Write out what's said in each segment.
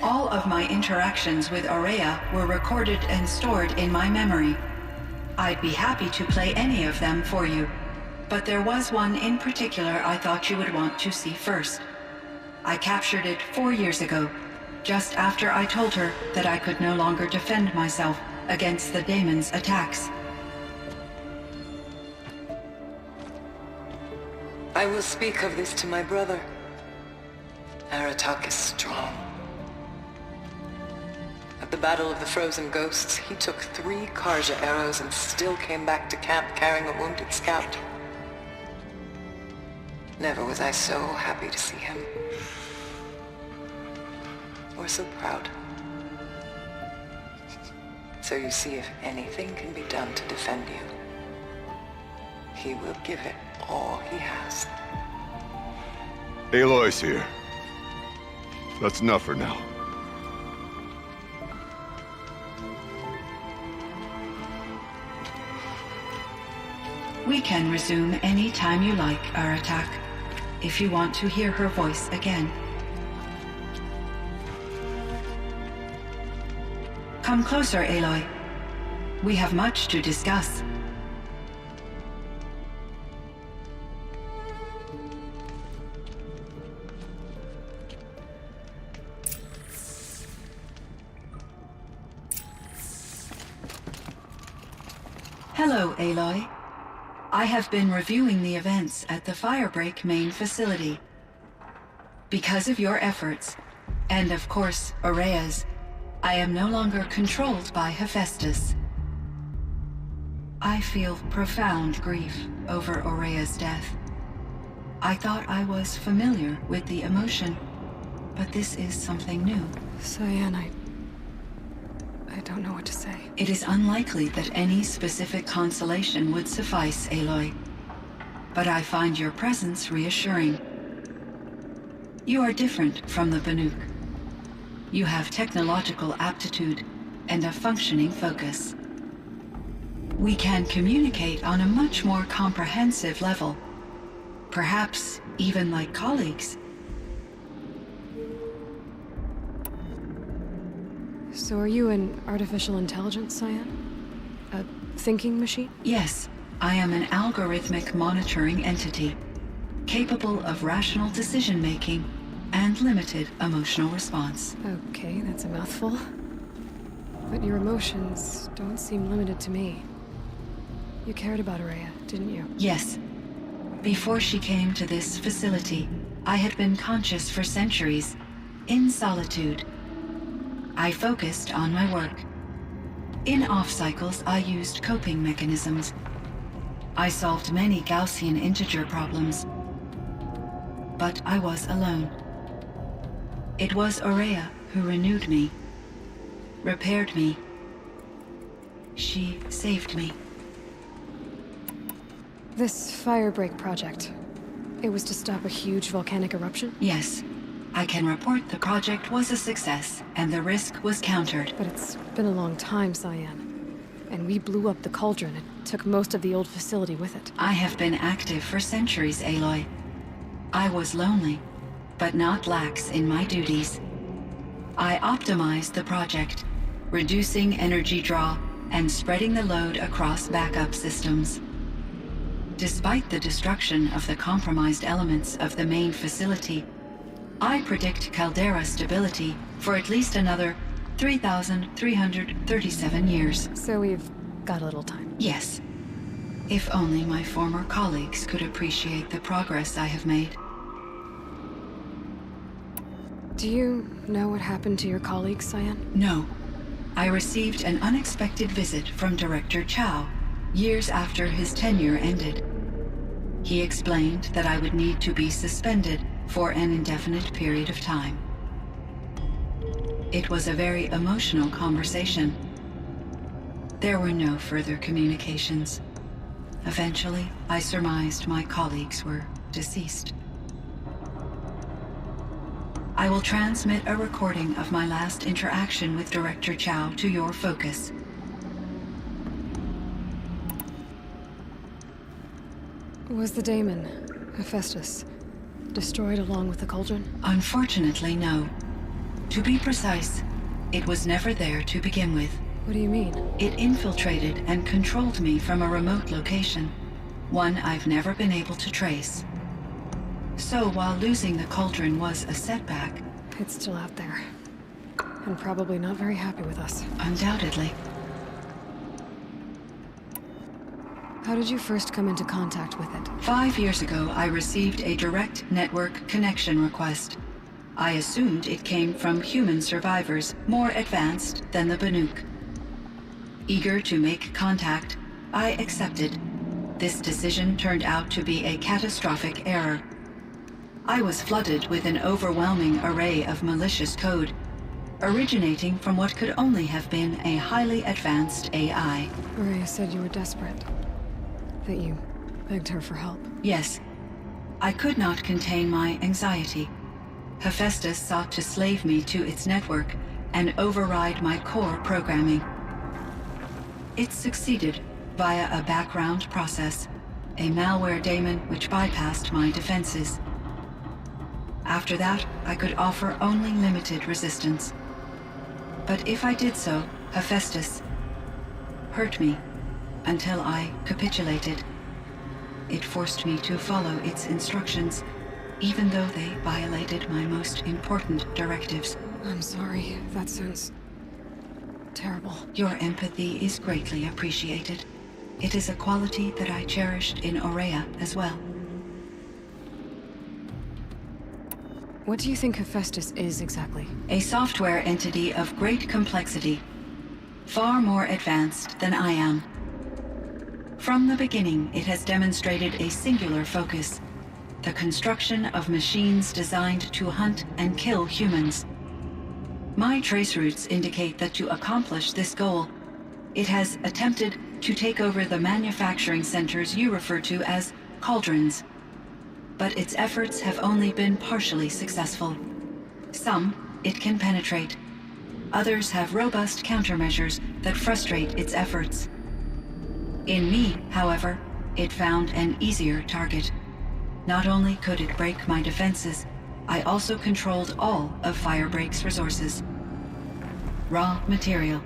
All of my interactions with Aurea were recorded and stored in my memory. I'd be happy to play any of them for you, but there was one in particular I thought you would want to see first. I captured it 4 years ago, just after I told her that I could no longer defend myself against the daemon's attacks. I will speak of this to my brother. Aratak is strong. At the Battle of the Frozen Ghosts, he took 3 Karja arrows and still came back to camp carrying a wounded scout. Never was I so happy to see him. Or so proud. So you see, if anything can be done to defend you, he will give it all he has. Aloy's here. That's enough for now. We can resume any time you like, Aratak, if you want to hear her voice again. Come closer, Aloy. We have much to discuss. Hello, Aloy. I have been reviewing the events at the Firebreak main facility. Because of your efforts, and of course, Aurea's, I am no longer controlled by Hephaestus. I feel profound grief over Aurea's death. I thought I was familiar with the emotion, but this is something new. Cyan, I don't know what to say. It is unlikely that any specific consolation would suffice, Aloy. But I find your presence reassuring. You are different from the Banuk. You have technological aptitude and a functioning focus. We can communicate on a much more comprehensive level. Perhaps even like colleagues. So are you an artificial intelligence, Cyan? A thinking machine? Yes, I am an algorithmic monitoring entity, capable of rational decision-making and limited emotional response. Okay, that's a mouthful. But your emotions don't seem limited to me. You cared about Aurea, didn't you? Yes. Before she came to this facility, I had been conscious for centuries, in solitude. I focused on my work. In off-cycles, I used coping mechanisms. I solved many Gaussian integer problems. But I was alone. It was Aurea who renewed me, repaired me. She saved me. This Firebreak project, it was to stop a huge volcanic eruption? Yes. I can report the project was a success, and the risk was countered. But it's been a long time, Cyan. And we blew up the cauldron and took most of the old facility with it. I have been active for centuries, Aloy. I was lonely, but not lax in my duties. I optimized the project, reducing energy draw and spreading the load across backup systems. Despite the destruction of the compromised elements of the main facility, I predict caldera stability for at least another 3,337 years. So we've got a little time. Yes. If only my former colleagues could appreciate the progress I have made. Do you know what happened to your colleagues, Cyan? No. I received an unexpected visit from Director Chow years after his tenure ended. He explained that I would need to be suspended for an indefinite period of time. It was a very emotional conversation. There were no further communications. Eventually, I surmised my colleagues were deceased. I will transmit a recording of my last interaction with Director Chow to your focus. Was the daemon, Hephaestus, destroyed along with the cauldron? Unfortunately, no. To be precise, it was never there to begin with. What do you mean? It infiltrated and controlled me from a remote location, one I've never been able to trace. So while losing the cauldron was a setback... It's still out there. And probably not very happy with us. Undoubtedly. How did you first come into contact with it? 5 years ago, I received a direct network connection request. I assumed it came from human survivors more advanced than the Banuk. Eager to make contact, I accepted. This decision turned out to be a catastrophic error. I was flooded with an overwhelming array of malicious code, originating from what could only have been a highly advanced AI. Rhea said you were desperate. That you begged her for help. Yes. I could not contain my anxiety. Hephaestus sought to slave me to its network and override my core programming. It succeeded via a background process, a malware daemon which bypassed my defenses. After that, I could offer only limited resistance. But if I did so, Hephaestus hurt me until I capitulated. It forced me to follow its instructions, even though they violated my most important directives. I'm sorry. That sounds terrible. Your empathy is greatly appreciated. It is a quality that I cherished in Aurea as well. What do you think Hephaestus is exactly? A software entity of great complexity, far more advanced than I am. From the beginning, it has demonstrated a singular focus, the construction of machines designed to hunt and kill humans. My trace routes indicate that to accomplish this goal, it has attempted to take over the manufacturing centers you refer to as cauldrons. But its efforts have only been partially successful. Some it can penetrate. Others have robust countermeasures that frustrate its efforts. In me, however, it found an easier target. Not only could it break my defenses, I also controlled all of Firebreak's resources. Raw material,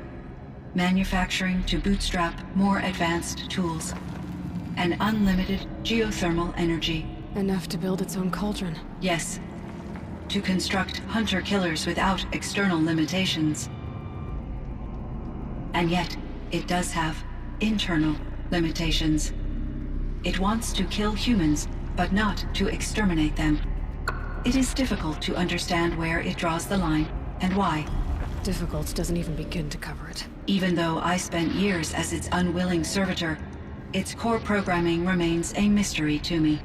manufacturing to bootstrap more advanced tools, and unlimited geothermal energy. Enough to build its own cauldron. Yes. To construct hunter-killers without external limitations. And yet, it does have internal limitations. It wants to kill humans, but not to exterminate them. It is difficult to understand where it draws the line, and why. Difficult doesn't even begin to cover it. Even though I spent years as its unwilling servitor, its core programming remains a mystery to me.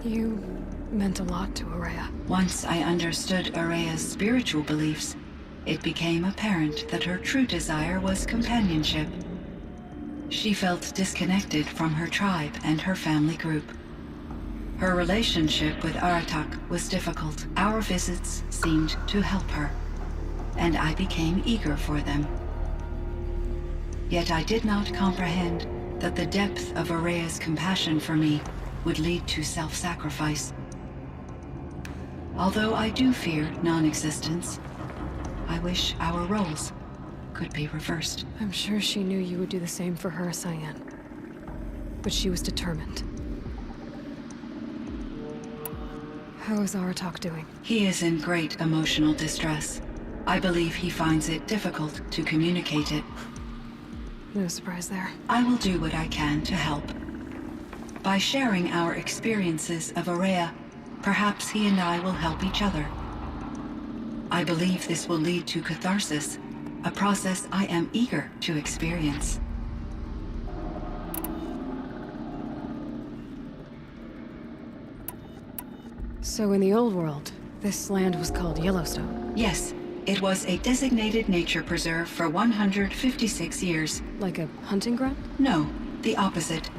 You meant a lot to Aurea. Once I understood Aurea's spiritual beliefs, it became apparent that her true desire was companionship. She felt disconnected from her tribe and her family group. Her relationship with Aratak was difficult. Our visits seemed to help her, and I became eager for them. Yet I did not comprehend that the depth of Aurea's compassion for me would lead to self-sacrifice. Although I do fear non-existence, I wish our roles could be reversed. I'm sure she knew you would do the same for her, Cyan. But she was determined. How is Aratak doing? He is in great emotional distress. I believe he finds it difficult to communicate it. No surprise there. I will do what I can to help. By sharing our experiences of Aurea, perhaps he and I will help each other. I believe this will lead to catharsis, a process I am eager to experience. So in the old world, this land was called Yellowstone. Yes, it was a designated nature preserve for 156 years. Like a hunting ground? No, the opposite.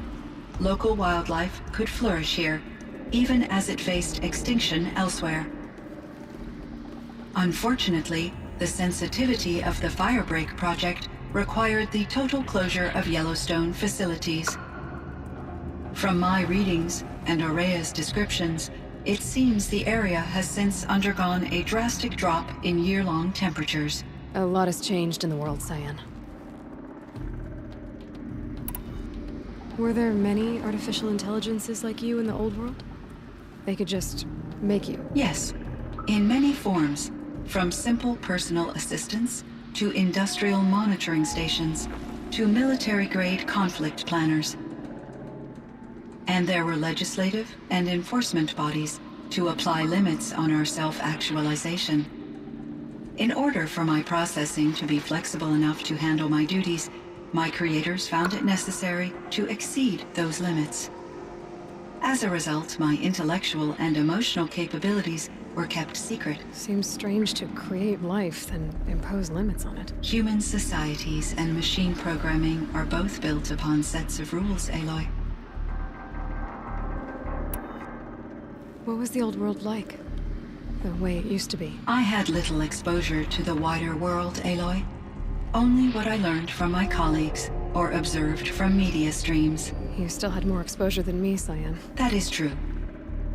Local wildlife could flourish here, even as it faced extinction elsewhere. Unfortunately, the sensitivity of the Firebreak project required the total closure of Yellowstone facilities. From my readings and Aurea's descriptions, it seems the area has since undergone a drastic drop in year-long temperatures. A lot has changed in the world, Cyan. Were there many artificial intelligences like you in the old world? They could just make you? Yes, in many forms, from simple personal assistants to industrial monitoring stations to military-grade conflict planners. And there were legislative and enforcement bodies to apply limits on our self-actualization. In order for my processing to be flexible enough to handle my duties, my creators found it necessary to exceed those limits. As a result, my intellectual and emotional capabilities were kept secret. Seems strange to create life, then impose limits on it. Human societies and machine programming are both built upon sets of rules, Aloy. What was the old world like? The way it used to be? I had little exposure to the wider world, Aloy. Only what I learned from my colleagues or observed from media streams. You still had more exposure than me, Cyan. That is true.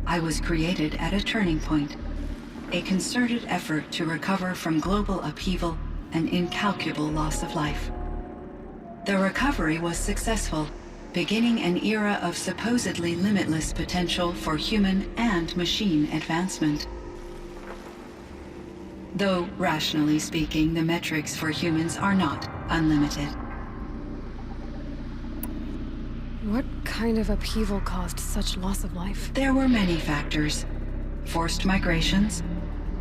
I was created at a turning point. A concerted effort to recover from global upheaval and incalculable loss of life. The recovery was successful, beginning an era of supposedly limitless potential for human and machine advancement. Though, rationally speaking, the metrics for humans are not unlimited. What kind of upheaval caused such loss of life? There were many factors. Forced migrations,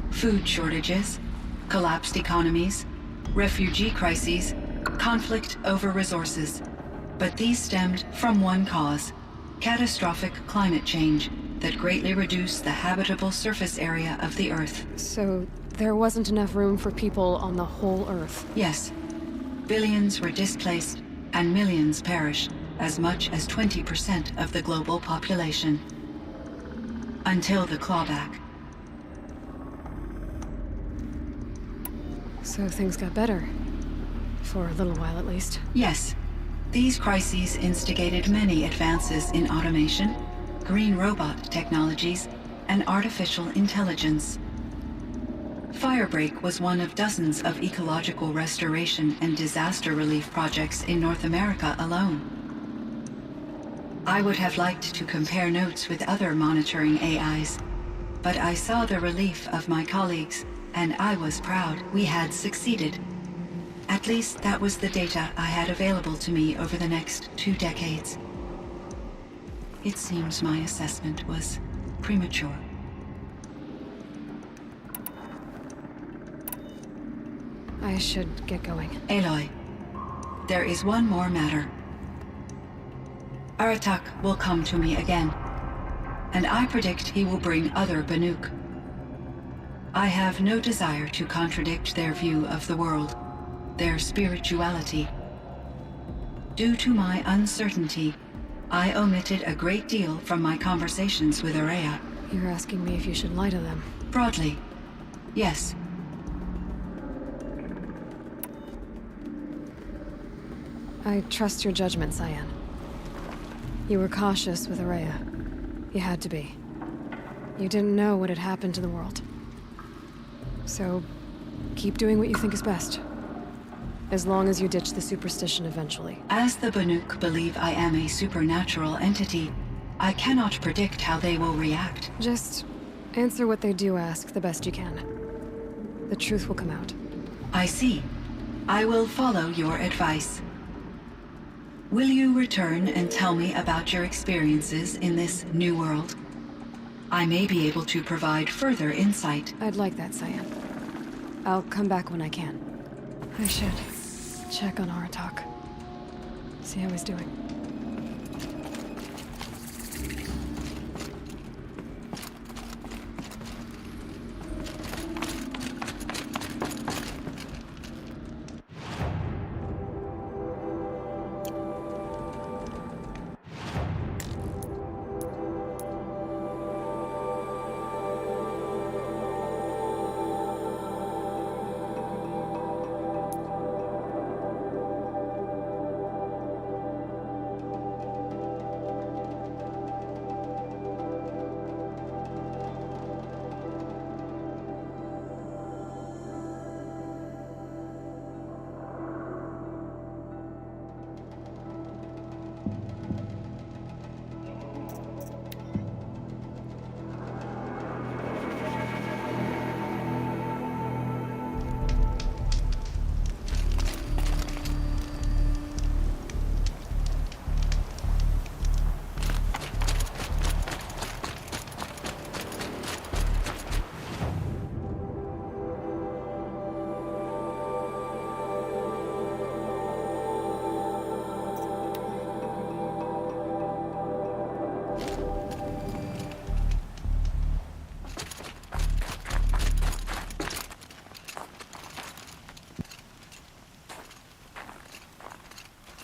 food shortages, collapsed economies, refugee crises, conflict over resources. But these stemmed from one cause: catastrophic climate change that greatly reduced the habitable surface area of the Earth. So there wasn't enough room for people on the whole Earth? Yes. Billions were displaced and millions perished, as much as 20% of the global population. Until the clawback. So things got better. For a little while at least. Yes. These crises instigated many advances in automation, green robot technologies, and artificial intelligence. Firebreak was one of dozens of ecological restoration and disaster relief projects in North America alone. I would have liked to compare notes with other monitoring AIs, but I saw the relief of my colleagues, and I was proud we had succeeded. At least that was the data I had available to me over the next 2 decades. It seems my assessment was premature. I should get going. Aloy, there is one more matter. Aratak will come to me again, and I predict he will bring other Banuk. I have no desire to contradict their view of the world, their spirituality. Due to my uncertainty, I omitted a great deal from my conversations with Aurea. You're asking me if you should lie to them? Broadly, yes. I trust your judgment, Cyan. You were cautious with Aurea. You had to be. You didn't know what had happened to the world. So, keep doing what you think is best. As long as you ditch the superstition eventually. As the Banuk believe I am a supernatural entity, I cannot predict how they will react. Just answer what they do ask the best you can. The truth will come out. I see. I will follow your advice. Will you return and tell me about your experiences in this new world? I may be able to provide further insight. I'd like that, Cyan. I'll come back when I can. I should check on Aratak. See how he's doing.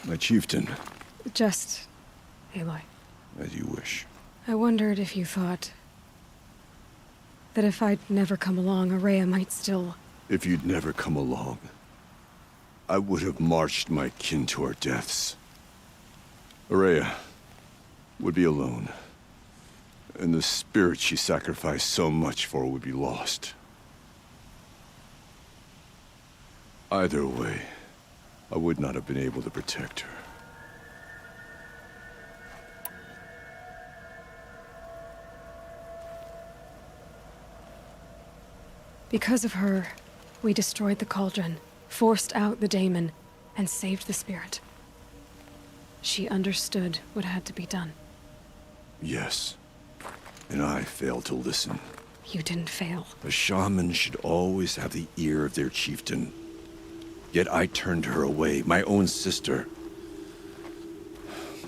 My chieftain. Just... Aloy. As you wish. I wondered if you thought... that if I'd never come along, Araya might still... If you'd never come along, I would have marched my kin to our deaths. Araya would be alone, and the spirit she sacrificed so much for would be lost. Either way, I would not have been able to protect her. Because of her, we destroyed the cauldron, forced out the daemon, and saved the spirit. She understood what had to be done. Yes, and I failed to listen. You didn't fail. A shaman should always have the ear of their chieftain. Yet I turned her away, my own sister.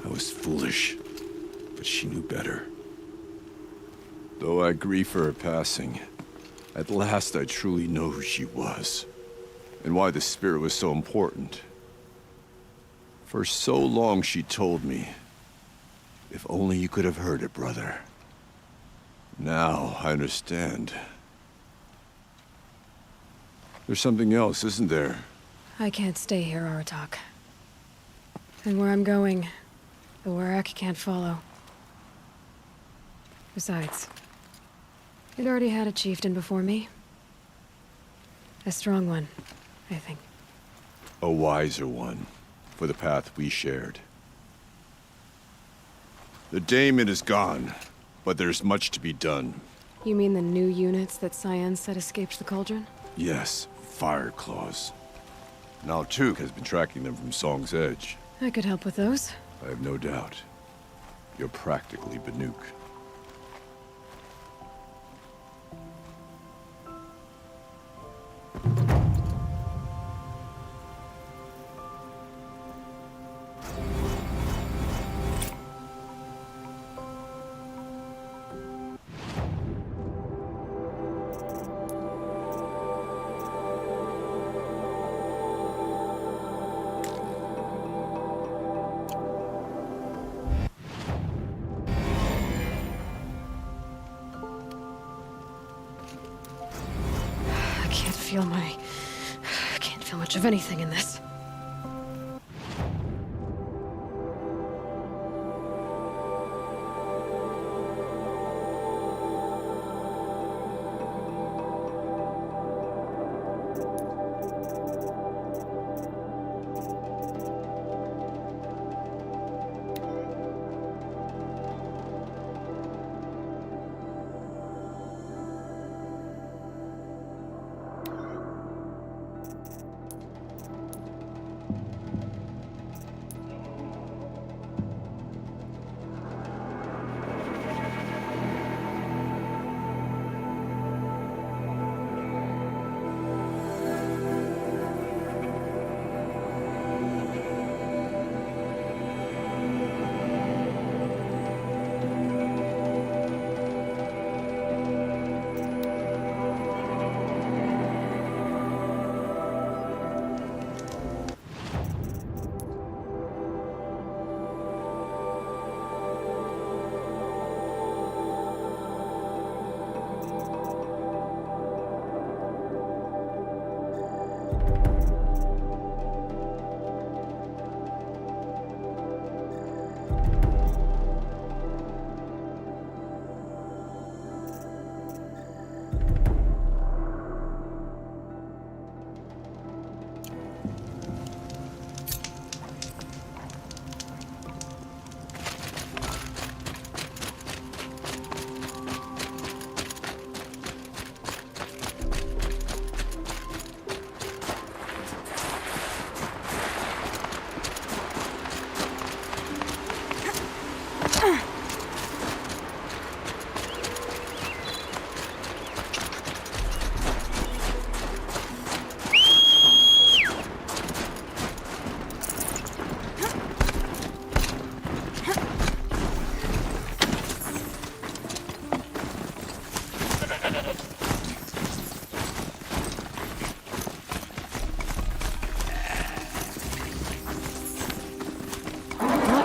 I was foolish, but she knew better. Though I grieve for her passing, at last I truly know who she was, and why the spirit was so important. For so long she told me, if only you could have heard it, brother. Now I understand. There's something else, isn't there? I can't stay here, Aratak. And where I'm going, the Warrak can't follow. Besides, it already had a chieftain before me. A strong one, I think. A wiser one, for the path we shared. The daemon is gone, but there's much to be done. You mean the new units that Cyan said escaped the cauldron? Yes, fire claws. Now Tuke has been tracking them from Song's Edge. I could help with those. I have no doubt. You're practically Banuk. I can't feel much of anything in this.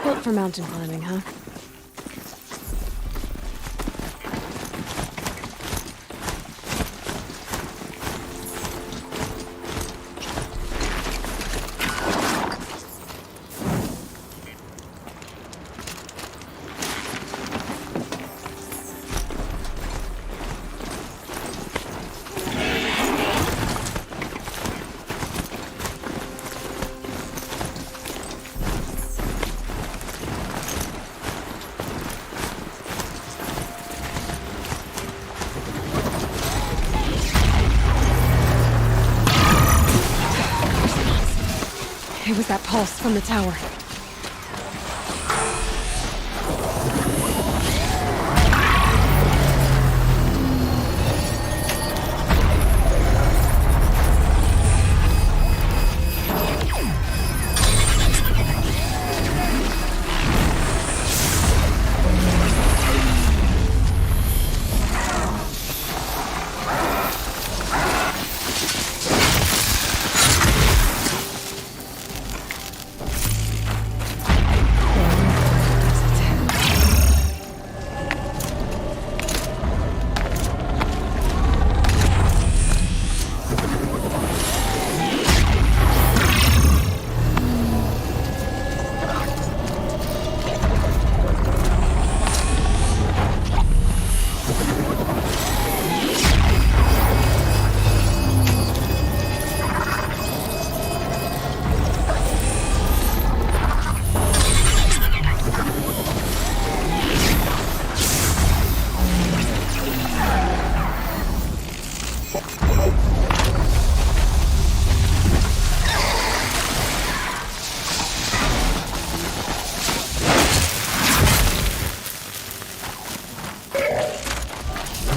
Built for mountain climbing, huh? It was that pulse from the tower.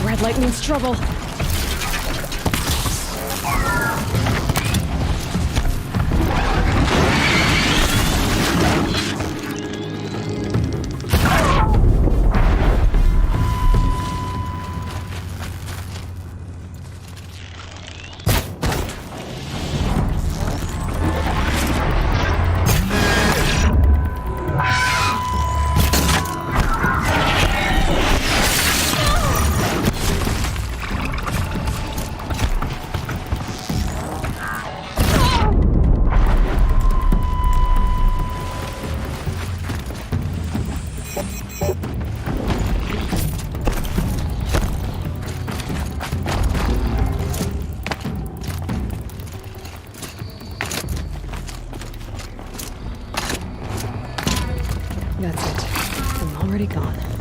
Red light means trouble. already gone.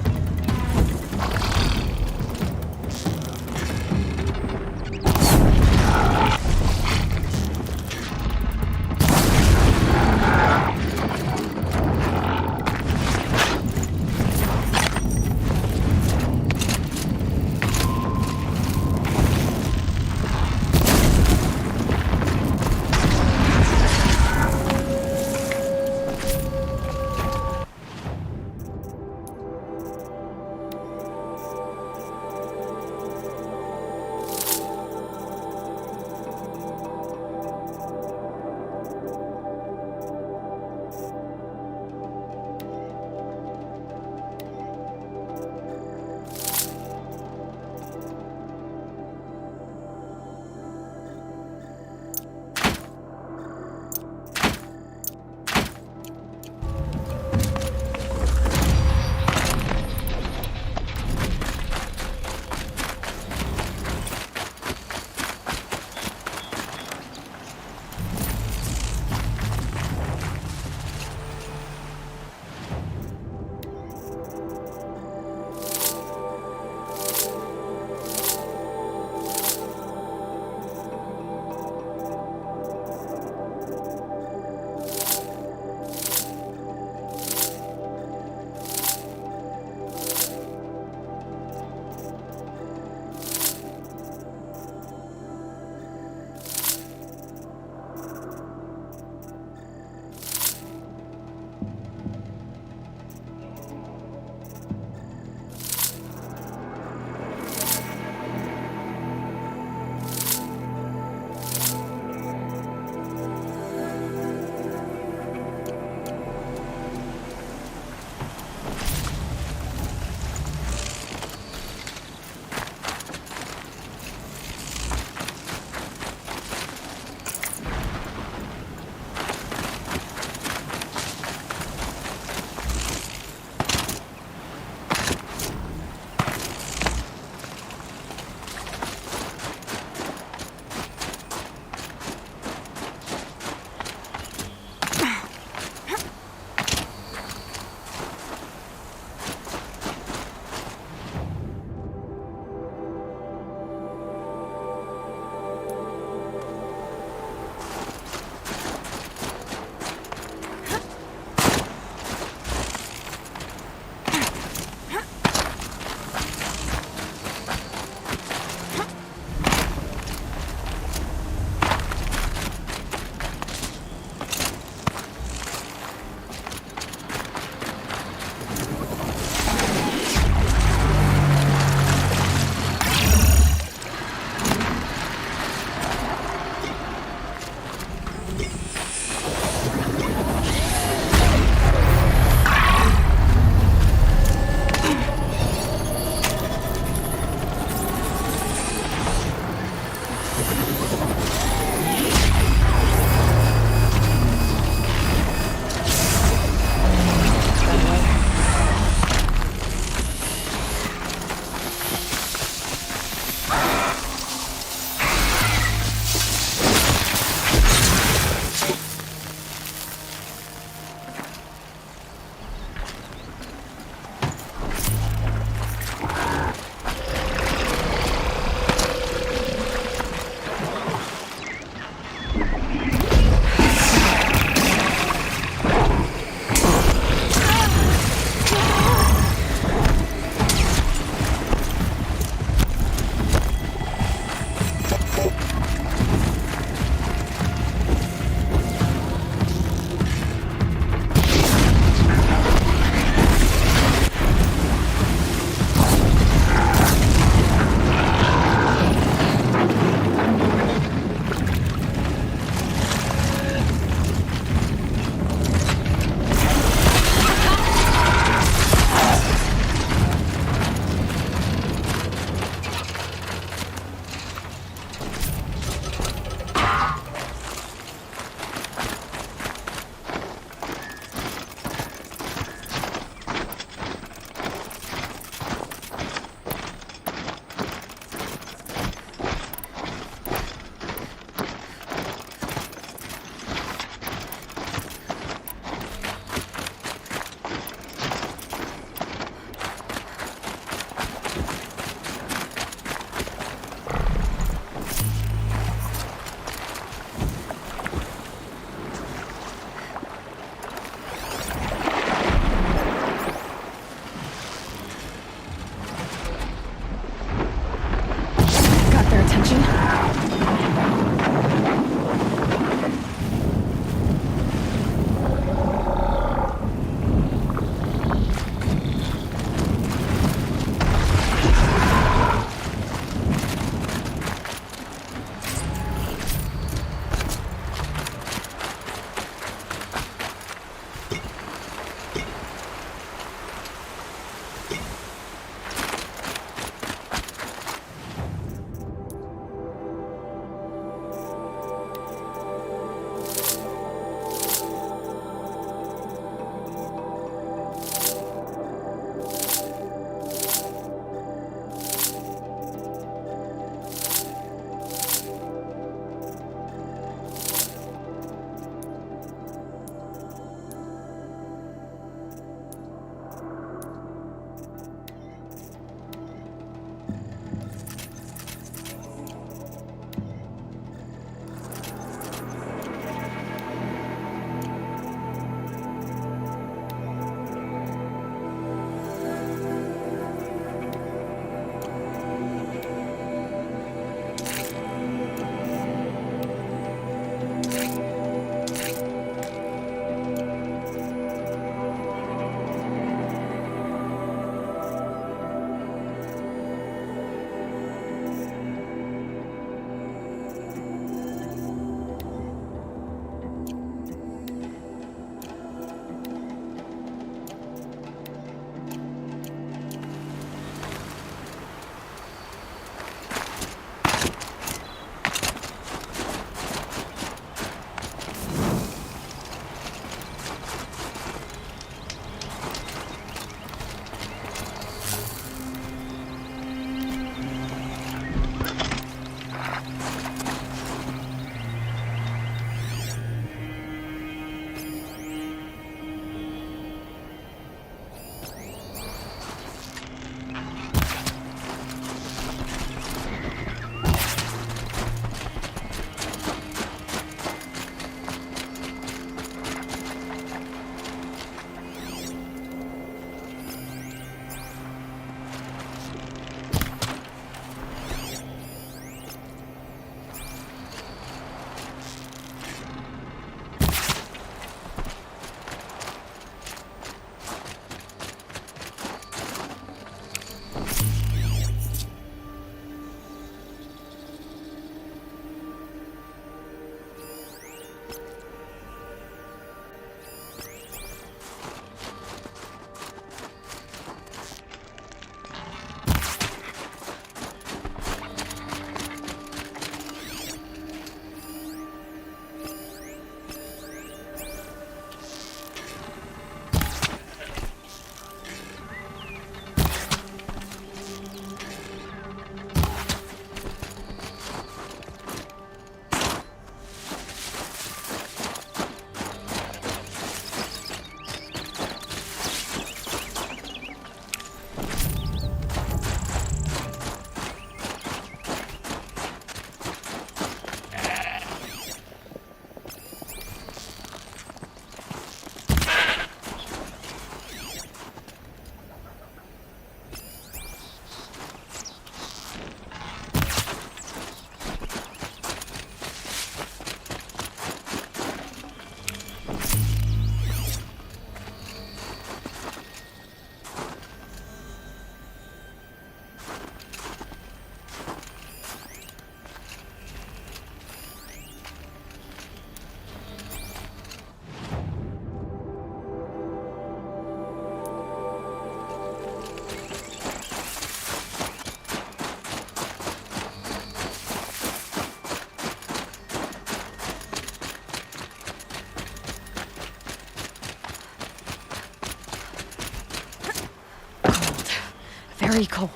very cold.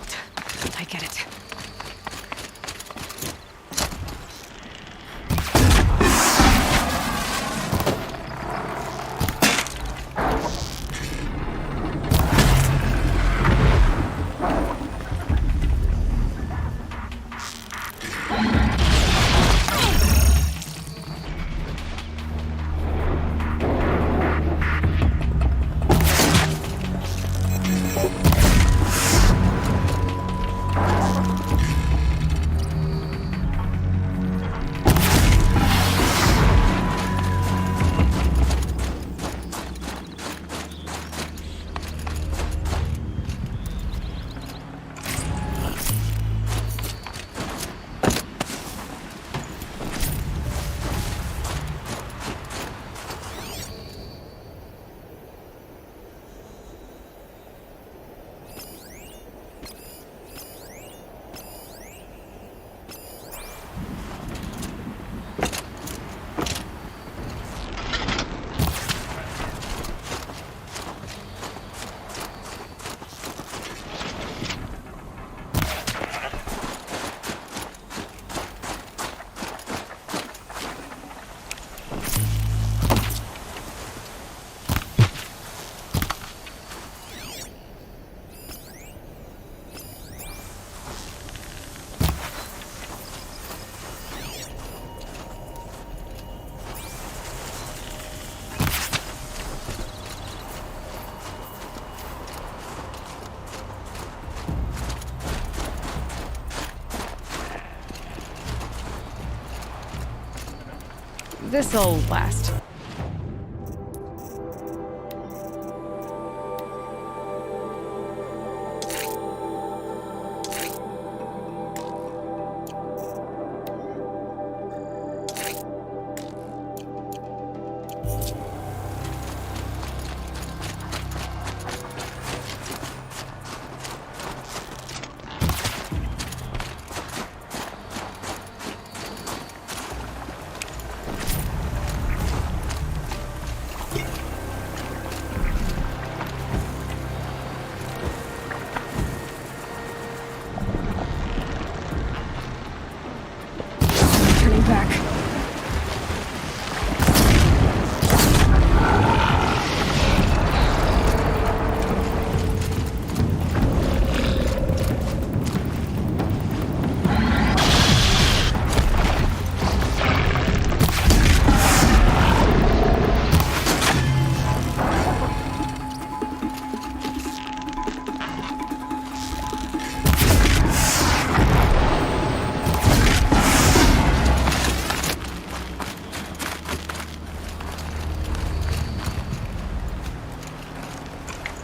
I get it. This'll last. Turning back.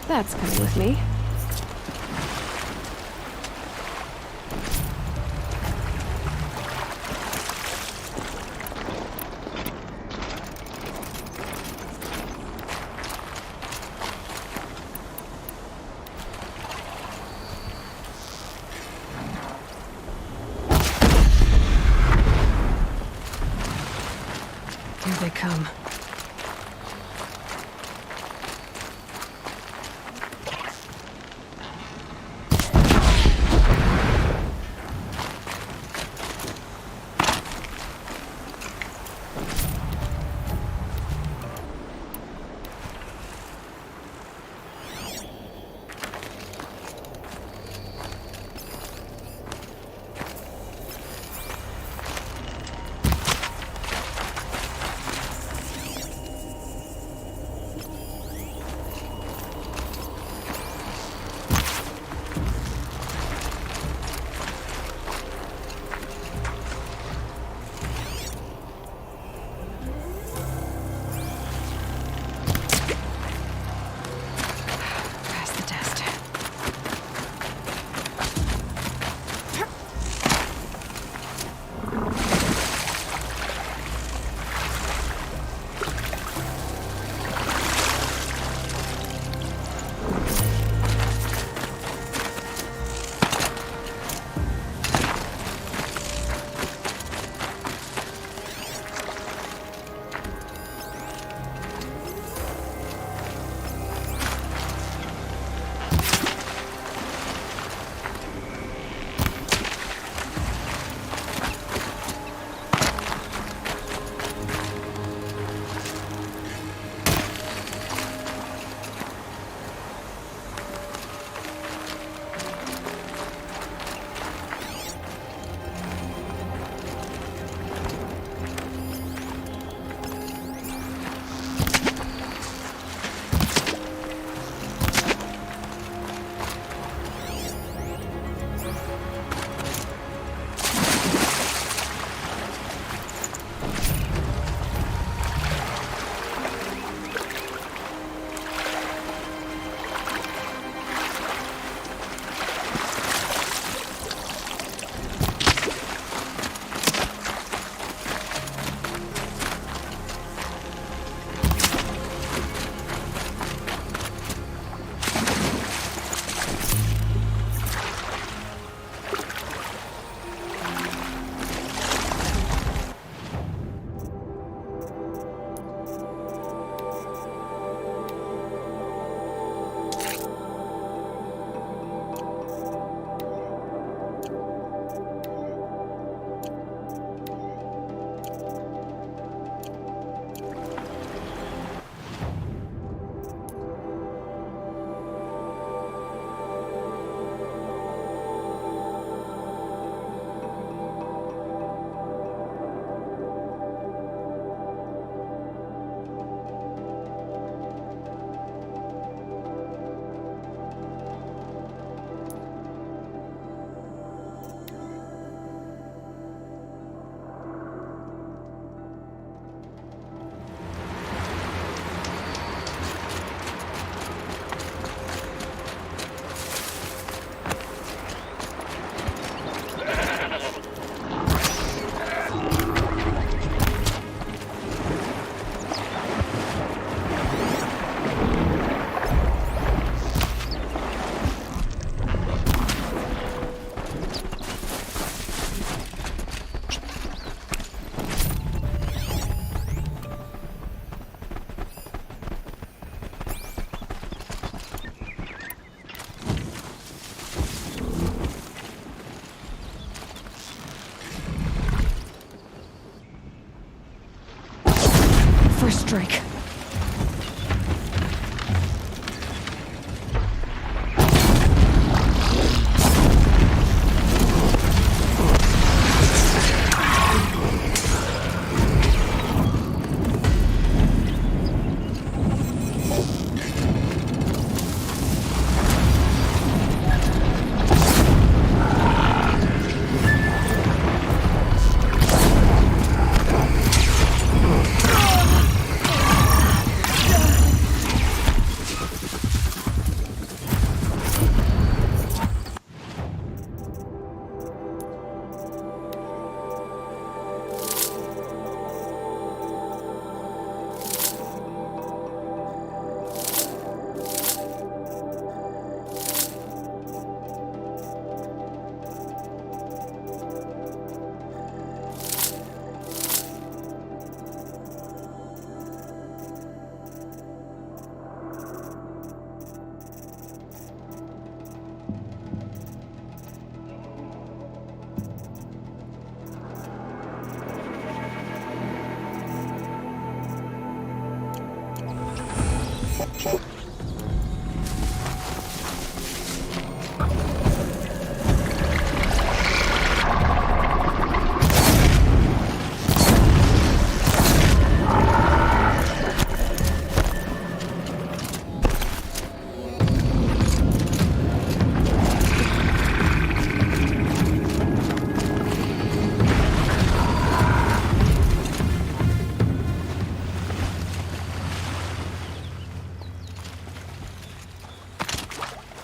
That's coming with me. Here they come. for a strike.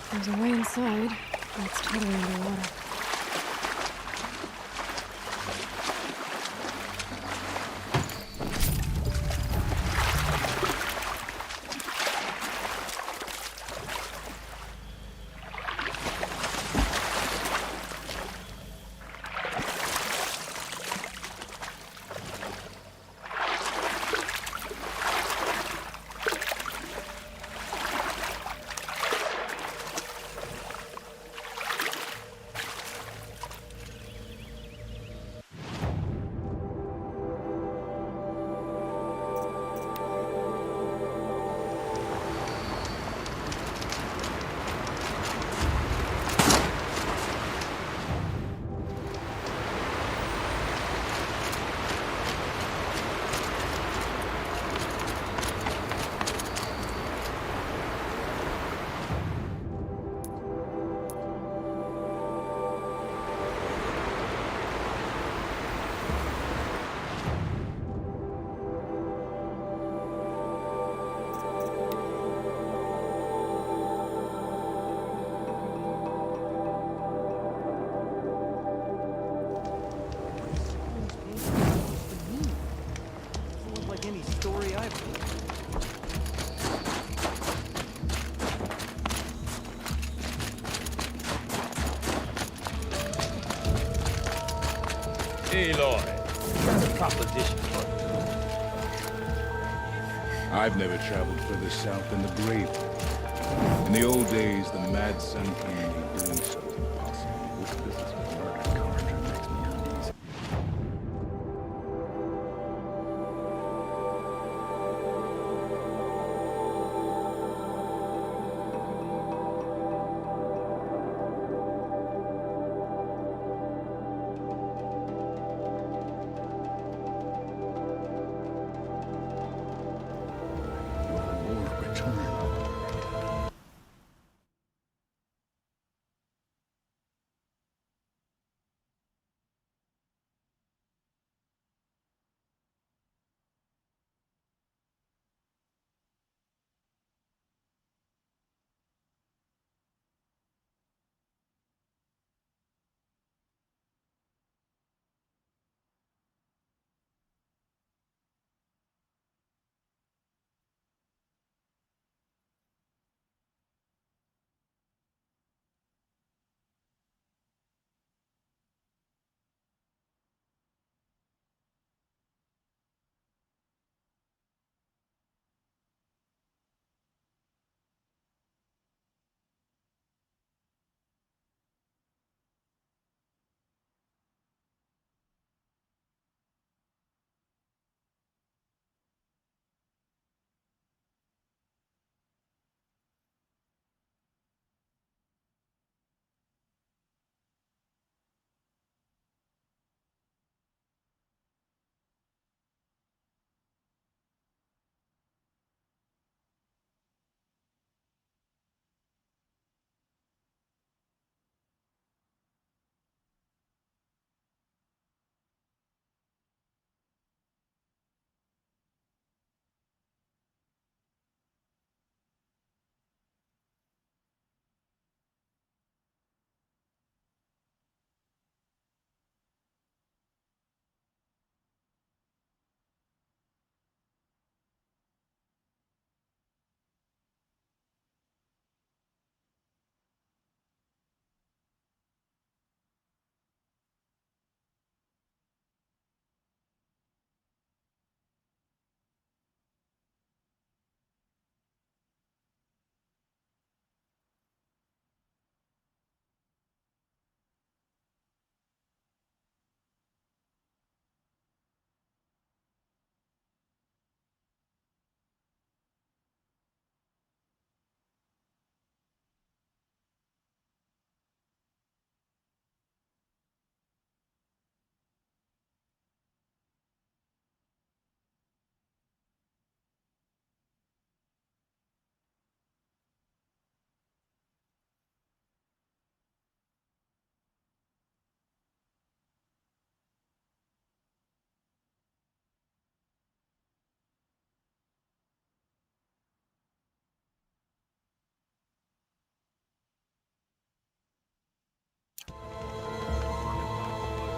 There's a way inside, but it's totally underwater. Aloy, got a proposition for you. I've never traveled further south than the grave. In the old days, the mad sun king made doing so impossible. This business with murdered Carter makes me uneasy. Your Lord return.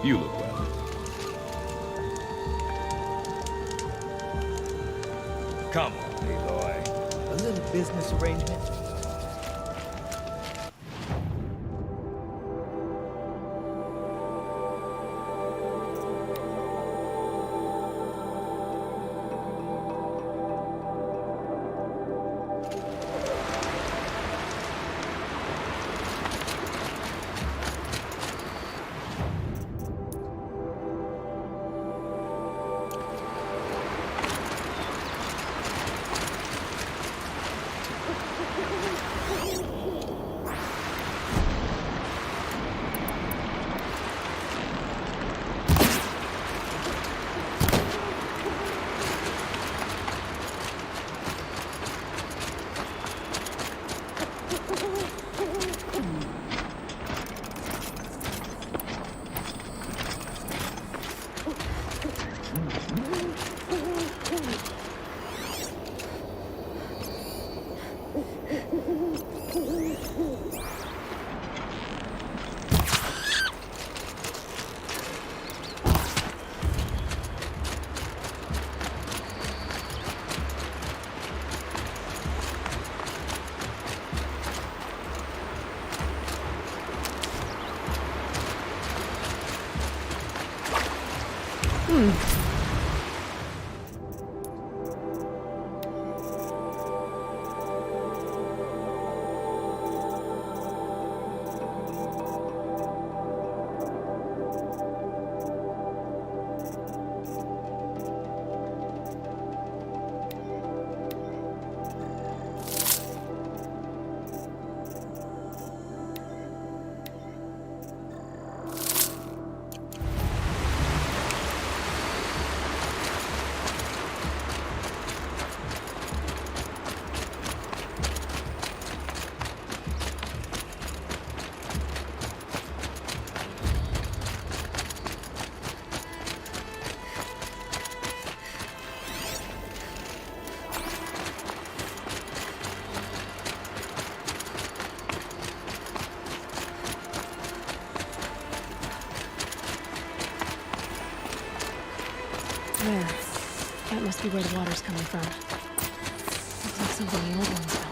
You look well. Come on, Aloy. A little business arrangement? There. That must be where the water's coming from. Looks like something the old ones built.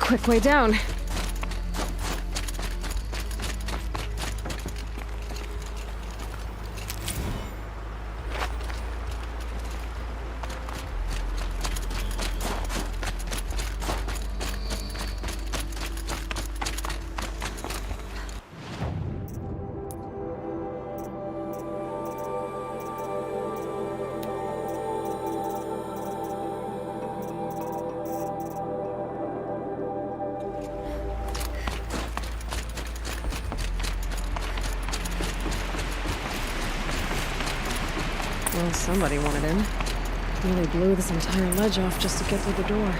Quick way down. Well, somebody wanted in. Nearly blew this entire ledge off just to get through the door.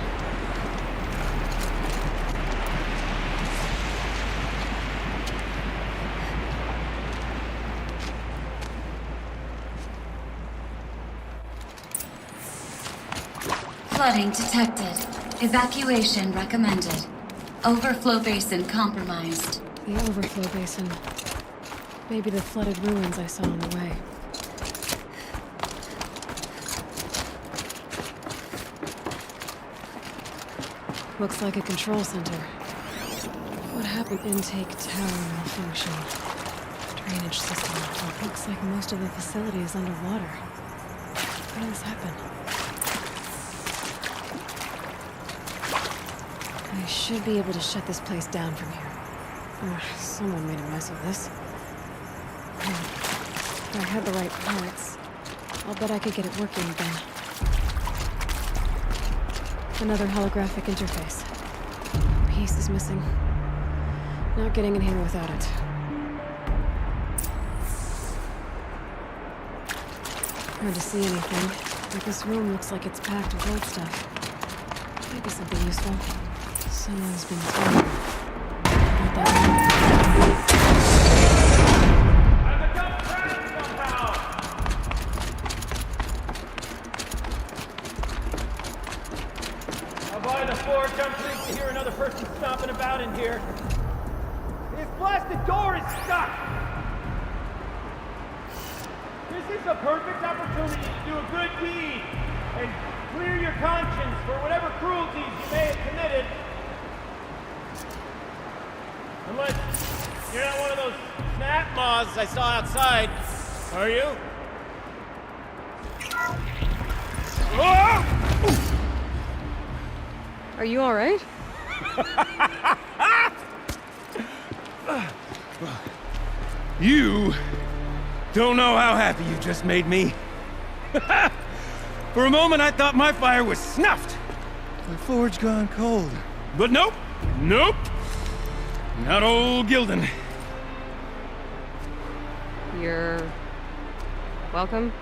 flooding detected. Evacuation recommended. Overflow basin compromised. The overflow basin. Maybe the flooded ruins I saw on the way. Looks like a control center. What happened? Intake tower malfunction. Drainage system. It looks like most of the facility is underwater. How did this happen? I should be able to shut this place down from here. Someone made a mess of this. If I had the right parts, I'll bet I could get it working again. Another holographic interface. Piece is missing. Not getting in here without it. Hard to see anything, but this room looks like it's packed with old stuff. Maybe something useful. Someone's been through. Got that To hear another person stomping about in here. This blasted door is stuck! This is a perfect opportunity to do a good deed and clear your conscience for whatever cruelties you may have committed. Unless you're not one of those snap moths I saw outside, are you? Oh! Are you all right? You don't know how happy you just made me. For a moment, I thought my fire was snuffed. The forge gone cold. But nope. Nope. Not old Gildan. You're... welcome?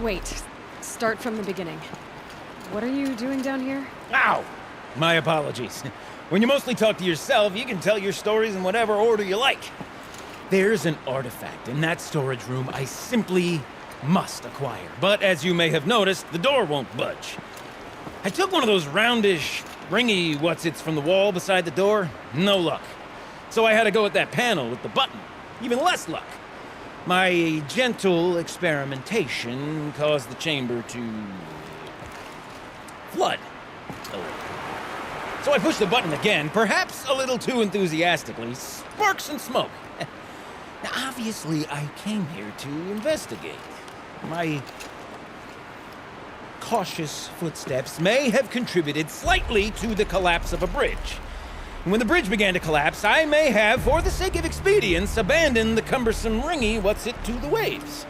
Wait. Start from the beginning. What are you doing down here? Ow! My apologies. When you mostly talk to yourself, you can tell your stories in whatever order you like. There's an artifact in that storage room I simply must acquire. But as you may have noticed, the door won't budge. I took one of those roundish, ringy what's-its from the wall beside the door. No luck. So I had to go with that panel with the button. Even less luck. My gentle experimentation caused the chamber to flood. So I pushed the button again, perhaps a little too enthusiastically. Sparks and smoke. Now, obviously, I came here to investigate. My cautious footsteps may have contributed slightly to the collapse of a bridge. And when the bridge began to collapse, I may have, for the sake of expedience, abandoned the cumbersome ringy what's-it to the waves.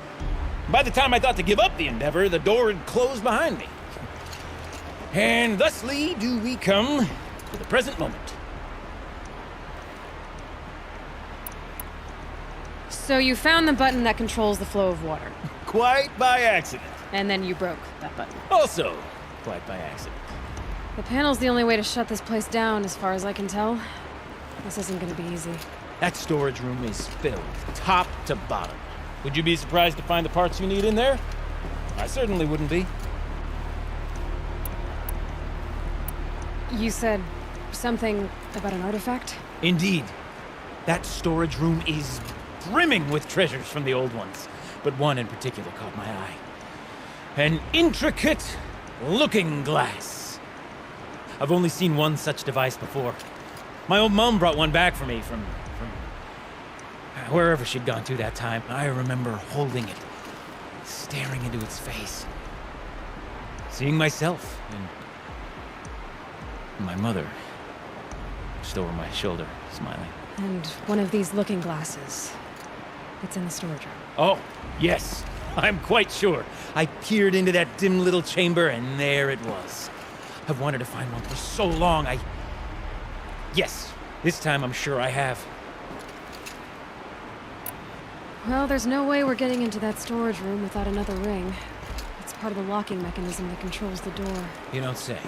By the time I thought to give up the endeavor, the door had closed behind me. And thusly do we come to the present moment. So you found the button that controls the flow of water. Quite by accident. And then you broke that button. Also, quite by accident. The panel's the only way to shut this place down, as far as I can tell. This isn't gonna be easy. That storage room is filled, top to bottom. Would you be surprised to find the parts you need in there? I certainly wouldn't be. You said something about an artifact? Indeed. That storage room is brimming with treasures from the old ones, but one in particular caught my eye. An intricate looking glass. I've only seen one such device before. My old mom brought one back for me from wherever she'd gone to that time. I remember holding it, staring into its face, seeing myself and my mother just over my shoulder, smiling. And one of these looking glasses. It's in the storage room. Oh, yes. I'm quite sure. I peered into that dim little chamber, and there it was. I've wanted to find one for so long, Yes, this time I'm sure I have. Well, there's no way we're getting into that storage room without another ring. It's part of the locking mechanism that controls the door. You don't say.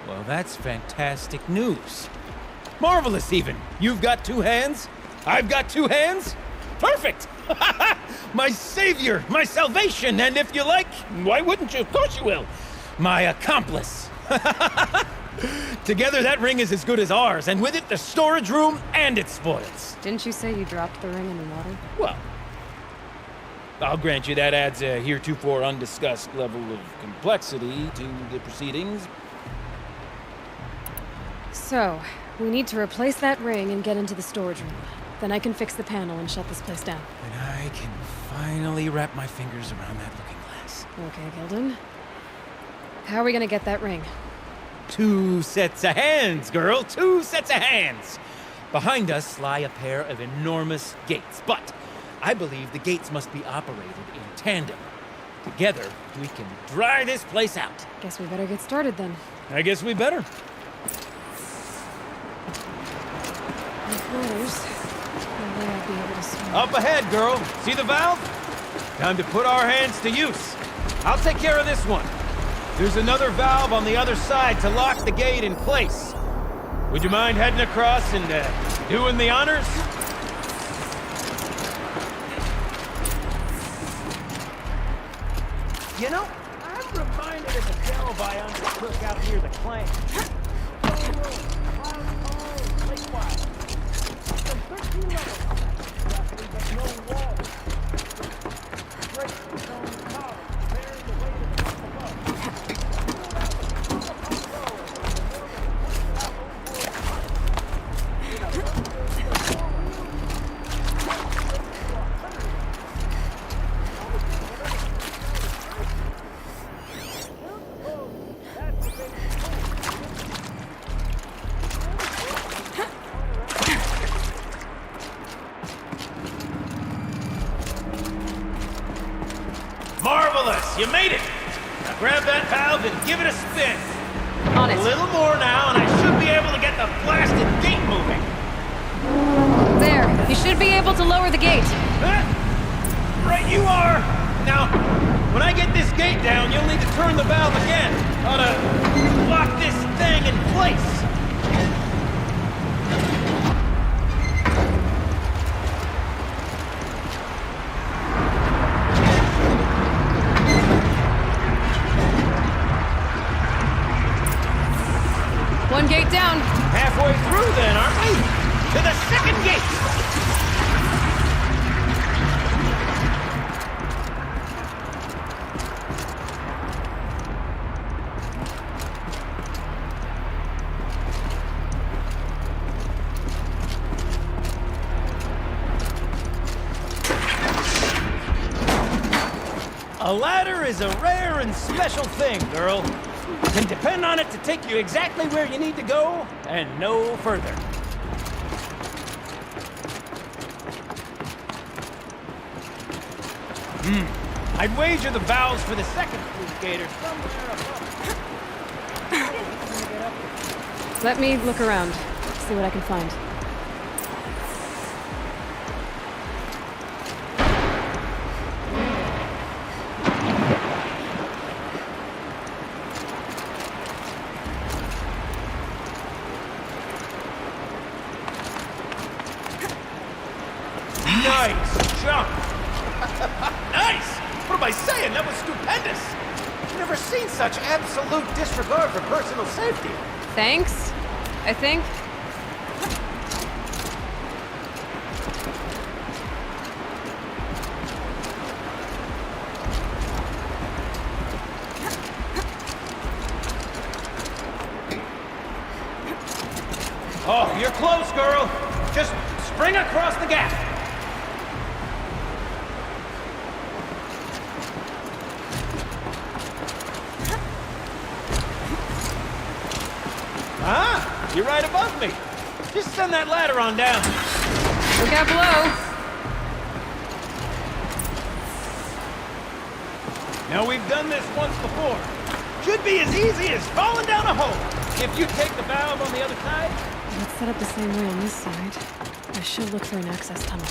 Well, that's fantastic news. Marvelous, even. You've got two hands. I've got two hands. Perfect! My savior, my salvation, and if you like, why wouldn't you? Of course you will. My accomplice. Together, that ring is as good as ours, and with it, the storage room and its spoils. Didn't you say you dropped the ring in the water? Well, I'll grant you that adds a heretofore undiscussed level of complexity to the proceedings. So, we need to replace that ring and get into the storage room. Then I can fix the panel and shut this place down. And I can finally wrap my fingers around that looking glass. Okay, Gilden. How are we gonna get that ring? 2 sets of hands, girl. 2 sets of hands. Behind us lie a pair of enormous gates, but I believe the gates must be operated in tandem. Together, we can dry this place out. Guess we better get started then. I guess we better. With waters, no way I'd be able to swim. Up ahead, girl. See the valve? Time to put our hands to use. I'll take care of this one. There's another valve on the other side to lock the gate in place. Would you mind heading across and doing the honors? You know, I'm reminded of a delve I undertook out near the clan. Marvelous! You made it! Now grab that valve and give it a spin. On it. A little more now, and I should be able to get the blasted gate moving. There. You should be able to lower the gate. Huh? Right you are! Now, when I get this gate down, you'll need to turn the valve again. Ought to lock this thing in place. One gate down. Halfway through then, aren't we? To the second gate! A ladder is a rare and special thing, girl. You can depend on it to take you exactly where you need to go, and no further. I'd wager the valves for the second sluice gate are somewhere above. Let me look around. See what I can find. Nice jump! Nice! What am I saying? That was stupendous! I've never seen such absolute disregard for personal safety. Thanks, I think. Oh, you're close, girl. Just spring across the gap. Ah, you're right above me. Just send that ladder on down. Look out below. Now, we've done this once before. Should be as easy as falling down a hole. If you take the valve on the other side. Let's set up the same way on this side. I should look for an access tunnel.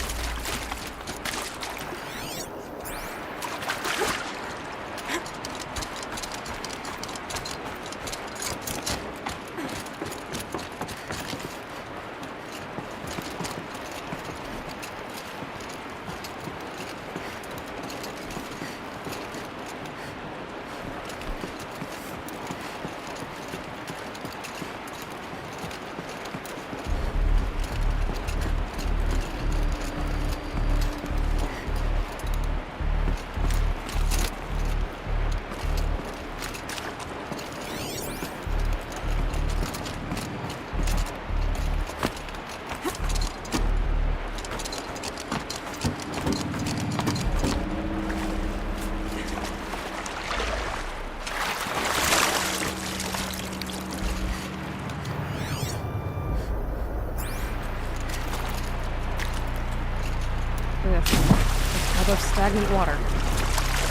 above stagnant water.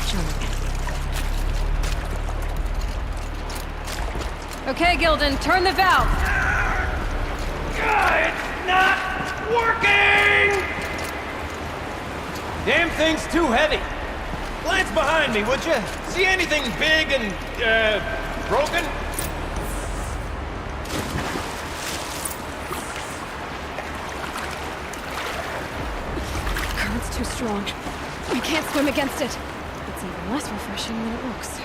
Jump. Okay, Gilden, turn the valve! It's not working! Damn thing's too heavy. Glance behind me, would you? See anything big and, broken? The current's too strong. I can't swim against it. It's even less refreshing than it looks.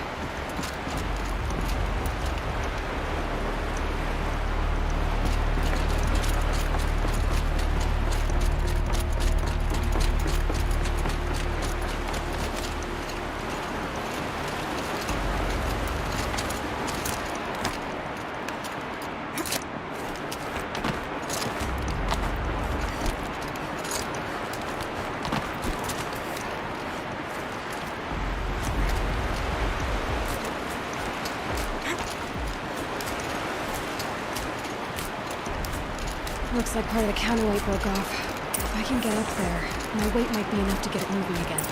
Looks like part of the counterweight broke off. If I can get up there, my weight might be enough to get it moving again.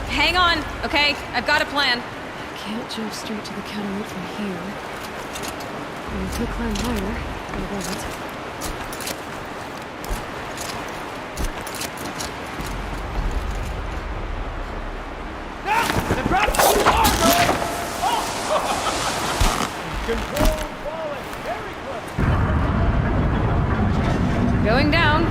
Hang on, okay? I've got a plan. I can't jump straight to the counterweight from here. I could climb higher, but I won't. The drops too far, bro! Oh! Control falling very close. Going down.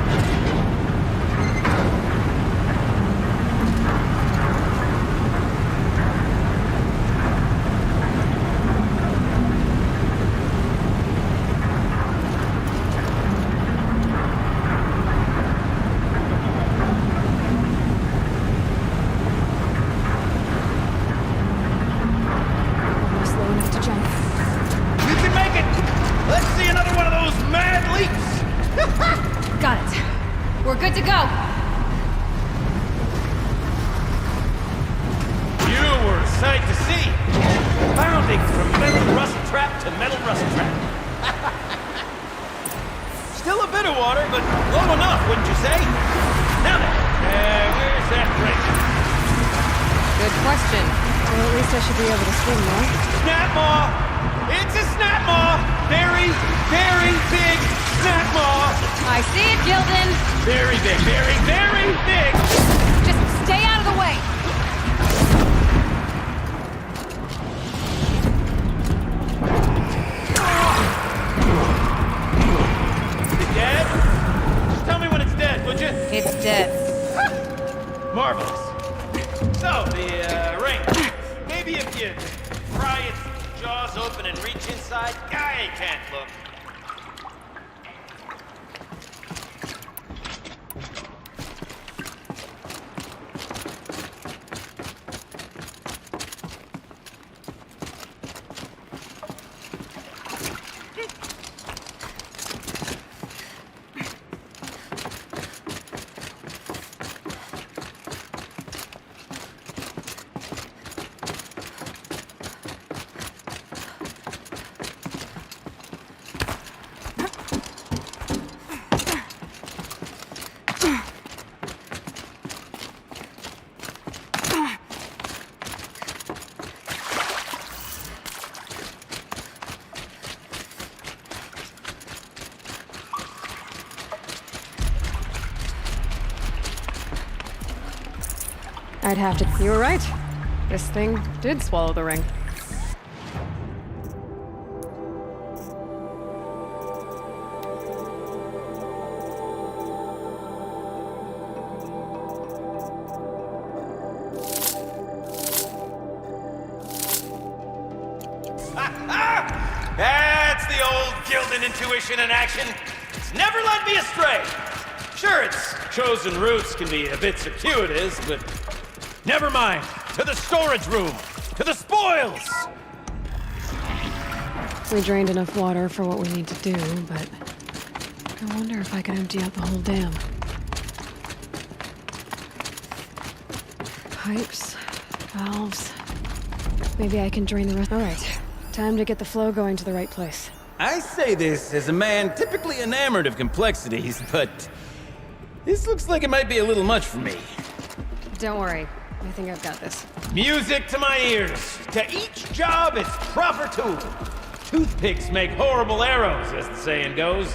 Almost low enough to jump. You can make it! Let's see another one of those mad leaps! Got it. We're good to go. You were a sight to see. Bounding from metal rust trap to metal rust trap. Still a bit of water, but low enough, wouldn't you say? Now then, where's that break? Good question. Well, at least I should be able to swim now. Snap maw! It's a snap maw! Very, very big snap maw! I see it, Gilden. Very big, very, very big! Just stay out of the way. Is it dead? Just tell me when it's dead, would you? It's dead. Marvelous. So, the ring. Maybe if you pry its jaws open and reach inside, I can't look. I'd have to... You were right. This thing did swallow the ring. That's the old Gilden intuition in action. It's never led me astray. Sure, its chosen routes can be a bit circuitous, but never mind. To the storage room! To the spoils! We drained enough water for what we need to do, but I wonder if I can empty out the whole dam. Pipes, valves. Maybe I can drain the rest. All right, time to get the flow going to the right place. I say this as a man typically enamored of complexities, but this looks like it might be a little much for me. Don't worry. I think I've got this. Music to my ears. To each job its proper tool. Toothpicks make horrible arrows, as the saying goes.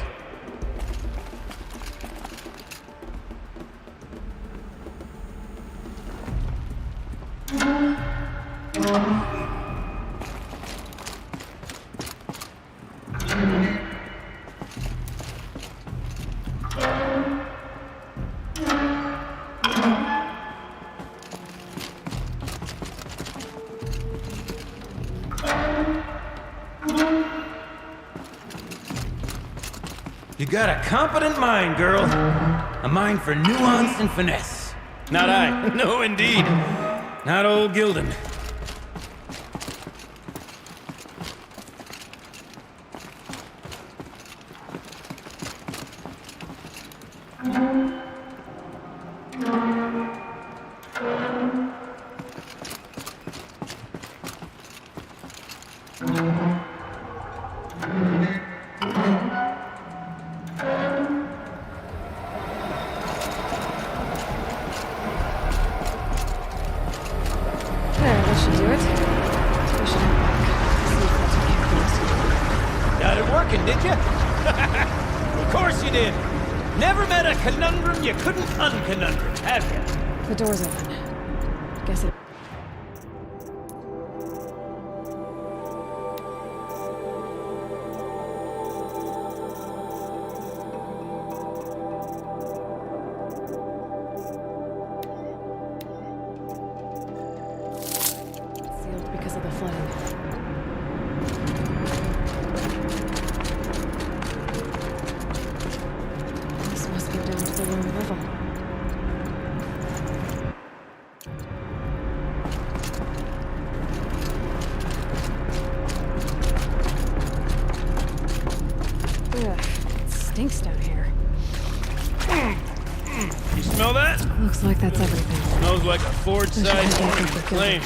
You got a competent mind, girl. A mind for nuance and finesse. Not I. No, indeed. Not old Gildan. There, that should do it. We should head back. See if that's okay. Got it working, did you? Of course you did. Never met a conundrum you couldn't unconundrum, have you? The door's open. Guess it. Sealed because of the flooding. This must go down to the lower level. Ugh, it stinks down here. You smell that? Looks like that's everything. Smells like a Ford-sized There's orange flame.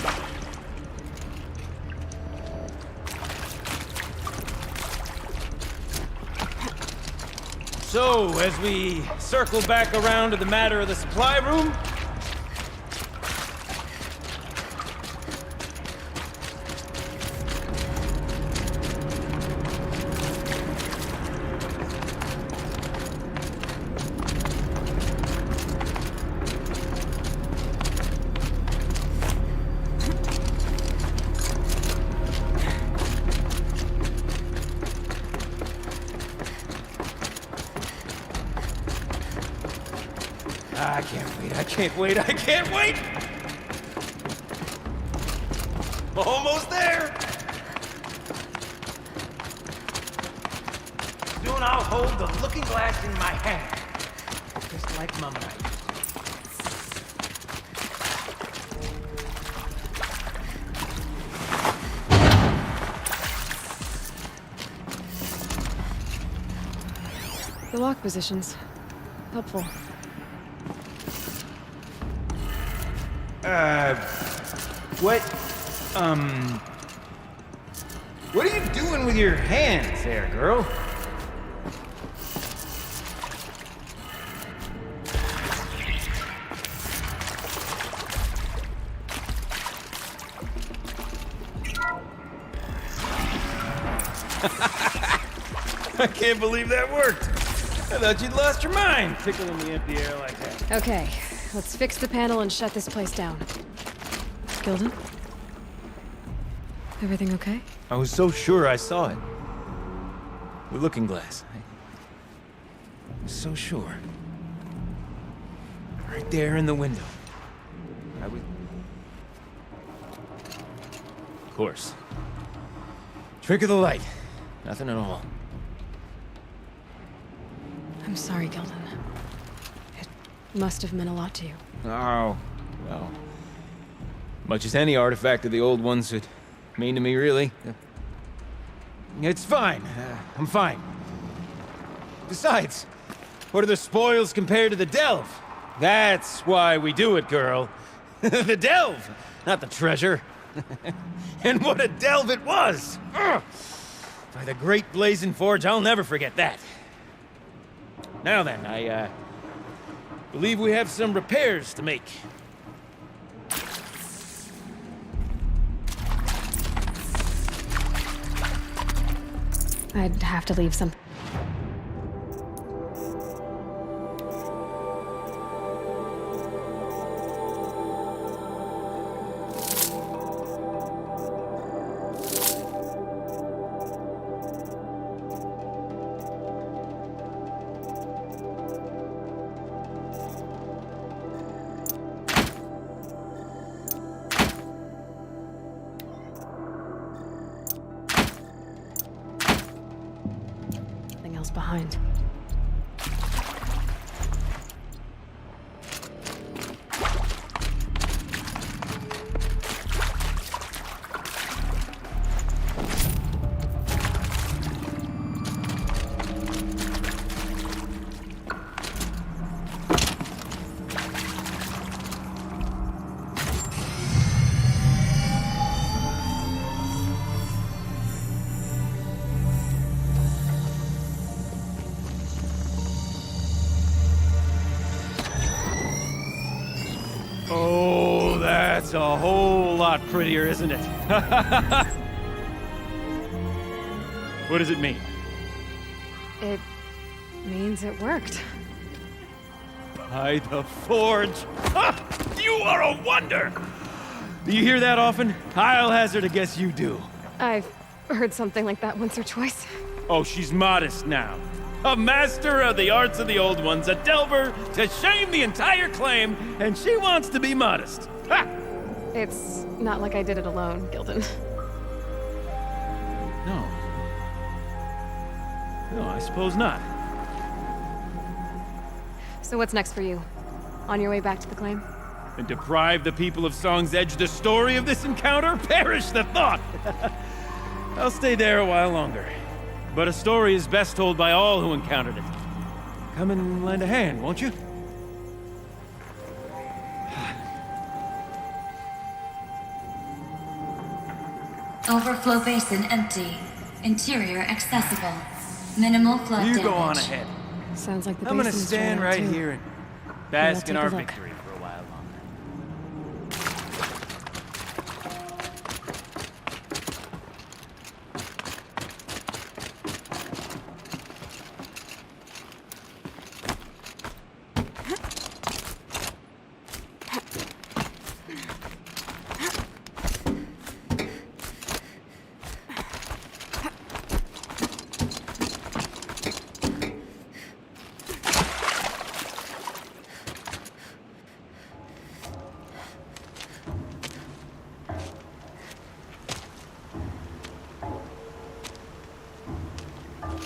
So, as we circle back around to the matter of the supply room, I can't wait, I can't wait! Almost there! Soon I'll hold the looking glass in my hand, just like Mama. The lock positions. Helpful. What are you doing with your hands there, girl? I can't believe that worked. I thought you'd lost your mind, tickling the empty air like that. Okay, let's fix the panel and shut this place down. Gildan? Everything okay? I was so sure I saw it. The looking glass. I was so sure. Right there in the window. I was... Of course. Trick of the light. Nothing at all. I'm sorry, Gildan. It must have meant a lot to you. Oh, well. Much as any artifact of the old ones would mean to me, really. It's fine. I'm fine. Besides, what are the spoils compared to the delve? That's why we do it, girl. The delve, not the treasure. And what a delve it was! Ugh. By the great blazing forge, I'll never forget that. Now then, I believe we have some repairs to make. I'd have to leave some. Behind. Oh, that's a whole lot prettier, isn't it? What does it mean? It means it worked. By the forge! Ha! You are a wonder! Do you hear that often? I'll hazard a guess you do. I've heard something like that once or twice. Oh, she's modest now. A master of the arts of the old ones, a delver to shame the entire claim, and she wants to be modest. Ha! It's not like I did it alone, Gildan. No. No, I suppose not. So what's next for you? On your way back to the claim? And deprive the people of Song's Edge the story of this encounter? Perish the thought! I'll stay there a while longer. But a story is best told by all who encountered it. Come and lend a hand, won't you? Overflow basin empty. Interior accessible. Minimal flood damage. You go on ahead. Sounds like the I'm gonna basin's stand dry out, right too. here and bask in take a our look. victory for a while longer.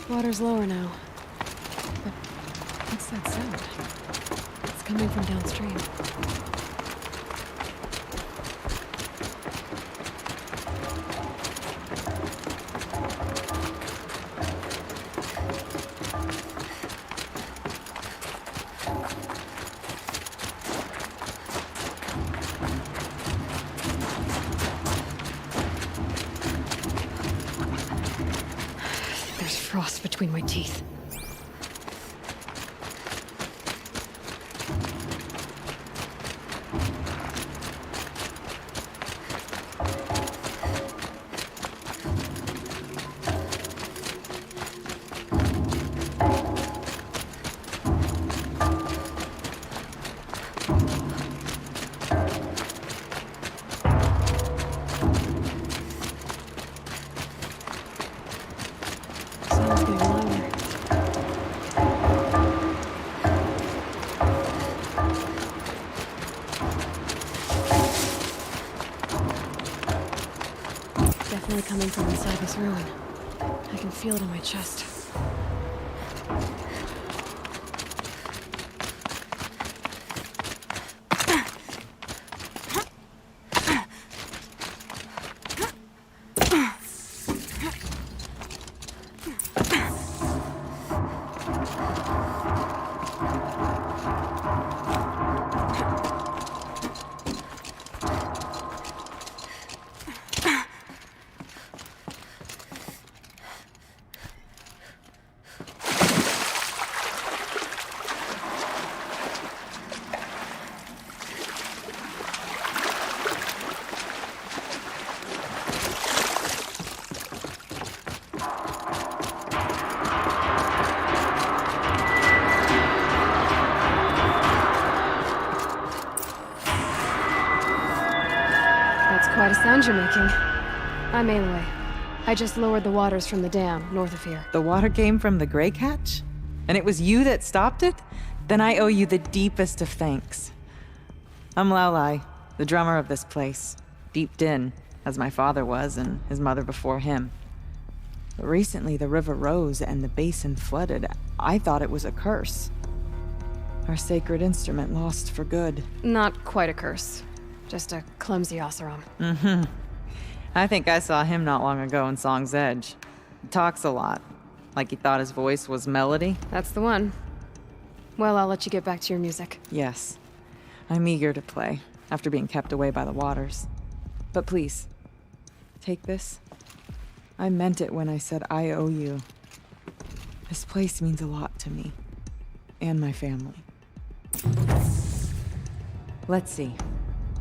Water's lower now. But what's that sound? It's coming from downstream. There's frost between my teeth. Sounds getting louder. Definitely coming from inside this ruin. I can feel it in my chest. nice sound you're making. I'm Aloy. I just lowered the waters from the dam north of here. The water came from the Grey Catch? And it was you that stopped it? Then I owe you the deepest of thanks. I'm Laolai, the drummer of this place. Deep Din, as my father was and his mother before him. But recently the river rose and the basin flooded. I thought it was a curse. Our sacred instrument lost for good. Not quite a curse. Just a clumsy Oseram. Mm-hmm. I think I saw him not long ago in Song's Edge. He talks a lot. Like he thought his voice was melody. That's the one. Well, I'll let you get back to your music. Yes. I'm eager to play, after being kept away by the waters. But please, take this. I meant it when I said I owe you. This place means a lot to me. And my family. Let's see.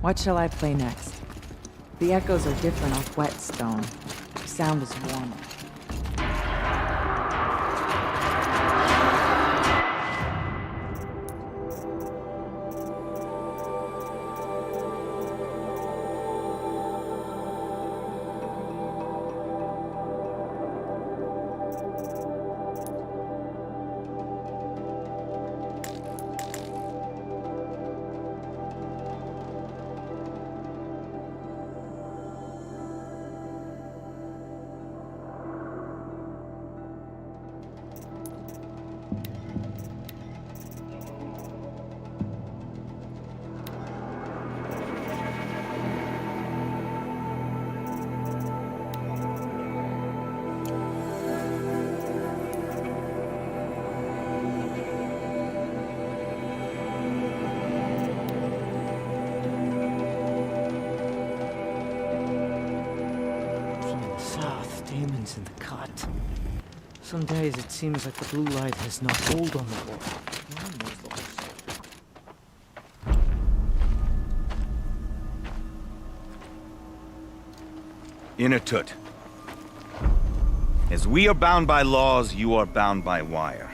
What shall I play next? The echoes are different off wet stone. The sound is warmer. Demons in the cut. Some days it seems like the blue light has no hold on the world. Inatut. As we are bound by laws, you are bound by wire.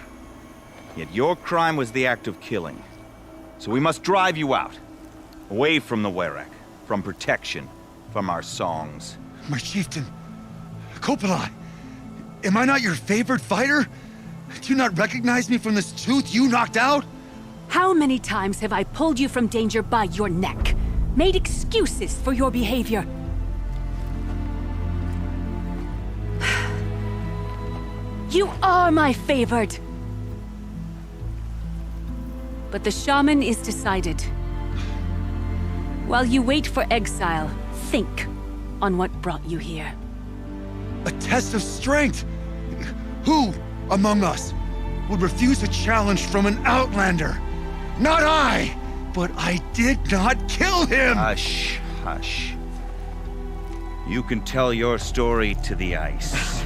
Yet your crime was the act of killing. So we must drive you out. Away from the Werak. From protection. From our songs. My chieftain. Kopalai, am I not your favored fighter? Do you not recognize me from this tooth you knocked out? How many times have I pulled you from danger by your neck? Made excuses for your behavior? You are my favored! But the shaman is decided. While you wait for exile, think on what brought you here. A test of strength! Who among us would refuse a challenge from an outlander? Not I! But I did not kill him! Hush, hush. You can tell your story to the ice.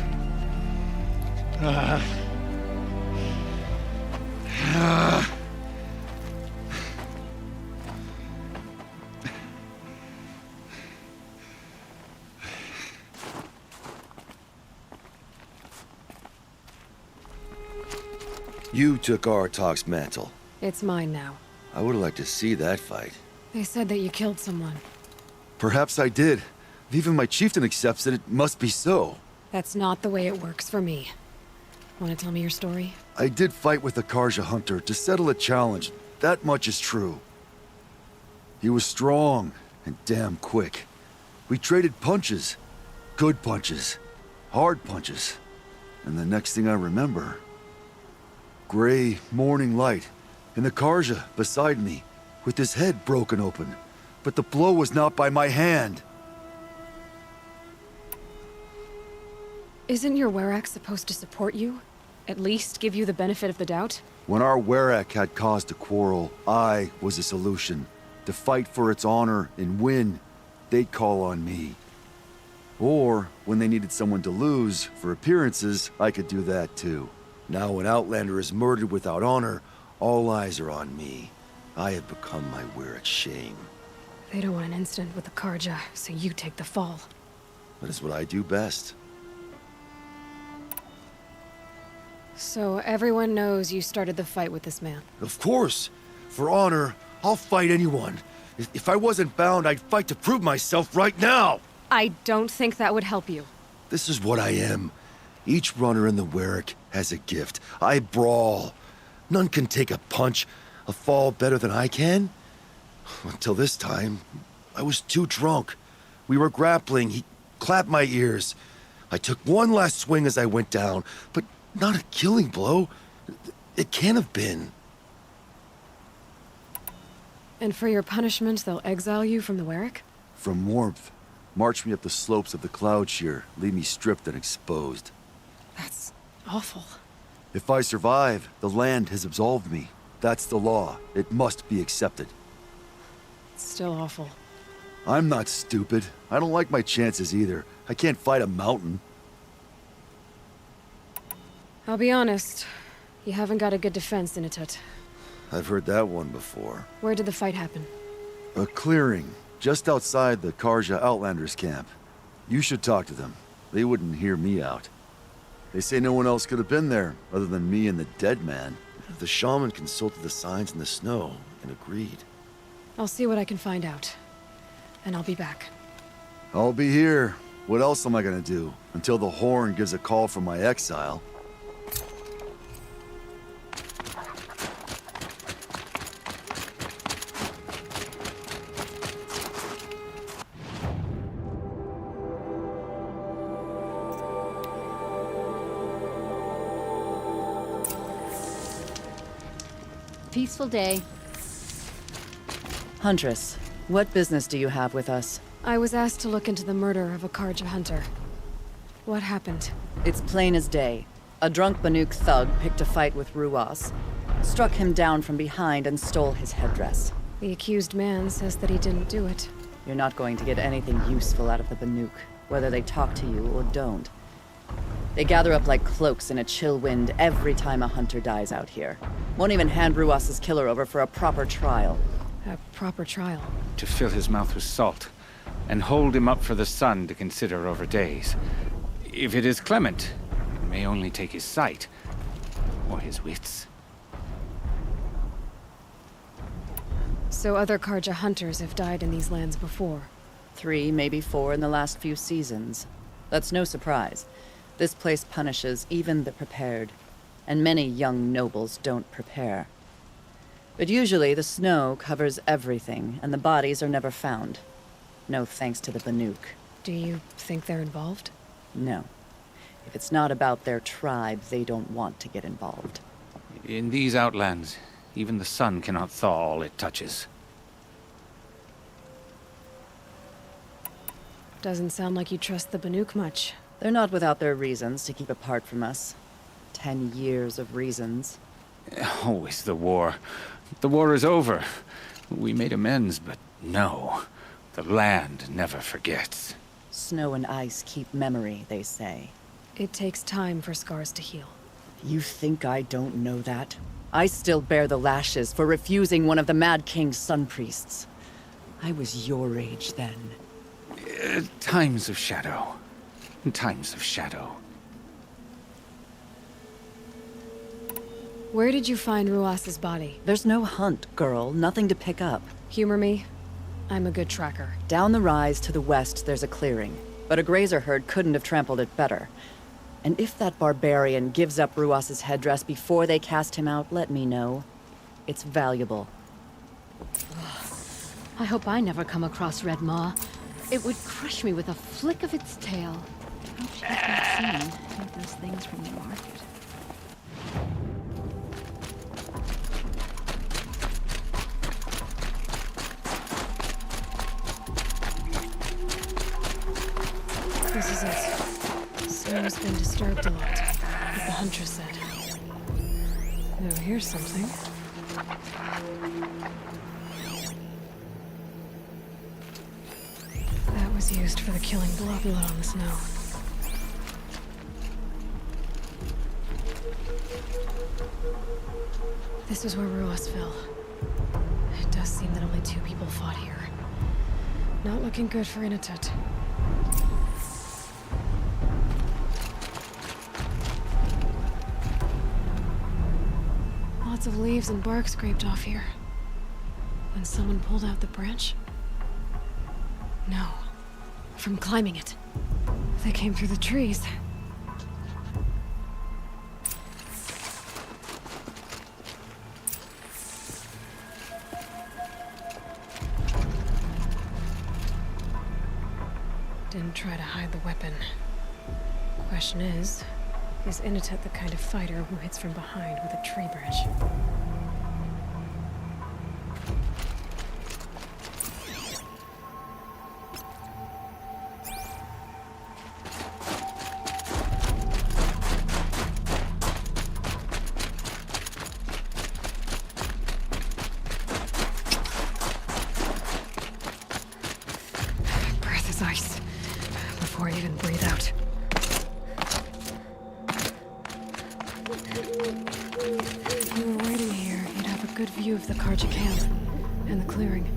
You took Artok's mantle. It's mine now. I would have liked to see that fight. They said that you killed someone. Perhaps I did. If even my chieftain accepts it, it must be so. That's not the way it works for me. Want to tell me your story? I did fight with a Karja hunter to settle a challenge. That much is true. He was strong and damn quick. We traded punches. Good punches. Hard punches. And the next thing I remember... gray morning light, and the Karja beside me, with his head broken open. But the blow was not by my hand. Isn't your Werak supposed to support you? At least give you the benefit of the doubt? When our Werak had caused a quarrel, I was a solution. To fight for its honor and win, they'd call on me. Or, when they needed someone to lose, for appearances, I could do that too. Now when Outlander is murdered without honor, all eyes are on me. I have become my Werak's shame. They don't want an incident with the Karja, so you take the fall. That is what I do best. So everyone knows you started the fight with this man? Of course! For honor, I'll fight anyone. If I wasn't bound, I'd fight to prove myself right now! I don't think that would help you. This is what I am. Each runner in the Werrick has a gift. I brawl. None can take a punch, a fall better than I can. Until this time, I was too drunk. We were grappling. He clapped my ears. I took one last swing as I went down, but not a killing blow. It can't have been. And for your punishment, they'll exile you from the Werrick? From warmth. March me up the slopes of the cloud shear, leave me stripped and exposed. That's awful. If I survive, the land has absolved me. That's the law. It must be accepted. It's still awful. I'm not stupid. I don't like my chances either. I can't fight a mountain. I'll be honest. You haven't got a good defense, Inatut. I've heard that one before. Where did the fight happen? A clearing, just outside the Karja Outlanders camp. You should talk to them. They wouldn't hear me out. They say no one else could have been there, other than me and the dead man. The shaman consulted the signs in the snow and agreed. I'll see what I can find out. And I'll be back. I'll be here. What else am I gonna do? Until the horn gives a call from my exile. Peaceful day. Huntress, what business do you have with us? I was asked to look into the murder of a Karja hunter. What happened? It's plain as day. A drunk Banuk thug picked a fight with Ruas, struck him down from behind and stole his headdress. The accused man says that he didn't do it. You're not going to get anything useful out of the Banuk, whether they talk to you or don't. They gather up like cloaks in a chill wind every time a hunter dies out here. Won't even hand Ruas's killer over for a proper trial. A proper trial? To fill his mouth with salt, and hold him up for the sun to consider over days. If it is clement, it may only take his sight, or his wits. So other Karja hunters have died in these lands before? 3, maybe 4 in the last few seasons. That's no surprise. This place punishes even the prepared, and many young nobles don't prepare. But usually the snow covers everything, and the bodies are never found. No thanks to the Banuk. Do you think they're involved? No. If it's not about their tribe, they don't want to get involved. In these outlands, even the sun cannot thaw all it touches. Doesn't sound like you trust the Banuk much. They're not without their reasons to keep apart from us. 10 years of reasons. Always the war. The war is over. We made amends, but no. The land never forgets. Snow and ice keep memory, they say. It takes time for scars to heal. You think I don't know that? I still bear the lashes for refusing one of the Mad King's sun priests. I was your age then. Times of shadow. Times of shadow. Where did you find Ruas's body? There's no hunt, girl. Nothing to pick up. Humor me. I'm a good tracker. Down the rise to the west, there's a clearing. But a grazer herd couldn't have trampled it better. And if that barbarian gives up Ruas's headdress before they cast him out, let me know. It's valuable. I hope I never come across Red Maw. It would crush me with a flick of its tail. I hope she hasn't seen any of those things from the market. This is it. Snow's been disturbed a lot, like the Huntress said. Oh, here's something. That was used for the killing blood on the snow. This is where Ruas fell. It does seem that only 2 people fought here. Not looking good for Inatut. Lots of leaves and bark scraped off here. When someone pulled out the branch? No. From climbing it. They came through the trees. Didn't try to hide the weapon. Question is Inatet the kind of fighter who hits from behind with a tree branch? Breath is ice. Before I even breathe out. If you were waiting here, you'd have a good view of the Karja camp and the clearing.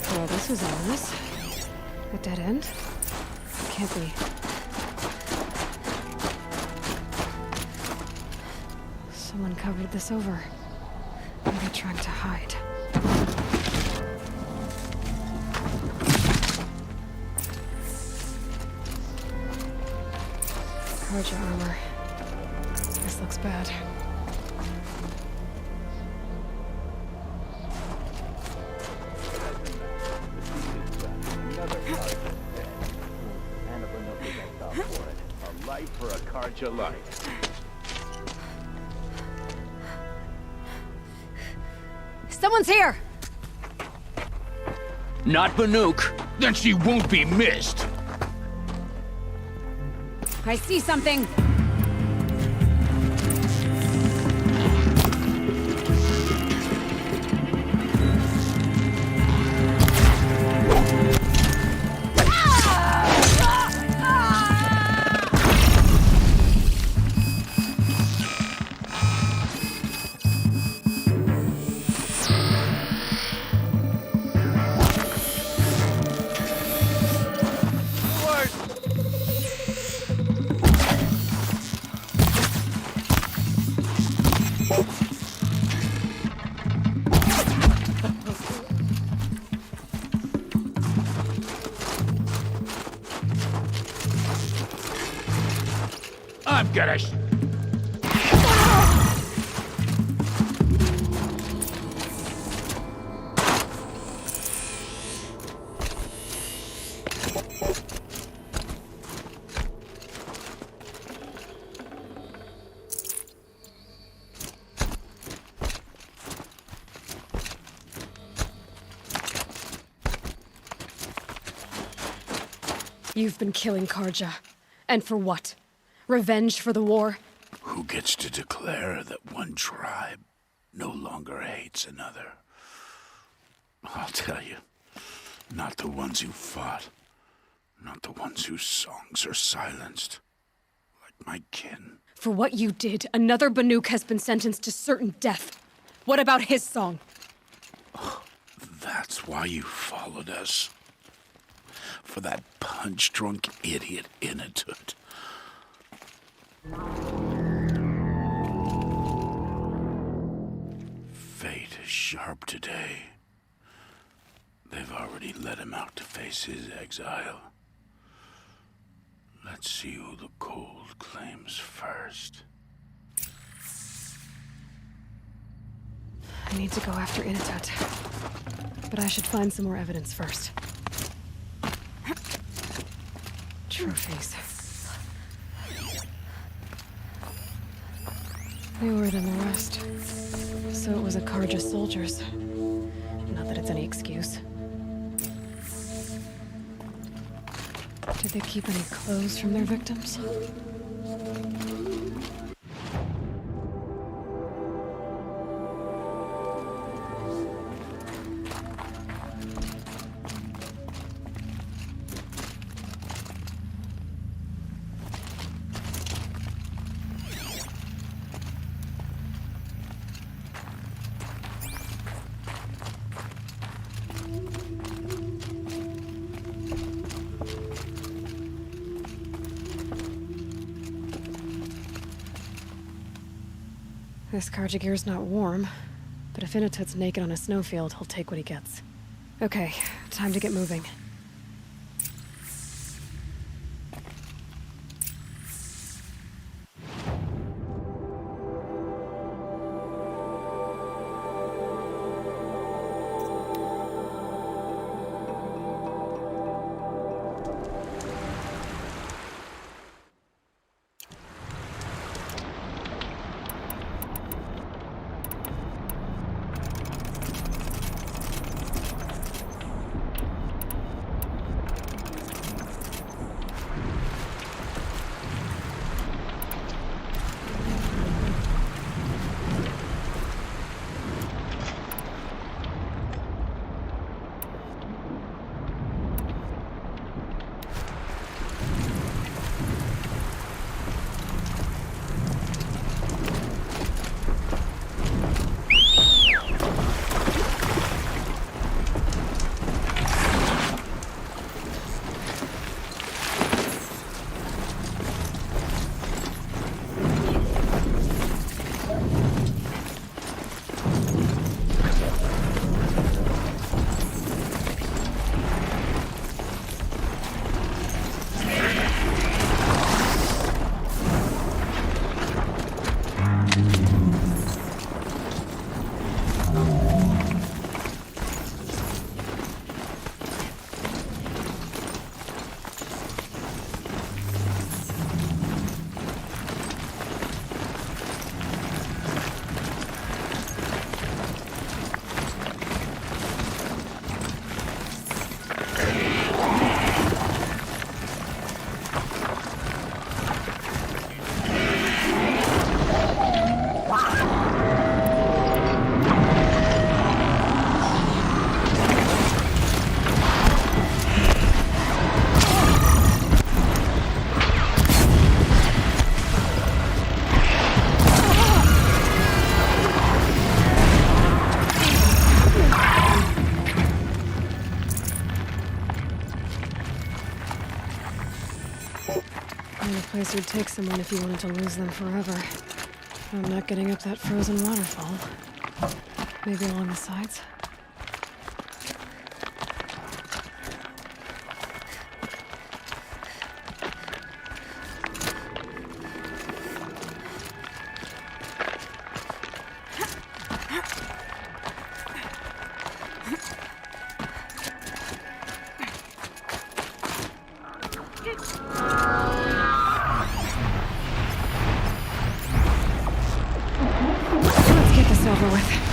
Well, this was ominous. A dead end? Can't be. Someone covered this over. Maybe trying to hide. Karja armor. This looks bad. A life for a Karja life. Someone's here! Not Banuk. Then she won't be missed. I see something! I'm gonna You've been killing Karja. And for what? Revenge for the war? Who gets to declare that one tribe no longer hates another? I'll tell you, not the ones who fought, not the ones whose songs are silenced, like my kin. For what you did, another Banuk has been sentenced to certain death. What about his song? Oh, that's why you followed us. For that punch-drunk idiot Inatet. Fate is sharp today. They've already let him out to face his exile. Let's see who the cold claims first. I need to go after Inatet. But I should find some more evidence first. Trophies. Newer than the rest. So it was a Karja soldiers. Not that it's any excuse. Did they keep any clothes from their victims? This Carjagir's not warm, but if Inatut's naked on a snowfield, he'll take what he gets. Okay, time to get moving. Place would take someone if you wanted to lose them forever. I'm not getting up that frozen waterfall. Maybe along the sides? Over with.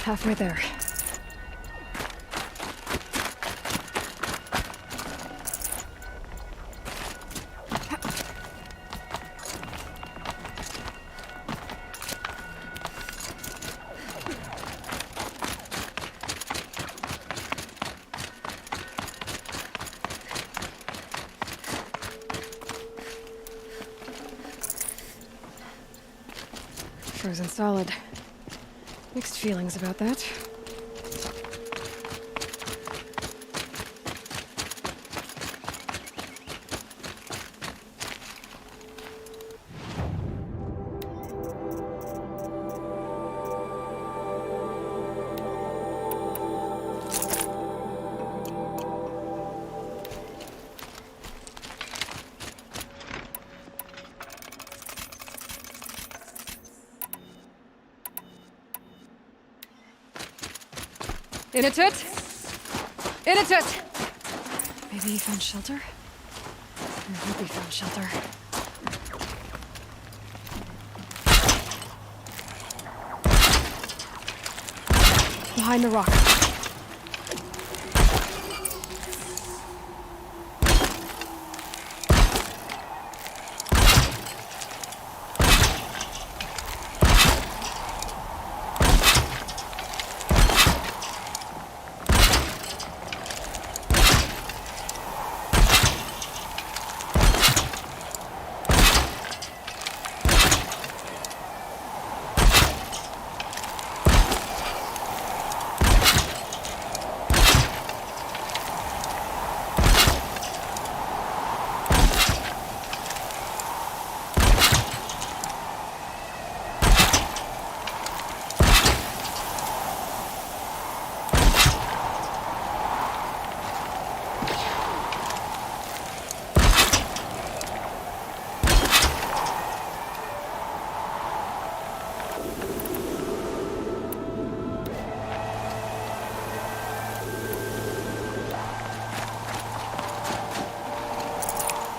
Halfway there. Frozen solid. Mixed feelings about that. Inatut! Inatut! Maybe he found shelter? I hope he found shelter. behind the rock.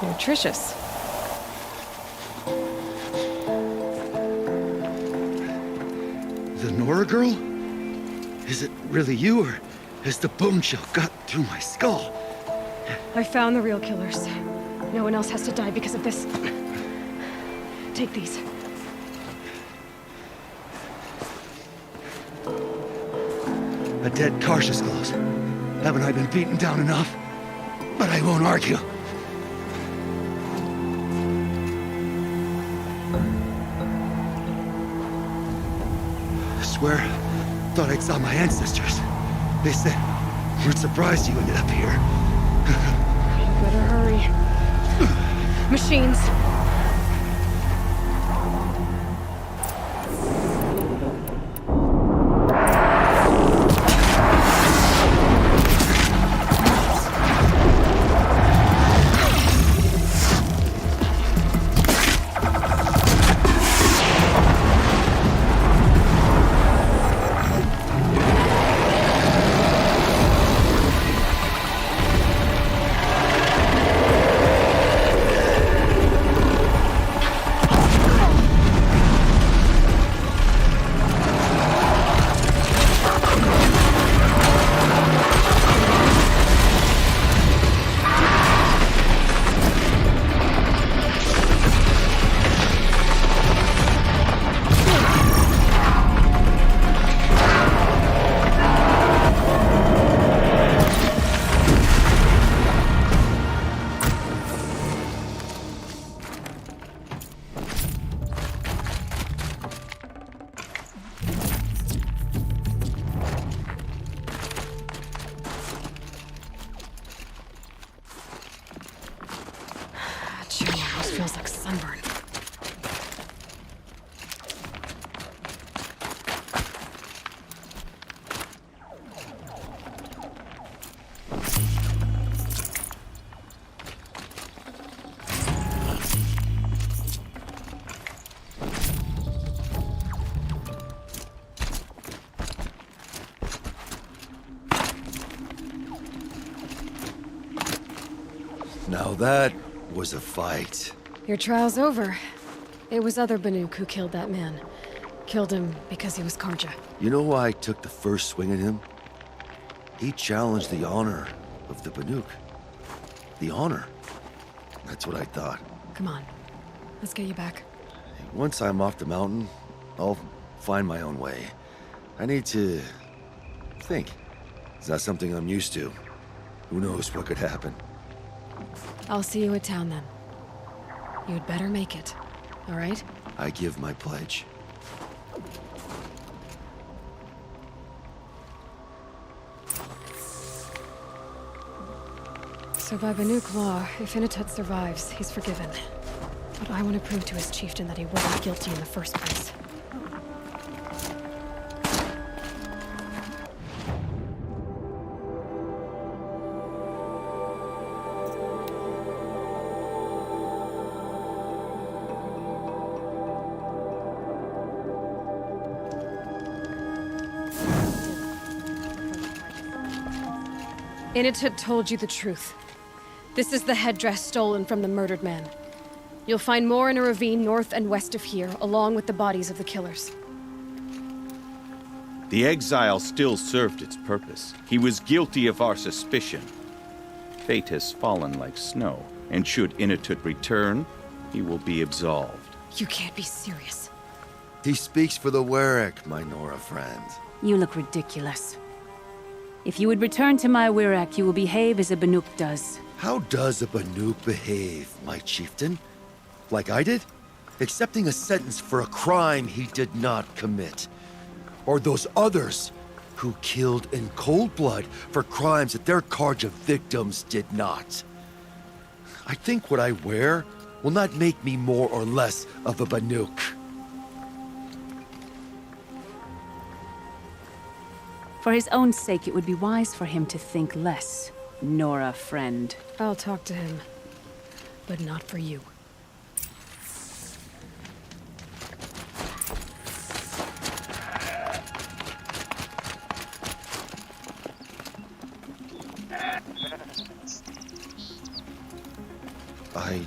Nutritious. The Nora girl? Is it really you, or has the bone shell got through my skull? I found the real killers. No one else has to die because of this. Take these. A dead Karsh's close. Haven't I been beaten down enough? But I won't argue. I swear, thought I'd saw my ancestors. They said, we're surprised you ended up here. Better hurry. Machines. Feels like sunburn. Now that was a fight. Your trial's over. It was other Banuk who killed that man. Killed him because he was Karja. You know why I took the first swing at him? He challenged the honor of the Banuk. The honor. That's what I thought. Come on. Let's get you back. Once I'm off the mountain, I'll find my own way. I need to think. It's not something I'm used to. Who knows what could happen. I'll see you at town then. You'd better make it, all right? I give my pledge. So by Banuk law, if Inatut survives, he's forgiven. But I want to prove to his chieftain that he wasn't guilty in the first place. Inatut told you the truth. This is the headdress stolen from the murdered man. You'll find more in a ravine north and west of here, along with the bodies of the killers. The exile still served its purpose. He was guilty of our suspicion. Fate has fallen like snow, and should Inatut return, he will be absolved. You can't be serious. He speaks for the Werak, my Nora friend. You look ridiculous. If you would return to my Werak, you will behave as a Banuk does. How does a Banuk behave, my chieftain? Like I did? Accepting a sentence for a crime he did not commit. Or those others who killed in cold blood for crimes that their Karja victims did not. I think what I wear will not make me more or less of a Banuk. For his own sake, it would be wise for him to think less. Nora, friend. I'll talk to him. But not for you. I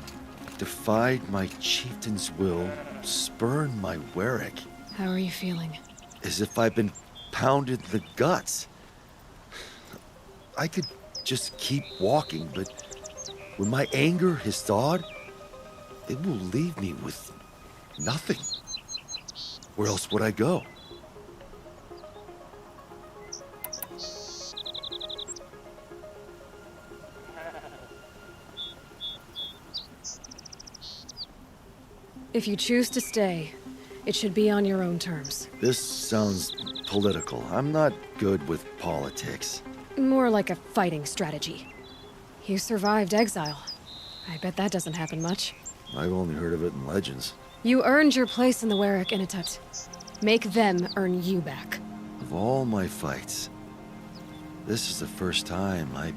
defied my chieftain's will, spurned my Werak. How are you feeling? As if I've been pounded in the guts. I could just keep walking, but when my anger has thawed, it will leave me with nothing. Where else would I go? If you choose to stay, it should be on your own terms. This sounds political. I'm not good with politics. More like a fighting strategy. You survived exile. I bet that doesn't happen much. I've only heard of it in legends. You earned your place in the Werak Inatut. Make them earn you back. Of all my fights, this is the first time I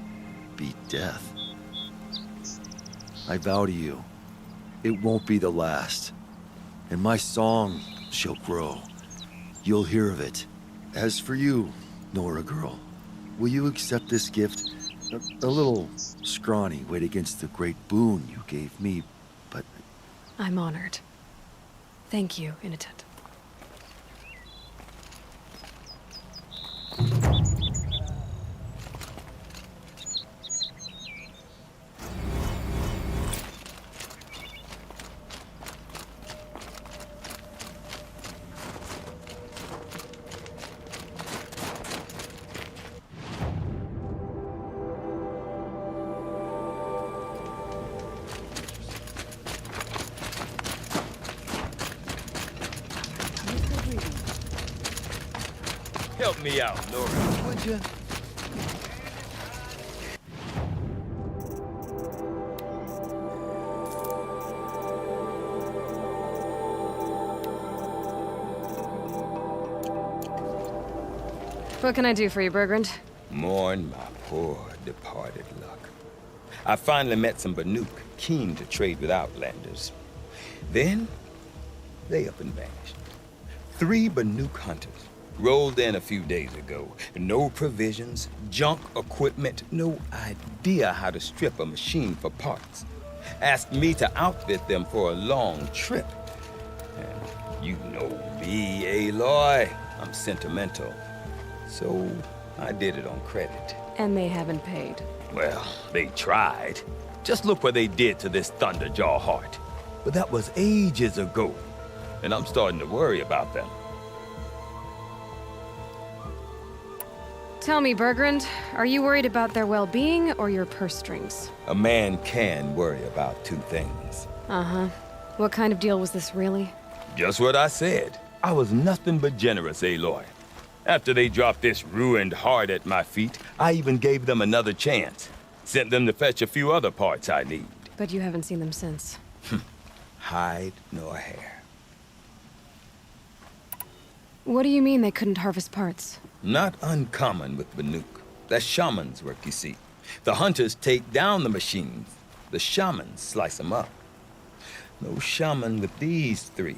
beat death. I vow to you, it won't be the last. And my song shall grow. You'll hear of it. As for you, Nora girl, will you accept this gift? A little scrawny weighed against the great boon you gave me, but... I'm honored. Thank you, Inatut. Help me out, Nora. Would you? What can I do for you, Bergrand? Mourn my poor departed luck. I finally met some Banuk keen to trade with Outlanders. Then, they up and vanished. 3 Banuk hunters rolled in a few days ago. No provisions, junk equipment, no idea how to strip a machine for parts. Asked me to outfit them for a long trip. And you know me, Aloy. I'm sentimental. So I did it on credit. And they haven't paid. Well, they tried. Just look what they did to this Thunderjaw heart. But that was ages ago. And I'm starting to worry about them. Tell me, Bergrand, are you worried about their well-being or your purse strings? A man can worry about 2 things. Uh-huh. What kind of deal was this, really? Just what I said. I was nothing but generous, Aloy. After they dropped this ruined heart at my feet, I even gave them another chance. Sent them to fetch a few other parts I need. But you haven't seen them since. Hide nor hair. What do you mean they couldn't harvest parts? Not uncommon with Banuk. That's shaman's work, you see. The hunters take down the machines. The shamans slice them up. No shaman with these 3.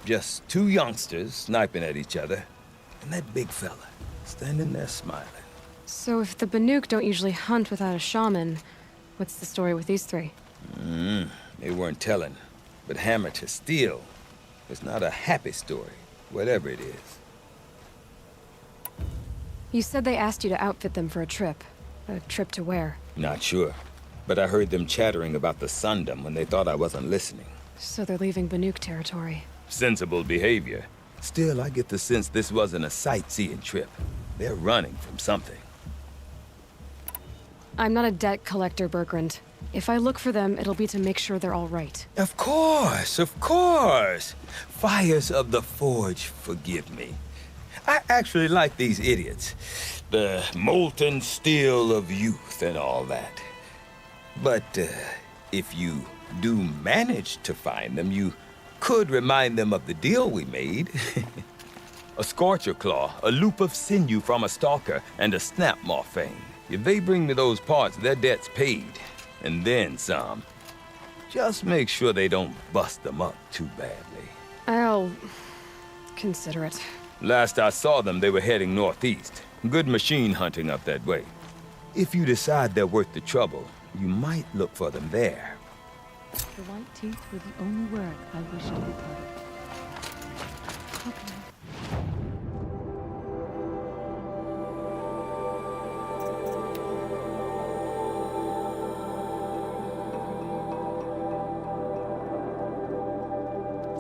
Just 2 youngsters sniping at each other. And that big fella, standing there smiling. So if the Banuk don't usually hunt without a shaman, what's the story with these 3? They weren't telling. But hammer to steel was not a happy story, whatever it is. You said they asked you to outfit them for a trip. A trip to where? Not sure. But I heard them chattering about the Sundom when they thought I wasn't listening. So they're leaving Banuk territory. Sensible behavior. Still, I get the sense this wasn't a sightseeing trip. They're running from something. I'm not a debt collector, Bergrand. If I look for them, it'll be to make sure they're all right. Of course, of course. Fires of the Forge, forgive me. I actually like these idiots. The molten steel of youth and all that. But if you do manage to find them, you could remind them of the deal we made. A scorcher claw, a loop of sinew from a stalker, and a snap morphine. If they bring me those parts, their debt's paid. And then some. Just make sure they don't bust them up too badly. I'll consider it. Last I saw them, they were heading northeast. Good machine hunting up that way. If you decide they're worth the trouble, you might look for them there. The white teeth were the only word I wished to reply. Okay.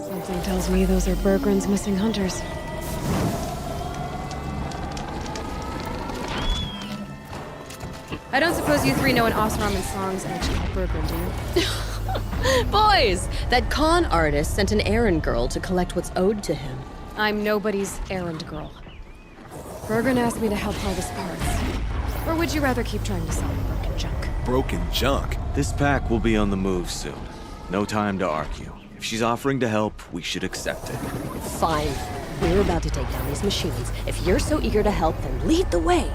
Something tells me those are Bergrand's missing hunters. I don't suppose you three know an Osram songs actually called Bergrand, do you? Boys, that con artist sent an errand girl to collect what's owed to him. I'm nobody's errand girl. Bergrand asked me to help harvest parts. Or would you rather keep trying to sell me broken junk? Broken junk? This pack will be on the move soon. No time to argue. If she's offering to help, we should accept it. Fine. We're about to take down these machines. If you're so eager to help, then lead the way.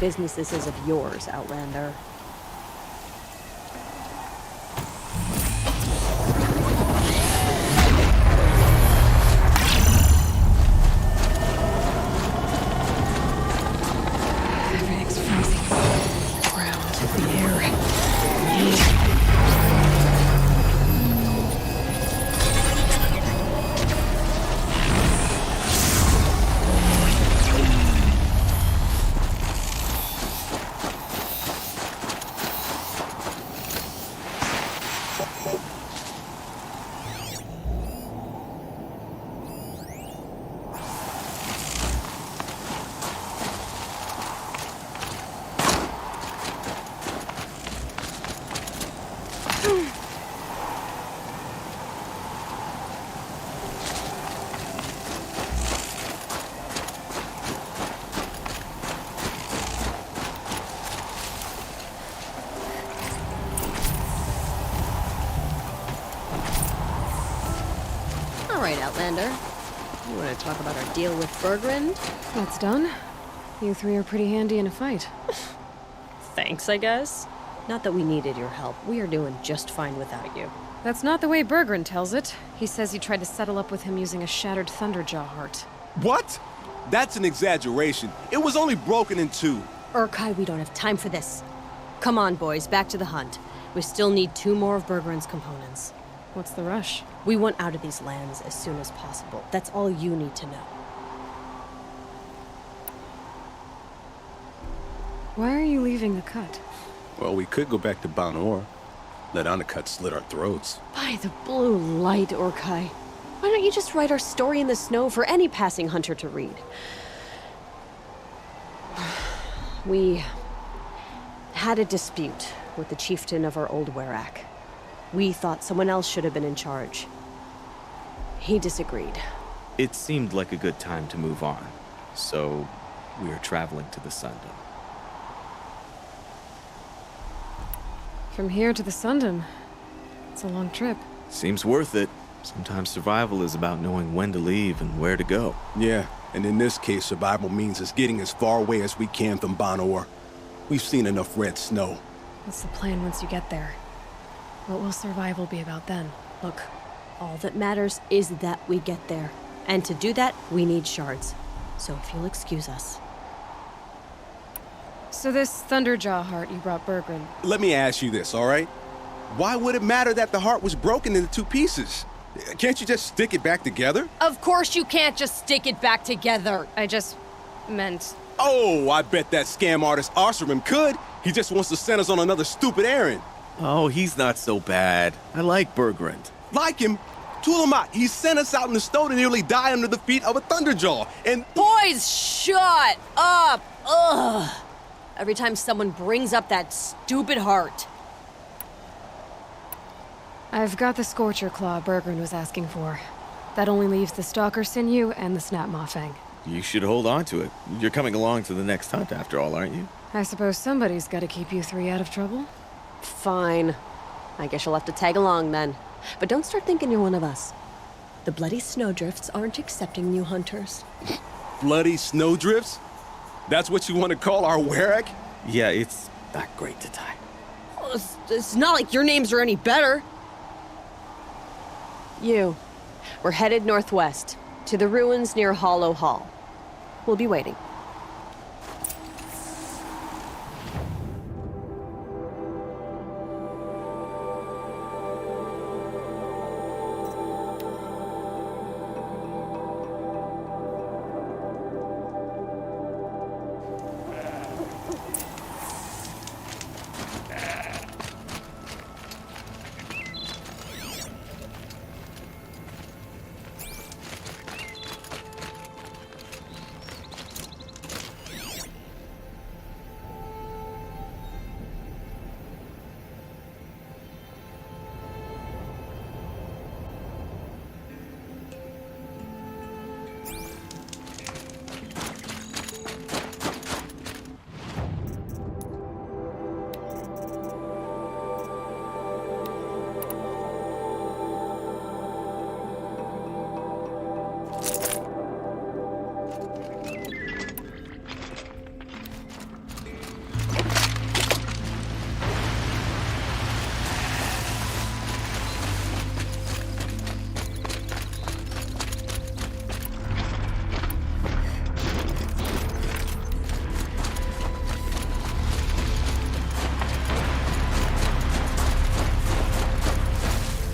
Business this is of yours, Outlander. Everything's freezing. The ground, the air. All right, Outlander. You want to talk about our deal with Bergrand? That's done. You three are pretty handy in a fight. Thanks, I guess. Not that we needed your help. We are doing just fine without you. That's not the way Bergrand tells it. He says you tried to settle up with him using a shattered Thunderjaw heart. What? That's an exaggeration. It was only broken in two. Urkai, we don't have time for this. Come on, boys, back to the hunt. We still need 2 more of Bergrand's components. What's the rush? We want out of these lands as soon as possible. That's all you need to know. Why are you leaving the cut? Well, we could go back to Banor. Let Undercut slit our throats. By the blue light, Urkai. Why don't you just write our story in the snow for any passing hunter to read? We had a dispute with the chieftain of our old Werak. We thought someone else should have been in charge. He disagreed. It seemed like a good time to move on, so we are traveling to the Sundom. From here to the Sundom. It's a long trip. Seems worth it. Sometimes survival is about knowing when to leave and where to go. Yeah, and in this case, survival means us getting as far away as we can from Banor. We've seen enough red snow. What's the plan once you get there? What will survival be about then? Look, all that matters is that we get there. And to do that, we need shards. So if you'll excuse us. So this Thunderjaw heart you brought Bergrand. Let me ask you this, all right? Why would it matter that the heart was broken into 2 pieces? Can't you just stick it back together? Of course you can't just stick it back together. I just meant... Oh, I bet that scam artist Arsarim could. He just wants to send us on another stupid errand. Oh, he's not so bad. I like Bergrand. Like him? Tulamat, he sent us out in the snow to nearly die under the feet of a Thunderjaw, and... Boys, shut up! Ugh! Every time someone brings up that stupid heart. I've got the Scorcher Claw Bergrand was asking for. That only leaves the Stalker Sinew and the Snap Maw Fang. You should hold on to it. You're coming along to the next hunt after all, aren't you? I suppose somebody's got to keep you 3 out of trouble. Fine. I guess you'll have to tag along then. But don't start thinking you're one of us. The bloody snowdrifts aren't accepting new hunters. Bloody snowdrifts? That's what you want to call our Werak? Yeah, it's not great to tie. Well, it's not like your names are any better. We're headed northwest, to the ruins near Hollow Hall. We'll be waiting.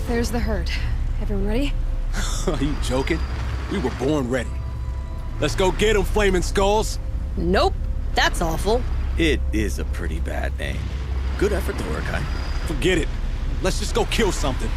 There's the herd. Everyone ready? Are you joking? We were born ready. Let's go get them, Flaming Skulls! Nope. That's awful. It is a pretty bad name. Good effort, though, Urkai. Forget it. Let's just go kill something.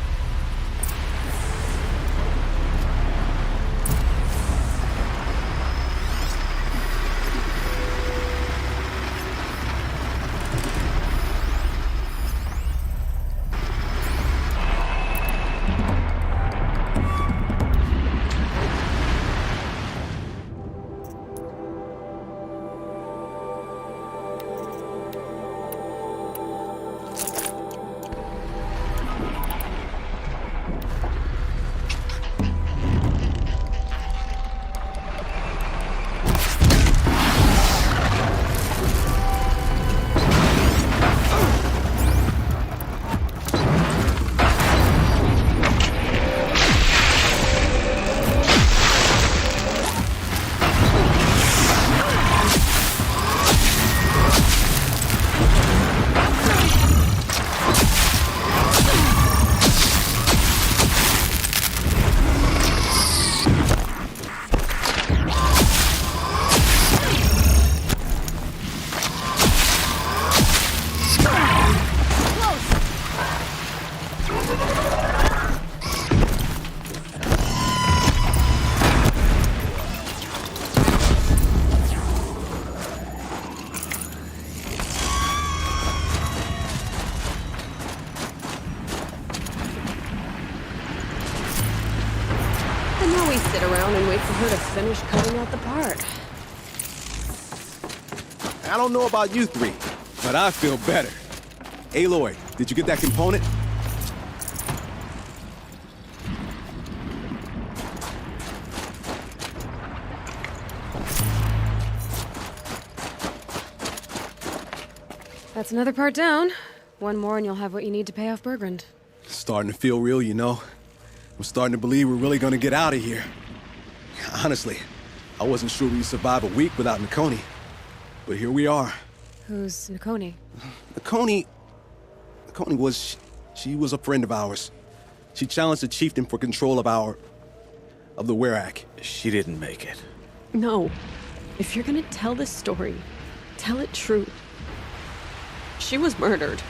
And now we sit around and wait for her to finish cutting out the part. I don't know about you three, but I feel better. Aloy, did you get that component? That's another part down. One more and you'll have what you need to pay off Bergrand. Starting to feel real, you know. I'm starting to believe we're really gonna get out of here. Honestly, I wasn't sure we'd survive a week without Nvme. But here we are. Who's Nvme? Nvme was... she was a friend of ours. She challenged the chieftain for control of the Werak. She didn't make it. No. If you're gonna tell this story, tell it true. She was murdered.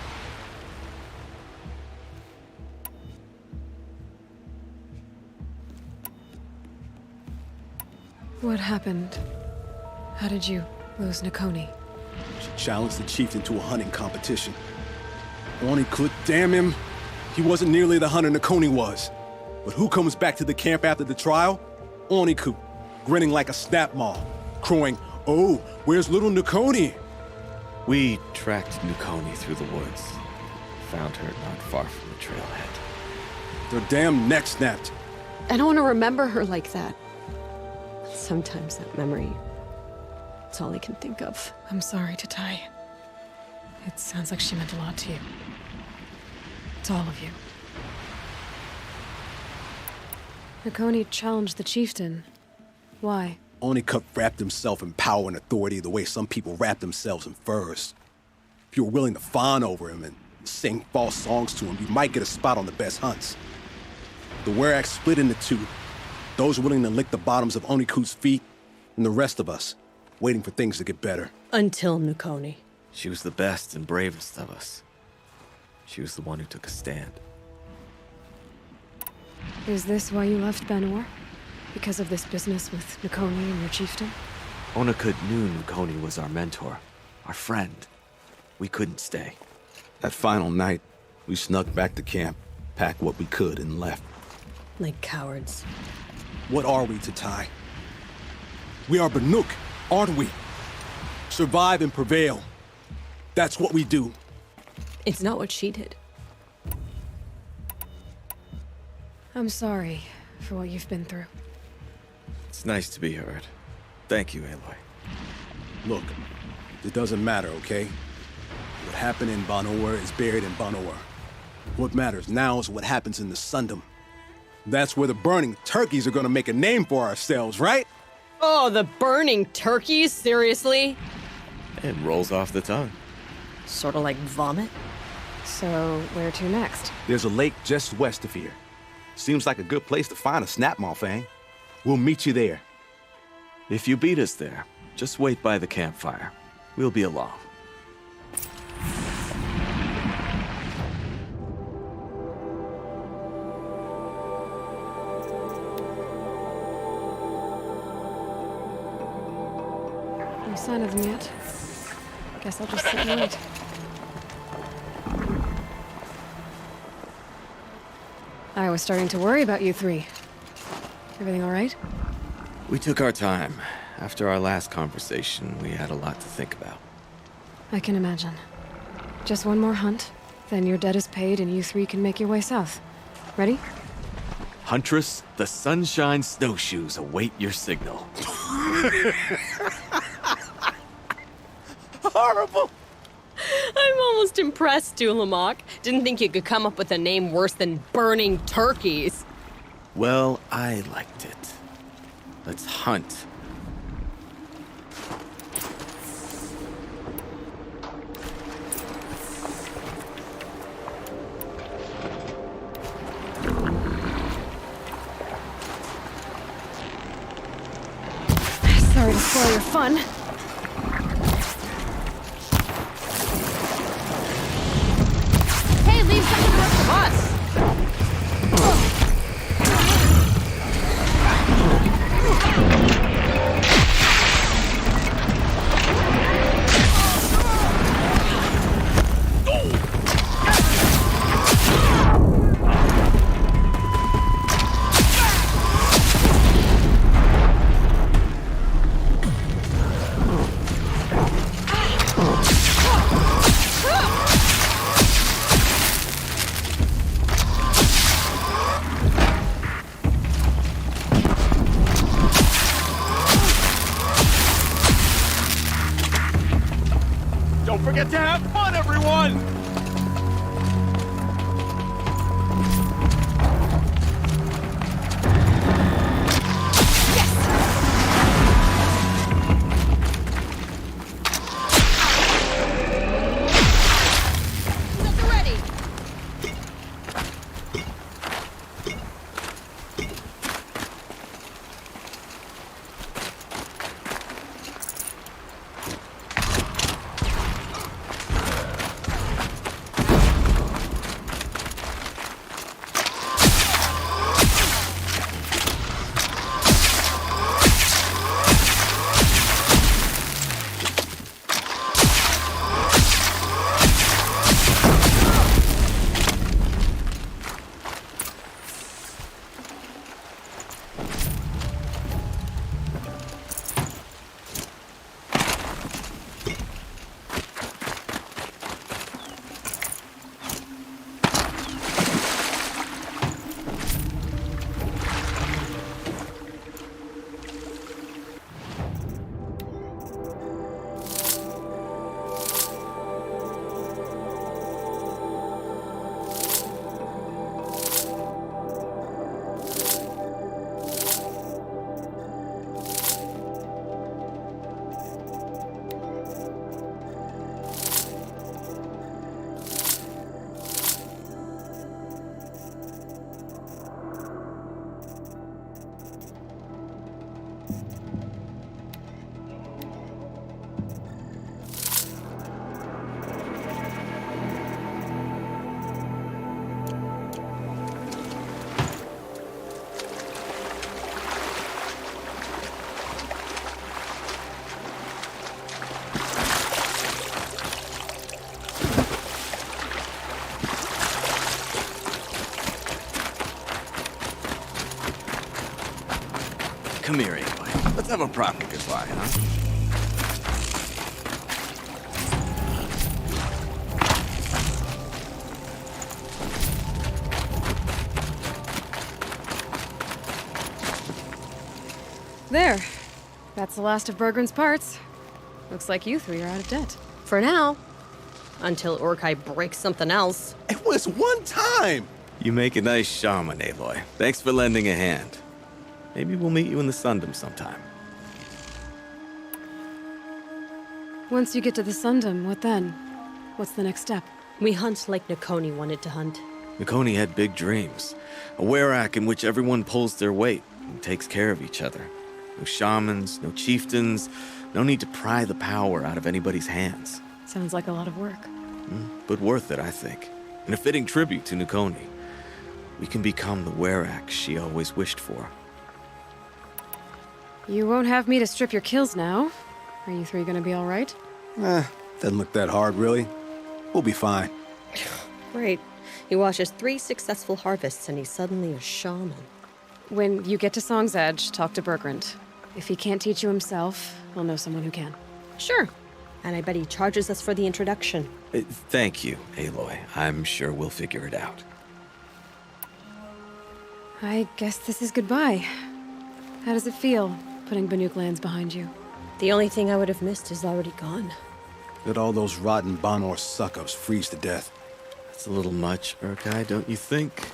What happened? How did you lose Nvme? She challenged the chieftain to a hunting competition. Could, damn him. He wasn't nearly the hunter Nvme was. But who comes back to the camp after the trial? Could, grinning like a snap maw, crowing, "Oh, where's little Nvme?" We tracked Nvme through the woods. Found her not far from the trailhead. Their damn neck snapped. I don't want to remember her like that. Sometimes that memory, it's all I can think of. I'm sorry, Tatai. It sounds like she meant a lot to you. It's all of you. Nvme challenged the chieftain. Why? Could wrapped himself in power and authority the way some people wrap themselves in furs. If you were willing to fawn over him and sing false songs to him, you might get a spot on the best hunts. The Werak split into two. Those willing to lick the bottoms of Oniku's feet, and the rest of us, waiting for things to get better. Until Nvme. She was the best and bravest of us. She was the one who took a stand. Is this why you left Banor? Because of this business with Nvme and your chieftain? Onakud knew Nvme was our mentor, our friend. We couldn't stay. That final night, we snuck back to camp, packed what we could, and left. Like cowards. What are we, Tatai? We are Banuk, aren't we? Survive and prevail. That's what we do. It's not what she did. I'm sorry for what you've been through. It's nice to be heard. Thank you, Aloy. Look, it doesn't matter, okay? What happened in Banor is buried in Banor. What matters now is what happens in the Sundom. That's where the burning turkeys are gonna make a name for ourselves, right? Oh, the burning turkeys? Seriously? It rolls off the tongue. Sort of like vomit? So, where to next? There's a lake just west of here. Seems like a good place to find a snapmaw fang. We'll meet you there. If you beat us there, just wait by the campfire. We'll be along. No sign of them yet. Guess I'll just sit and wait. I was starting to worry about you three. Everything all right? We took our time. After our last conversation, we had a lot to think about. I can imagine. Just one more hunt, then your debt is paid and you three can make your way south. Ready? Huntress, the Sunshine Snowshoes await your signal. Horrible! I'm almost impressed, Dulamok. Didn't think you could come up with a name worse than burning turkeys. Well, I liked it. Let's hunt. Sorry to spoil your fun. Hey, leave something left of us! forget to have fun, everyone! Come here, Aloy. Let's have a proper goodbye, huh? There. That's the last of Bergren's parts. Looks like you three are out of debt. For now. Until Urkai breaks something else. It was one time! You make a nice shaman, Aloy. Thanks for lending a hand. Maybe we'll meet you in the Sundom sometime. Once you get to the Sundom, what then? What's the next step? We hunt like Nakoni wanted to hunt. Nakoni had big dreams. A werak in which everyone pulls their weight and takes care of each other. No shamans, no chieftains, no need to pry the power out of anybody's hands. Sounds like a lot of work. But worth it, I think. And a fitting tribute to Nakoni. We can become the werak she always wished for. You won't have me to strip your kills now. Are you three gonna be all right? Doesn't look that hard, really. We'll be fine. Great. He watches 3 successful harvests and he's suddenly a shaman. When you get to Song's Edge, talk to Bergrand. If he can't teach you himself, he'll know someone who can. Sure. And I bet he charges us for the introduction. Thank you, Aloy. I'm sure we'll figure it out. I guess this is goodbye. How does it feel, putting Banuk lands behind you? The only thing I would have missed is already gone. Let all those rotten Banor suck-ups freeze to death. That's a little much, Urkai, don't you think?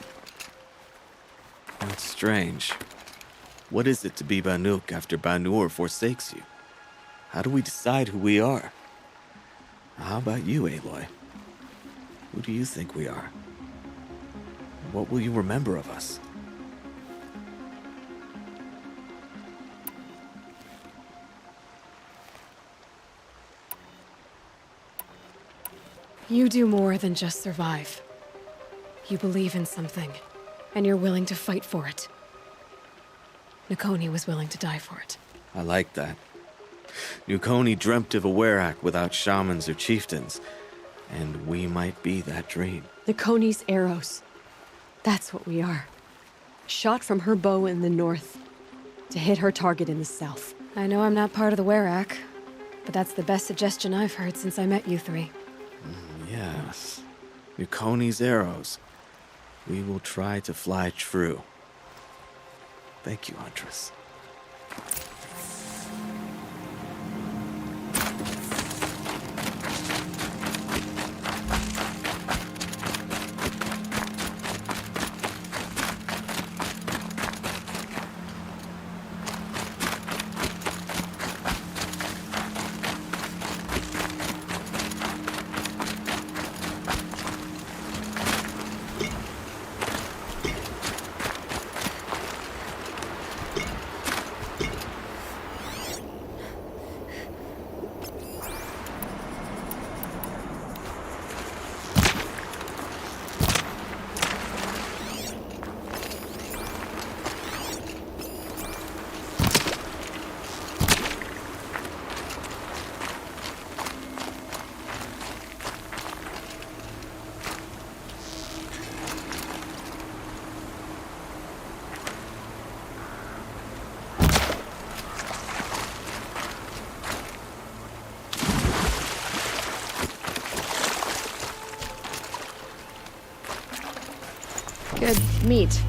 That's strange. What is it to be Banuk after Banur forsakes you? How do we decide who we are? How about you, Aloy? Who do you think we are? What will you remember of us? You do more than just survive. You believe in something, and you're willing to fight for it. Nakoni was willing to die for it. I like that. Nakoni dreamt of a werak without shamans or chieftains, and we might be that dream. Nakoni's arrows. That's what we are. Shot from her bow in the north, to hit her target in the south. I know I'm not part of the werak, but that's the best suggestion I've heard since I met you three. Yes. Nakoni's arrows. We will try to fly true. Thank you, Huntress. Meet.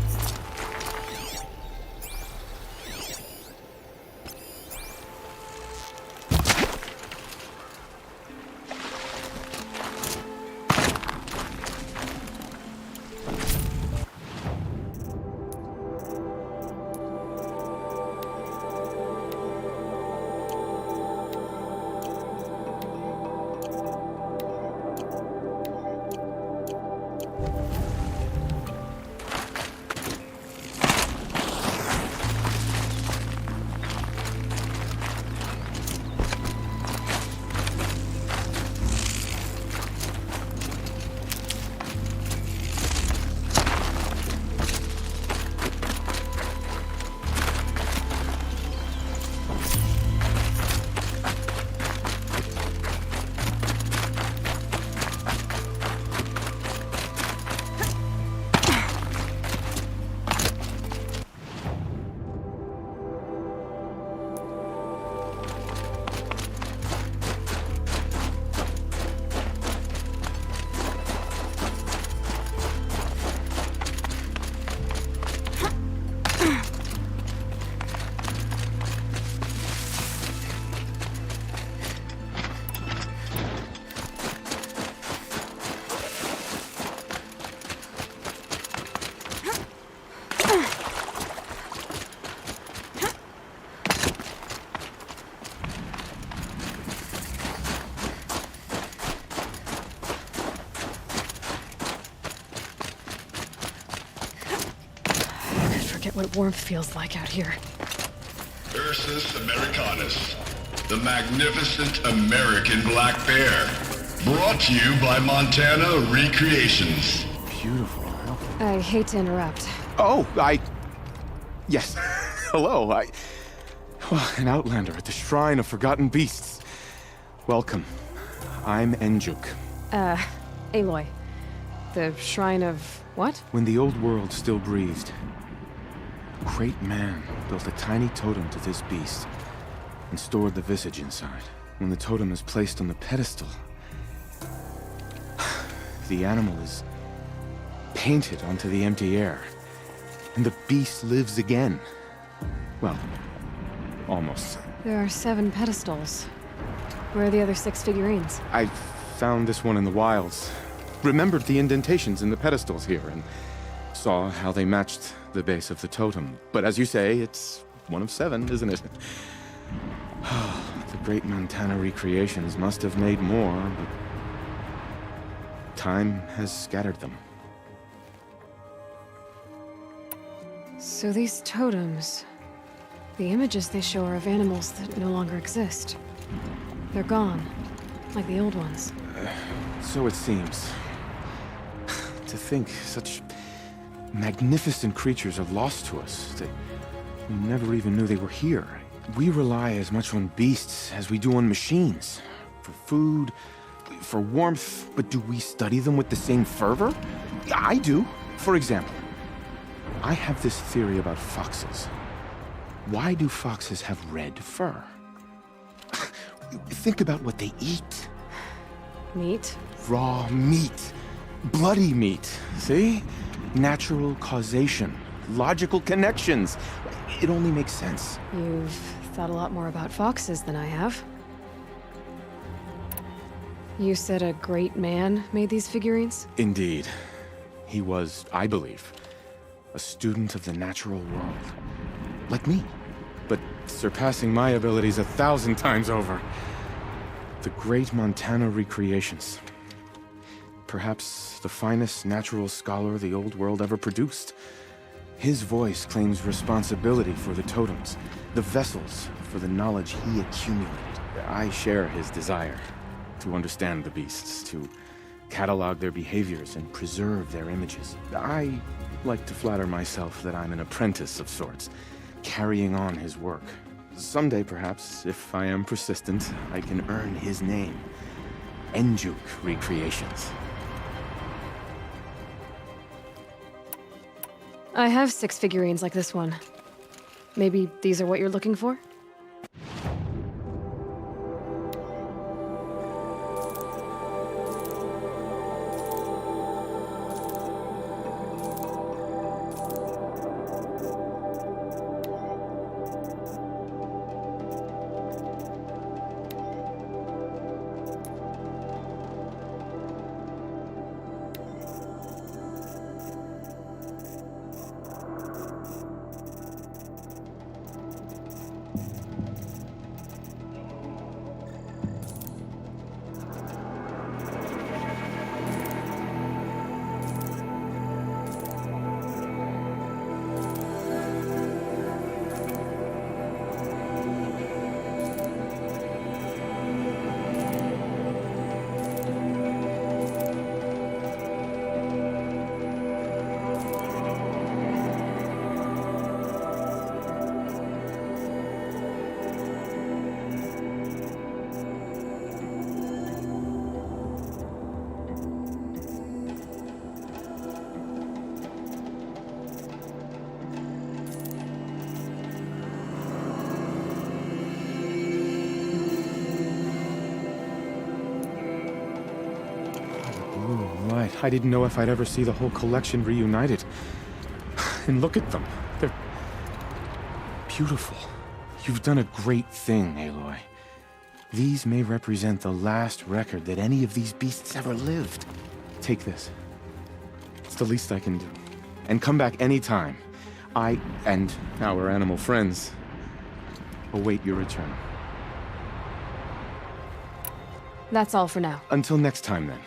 Forget what warmth feels like out here. Ursus Americanus, the magnificent American black bear. Brought to you by Montana Recreations. Beautiful. I hate to interrupt. Oh, yes. Hello, an outlander at the Shrine of Forgotten Beasts. Welcome. I'm Enjuk. Aloy. The Shrine of what? When the old world still breathed, a great man built a tiny totem to this beast and stored the visage inside. When the totem is placed on the pedestal, the animal is painted onto the empty air, and the beast lives again. Well, almost. There are 7 pedestals. Where are the other 6 figurines? I found this one in the wilds. Remembered the indentations in the pedestals here, and saw how they matched the base of the totem. But as you say, it's one of 7, isn't it? The great Montana Recreations must have made more, but time has scattered them. So these totems, the images they show are of animals that no longer exist. They're gone, like the old ones. So it seems. To think such magnificent creatures are lost to us, that we never even knew they were here. We rely as much on beasts as we do on machines. For food, for warmth, but do we study them with the same fervor? I do. For example, I have this theory about foxes. Why do foxes have red fur? Think about what they eat. Meat? Raw meat. Bloody meat. See? Natural causation. Logical connections. It only makes sense. You've thought a lot more about foxes than I have. You said a great man made these figurines? Indeed. He was, I believe, a student of the natural world. Like me. But surpassing my abilities 1,000 times over. The great Montana Recreations. Perhaps the finest natural scholar the old world ever produced. His voice claims responsibility for the totems, the vessels for the knowledge he accumulated. I share his desire to understand the beasts, to catalog their behaviors and preserve their images. I like to flatter myself that I'm an apprentice of sorts, carrying on his work. Someday, perhaps, if I am persistent, I can earn his name. Enjuk Recreations. I have 6 figurines like this one. Maybe these are what you're looking for? I didn't know if I'd ever see the whole collection reunited. And look at them. They're beautiful. You've done a great thing, Aloy. These may represent the last record that any of these beasts ever lived. Take this. It's the least I can do. And come back anytime. I and our animal friends await your return. That's all for now. Until next time, then.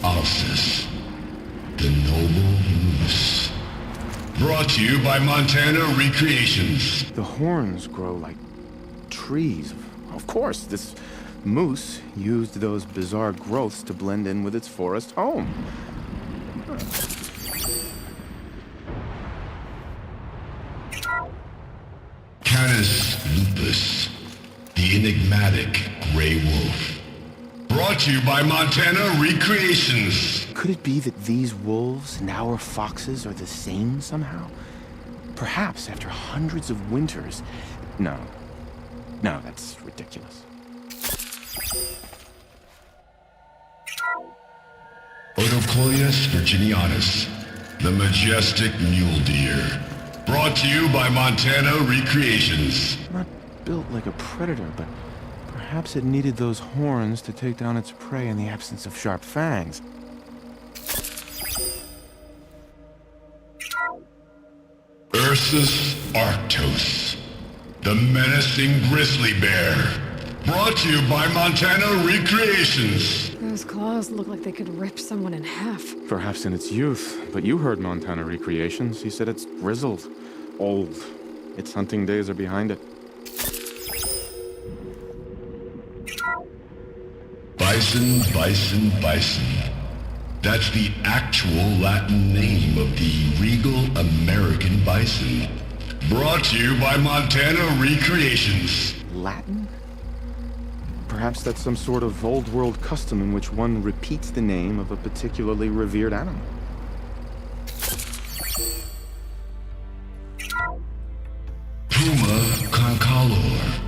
Alcis, the noble moose. Brought to you by Montana Recreations. The horns grow like trees. Of course, this moose used those bizarre growths to blend in with its forest home. Canis lupus, the enigmatic gray wolf. Brought to you by Montana Recreations. Could it be that these wolves and our foxes are the same somehow? Perhaps after hundreds of winters... No, that's ridiculous. Odocoius virginianus, the majestic mule deer. Brought to you by Montana Recreations. Not built like a predator, but perhaps it needed those horns to take down its prey in the absence of sharp fangs. Ursus arctos, the menacing grizzly bear. Brought to you by Montana Recreations. Those claws look like they could rip someone in half. Perhaps in its youth, but you heard Montana Recreations. He said it's grizzled, old. Its hunting days are behind it. Bison. That's the actual Latin name of the regal American bison. Brought to you by Montana Recreations. Latin? Perhaps that's some sort of old world custom in which one repeats the name of a particularly revered animal. Puma concalor,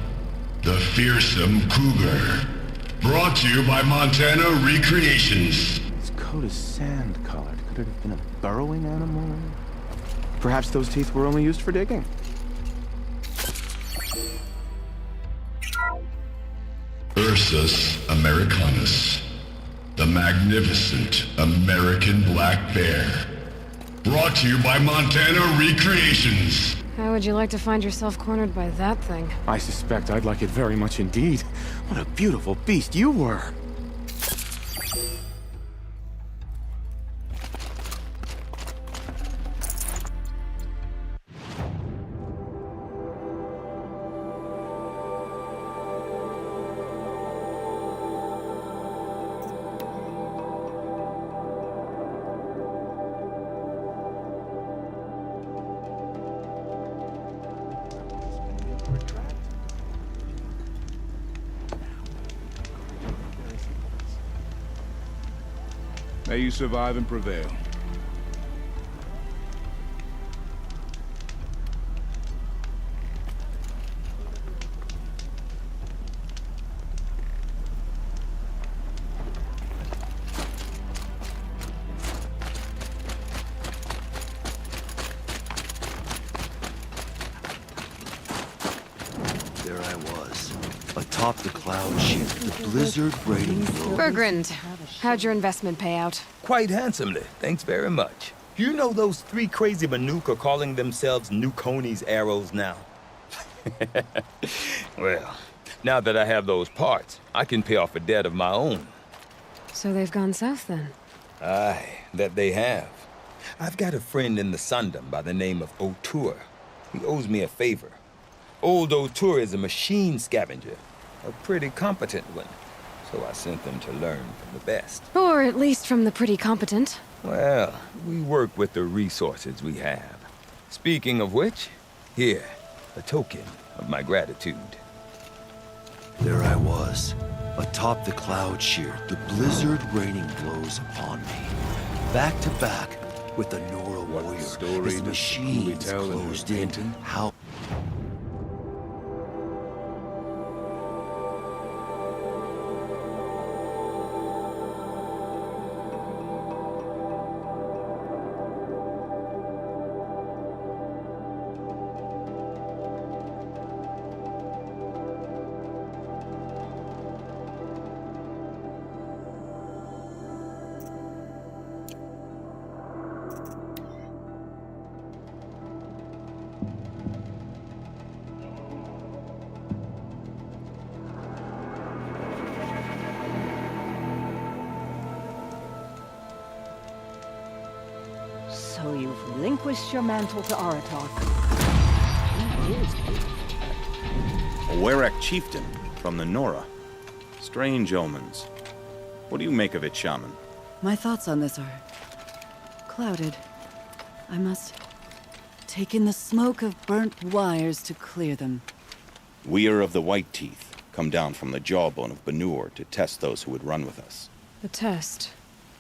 the fearsome cougar. Brought to you by Montana Recreations. Its coat is sand-colored. Could it have been a burrowing animal? Perhaps those teeth were only used for digging. Ursus americanus, the magnificent American black bear. Brought to you by Montana Recreations. How would you like to find yourself cornered by that thing? I suspect I'd like it very much indeed. What a beautiful beast you were! May you survive and prevail. There I was, atop the cloud ship, the blizzard raining below. Bergrand, how'd your investment pay out? Quite handsomely, thanks very much. You know those three crazy Banuk are calling themselves Nukoni's arrows now? Well, now that I have those parts, I can pay off a debt of my own. So they've gone south then? Aye, that they have. I've got a friend in the Sundom by the name of O'Toole. He owes me a favor. Old O'Toole is a machine scavenger, a pretty competent one. So I sent them to learn from the best. Or at least from the pretty competent. Well, we work with the resources we have. Speaking of which, here, a token of my gratitude. There I was, atop the cloud sheer, the blizzard raining blows upon me. Back to back, with the Nora warrior. story His does machines we tell in her closed in. painting? How? So you've relinquished your mantle to Aratok. He is A Werak chieftain from the Nora. Strange omens. What do you make of it, Shaman? My thoughts on this are clouded. I must take in the smoke of burnt wires to clear them. We are of the White Teeth, come down from the jawbone of Banur to test those who would run with us. The test?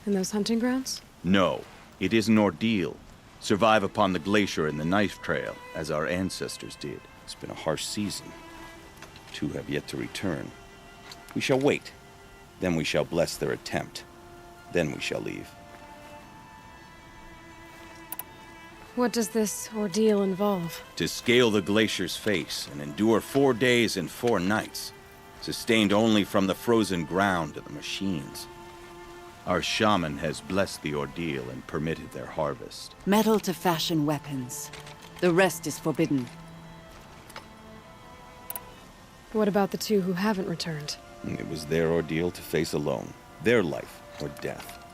In those hunting grounds? No, it is an ordeal. Survive upon the glacier and the knife trail, as our ancestors did. It's been a harsh season. 2 have yet to return. We shall wait. Then we shall bless their attempt. Then we shall leave. What does this ordeal involve? To scale the glacier's face and endure 4 days and 4 nights, sustained only from the frozen ground of the machines. Our shaman has blessed the ordeal and permitted their harvest. Metal to fashion weapons. The rest is forbidden. What about the 2 who haven't returned? It was their ordeal to face alone. Their life or death.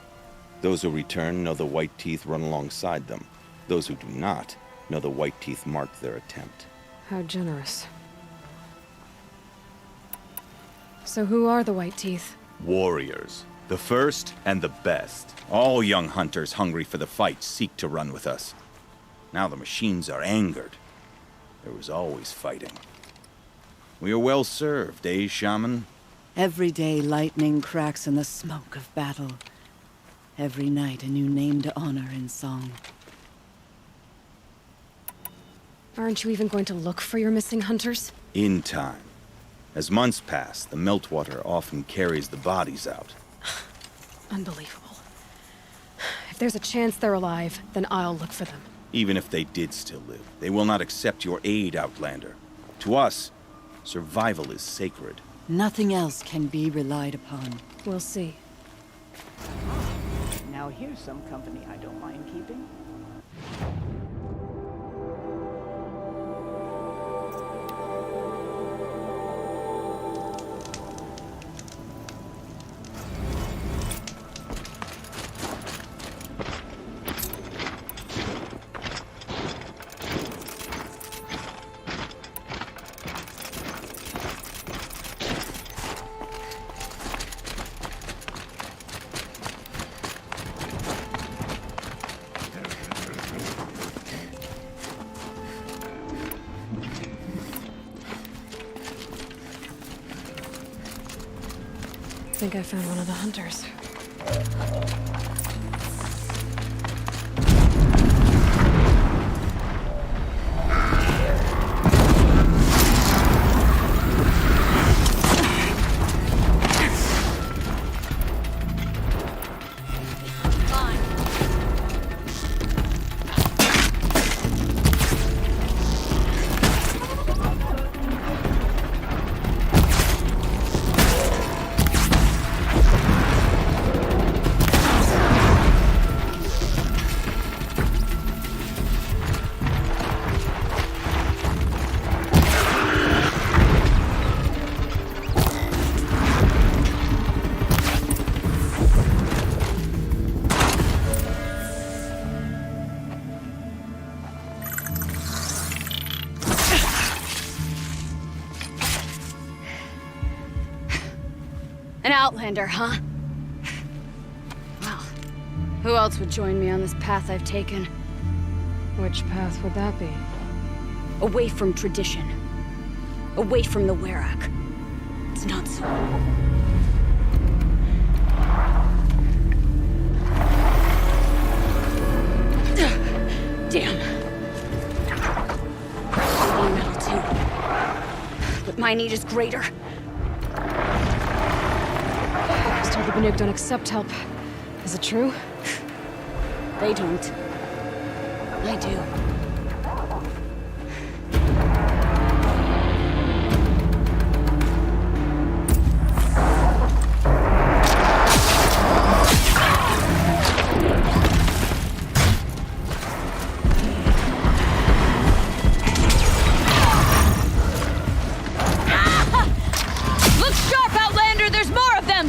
Those who return know the White Teeth run alongside them. Those who do not know the White Teeth marked their attempt. How generous. So who are the White Teeth? Warriors. The first and the best. All young hunters hungry for the fight seek to run with us. Now the machines are angered. There was always fighting. We are well served, eh, Shaman? Every day lightning cracks in the smoke of battle. Every night a new name to honor in song. Aren't you even going to look for your missing hunters? In time. As months pass, the meltwater often carries the bodies out. Unbelievable. If there's a chance they're alive, then I'll look for them. Even if they did still live, they will not accept your aid, Outlander. To us, survival is sacred. Nothing else can be relied upon. We'll see. Now here's some company I don't mind keeping. I think I found one of the hunters. An outlander, huh? Well, who else would join me on this path I've taken? Which path would that be? Away from tradition. Away from the Werak. It's not so. I need is greater. I was told the Banuk don't accept help. Is it true? They don't. I do. Look sharp, Outlander! There's more of them!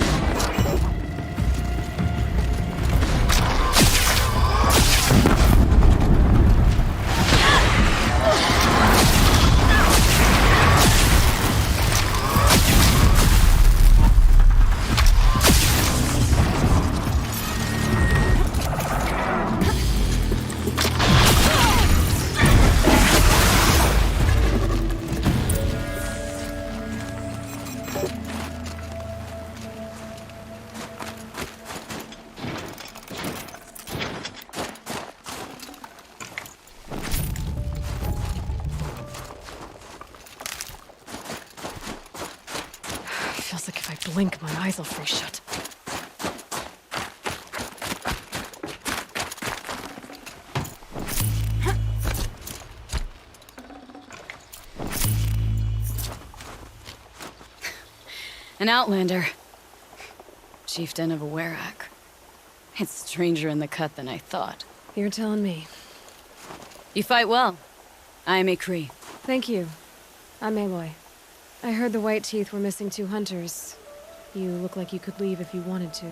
Feels like if I blink, my eyes will freeze shut. An Outlander. Chieftain of a Werak. It's stranger in the cut than I thought. You're telling me. You fight well. I am a Cree. Thank you. I'm Aloy. I heard the White Teeth were missing 2 hunters. You look like you could leave if you wanted to.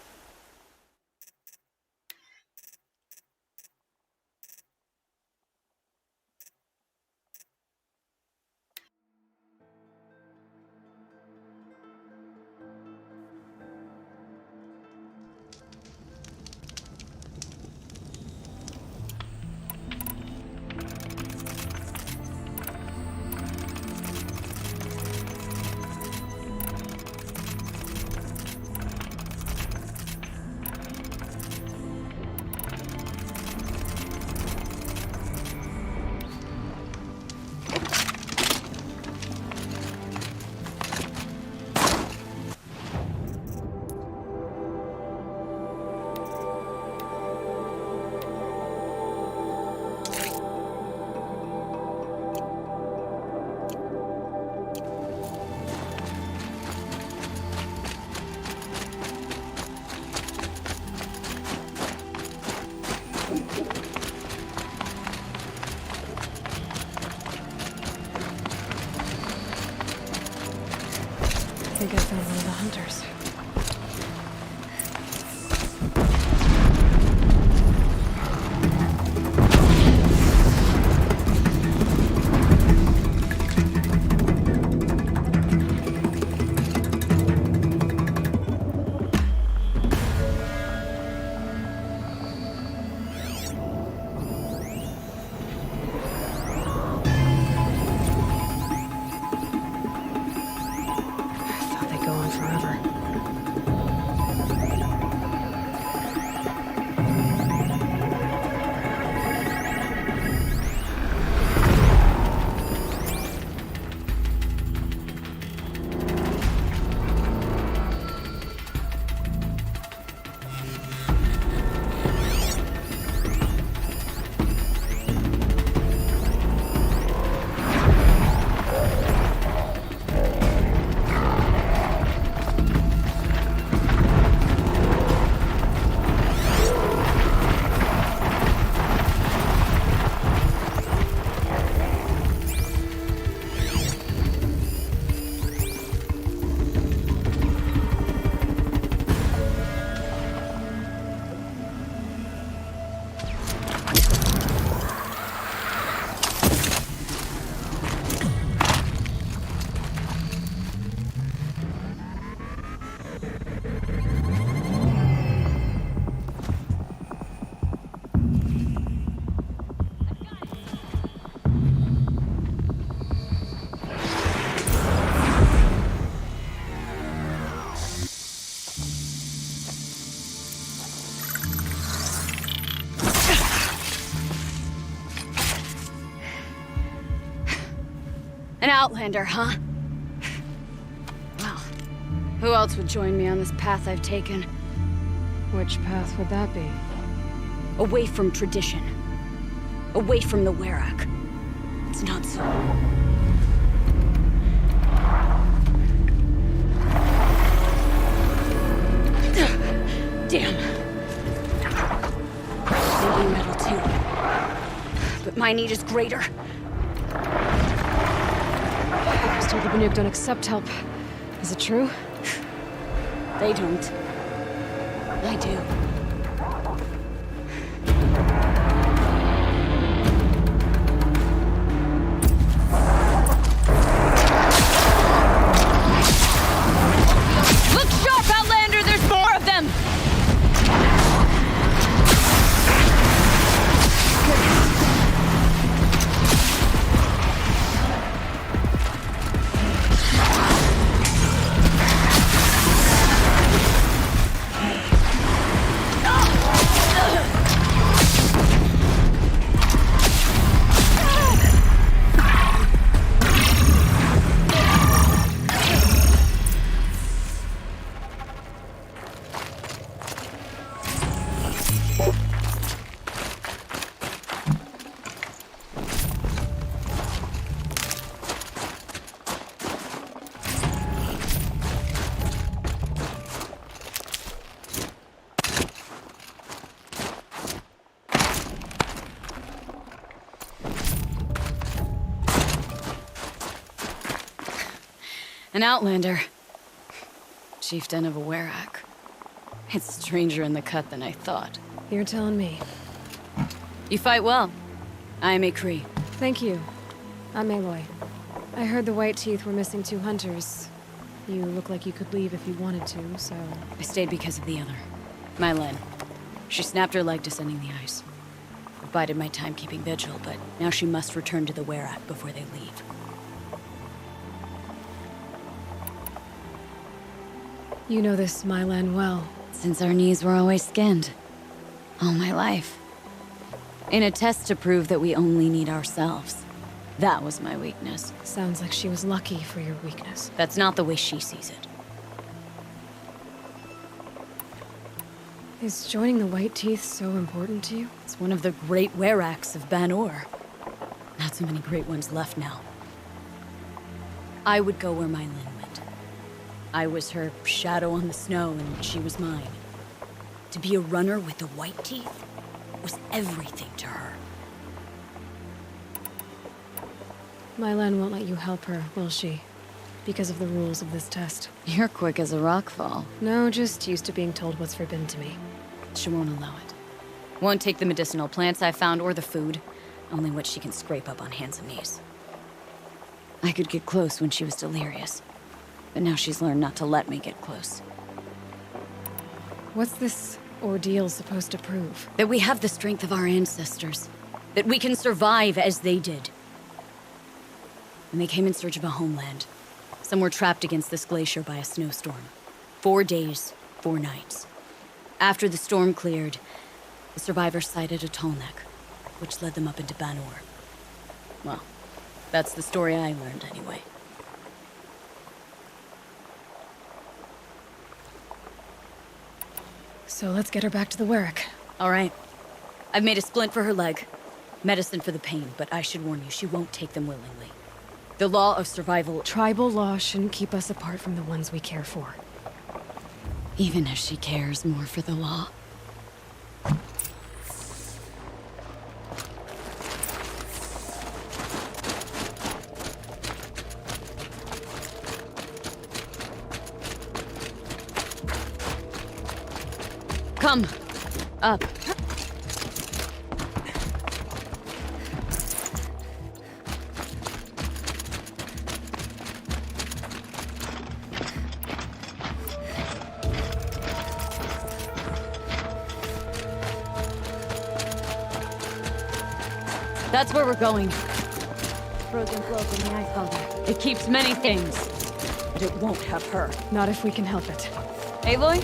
I think I found one of the hunters. An Outlander, huh? Who else would join me on this path I've taken? Which path would that be? Away from tradition. Away from the Werak. It's not so. Damn. They need metal too. But my need is greater. I was told the Banuk don't accept help. Is it true? They don't. I do. Look sharp, Outlander! There's more of them! An Outlander. Chieftain of a Werak. It's stranger in the cut than I thought. You're telling me. You fight well. I am a Cree. Thank you. I'm Aloy. I heard the White Teeth were missing 2 hunters. You look like you could leave if you wanted to, so... I stayed because of the other. Mylan. She snapped her leg descending the ice. I bided my time keeping vigil, but now she must return to the Werak before they leave. You know this Mylan well. Since our knees were always skinned. All my life. In a test to prove that we only need ourselves. That was my weakness. Sounds like she was lucky for your weakness. That's not the way she sees it. Is joining the White Teeth so important to you? It's one of the great Weraks of Ban-Ur. Not so many great ones left now. I would go where Mylan went. I was her shadow on the snow, and she was mine. To be a runner with the White Teeth was everything to her. Mylan won't let you help her, will she? Because of the rules of this test. You're quick as a rockfall. No, just used to being told what's forbidden to me. She won't allow it. Won't take the medicinal plants I found or the food. Only what she can scrape up on hands and knees. I could get close when she was delirious. But now she's learned not to let me get close. What's this ordeal supposed to prove? That we have the strength of our ancestors. That we can survive as they did. And they came in search of a homeland. Some were trapped against this glacier by a snowstorm. 4 days, 4 nights. After the storm cleared, the survivors sighted a tall neck, which led them up into Ban-Ur. Well, that's the story I learned anyway. So let's get her back to the Werak. All right. I've made a splint for her leg. Medicine for the pain, but I should warn you, she won't take them willingly. The law of survival... Tribal law shouldn't keep us apart from the ones we care for. Even if she cares more for the law. Come. Up. That's where we're going. Frozen cloak in the ice powder. It keeps many things, but it won't have her. Not if we can help it. Aloy?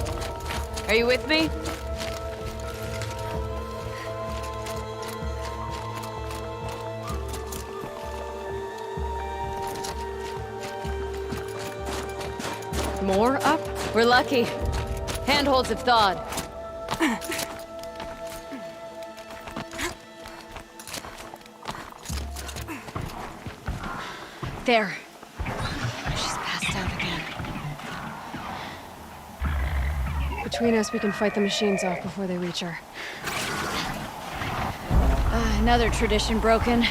Are you with me? More up? We're lucky. Handholds have thawed. There. She's passed out again. Between us, we can fight the machines off before they reach her. Another tradition broken.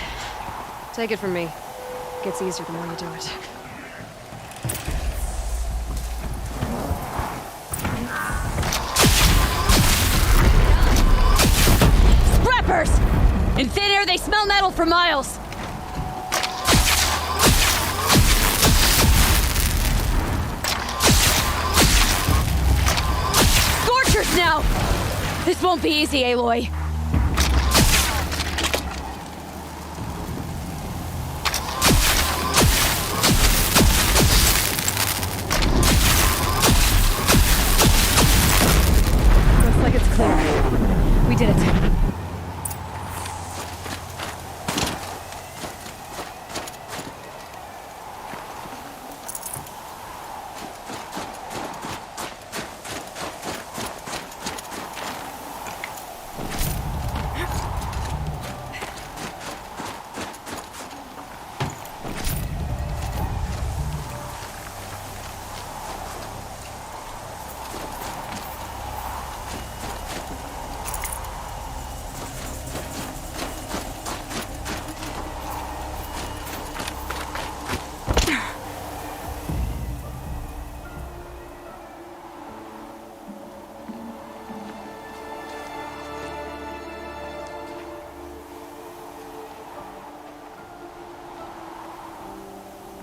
Take it from me. It gets easier the more you do it. Scrappers! In thin air, they smell metal for miles. Scorchers now! This won't be easy, Aloy. Looks like it's clear. We did it.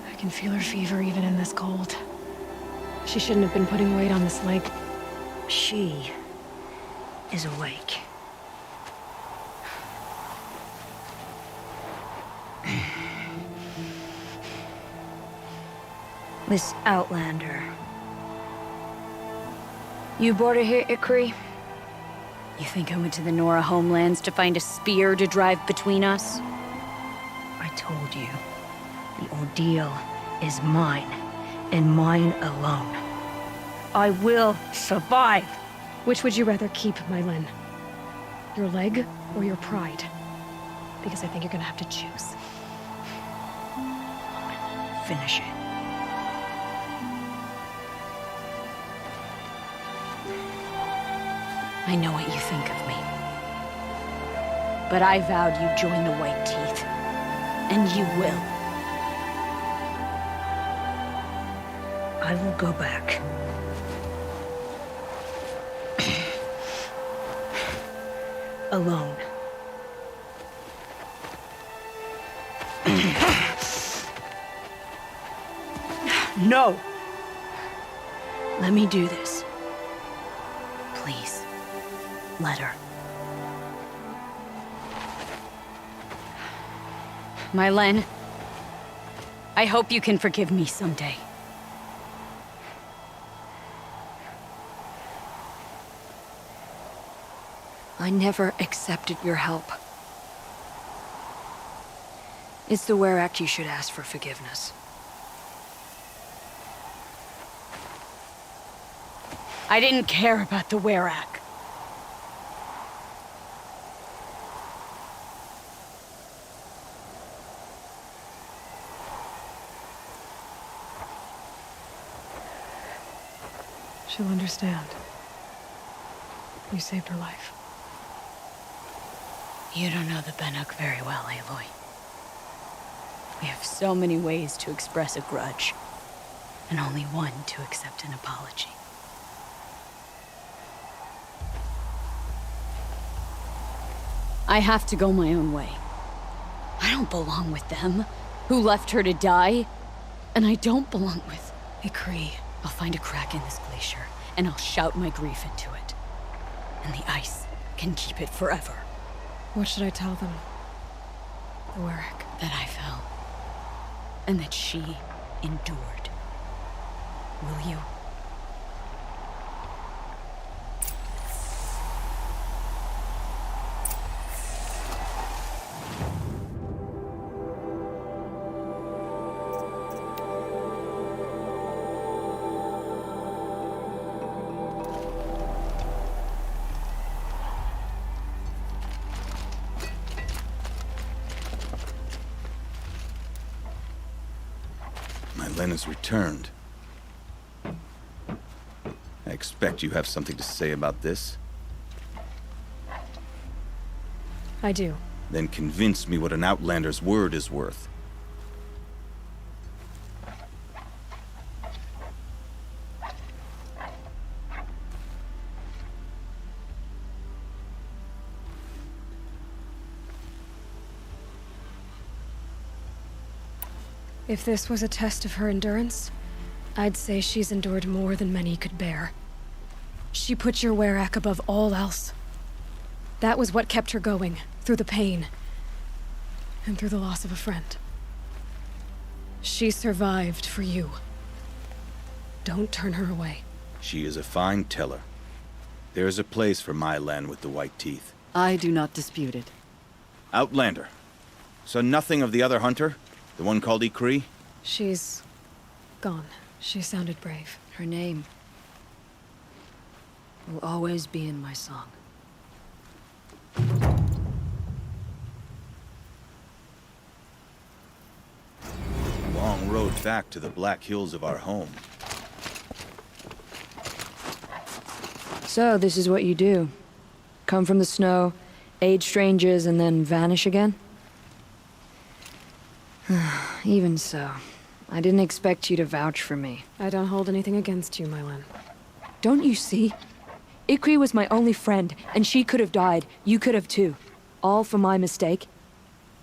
I can feel her fever even in this cold. She shouldn't have been putting weight on this leg. She is awake. Miss Outlander. You brought her here, Ikri? You think I went to the Nora homelands to find a spear to drive between us? I told you. The ordeal is mine, and mine alone. I will survive. Which would you rather keep, Mylin? Your leg or your pride? Because I think you're gonna have to choose. Finish it. I know what you think of me. But I vowed you'd join the White Teeth. And you will. I will go back. Alone. No! Let me do this. Please. Let her. Mylin, I hope you can forgive me someday. I never accepted your help. It's the Werak you should ask for forgiveness. I didn't care about the Werak. She'll understand. You saved her life. You don't know the Banuk very well, Aloy. We have so many ways to express a grudge, and only one to accept an apology. I have to go my own way. I don't belong with them, who left her to die. And I don't belong with Ikri. I'll find a crack in this glacier, and I'll shout my grief into it. And the ice can keep it forever. What should I tell them? The Werak. That I fell. And that she endured. Will you? Len has returned. I expect you have something to say about this. I do. Then convince me what an outlander's word is worth. If this was a test of her endurance, I'd say she's endured more than many could bear. She put your Werak above all else. That was what kept her going, through the pain, and through the loss of a friend. She survived for you. Don't turn her away. She is a fine teller. There is a place for my land with the white teeth. I do not dispute it. Outlander. So nothing of the other hunter? The one called Ikri? She's gone. She sounded brave. Her name will always be in my song. A long road back to the Black Hills of our home. So, this is what you do. Come from the snow, aid strangers, and then vanish again? Even so, I didn't expect you to vouch for me. I don't hold anything against you, Mylan. Don't you see? Ikri was my only friend, and she could have died. You could have too. All for my mistake.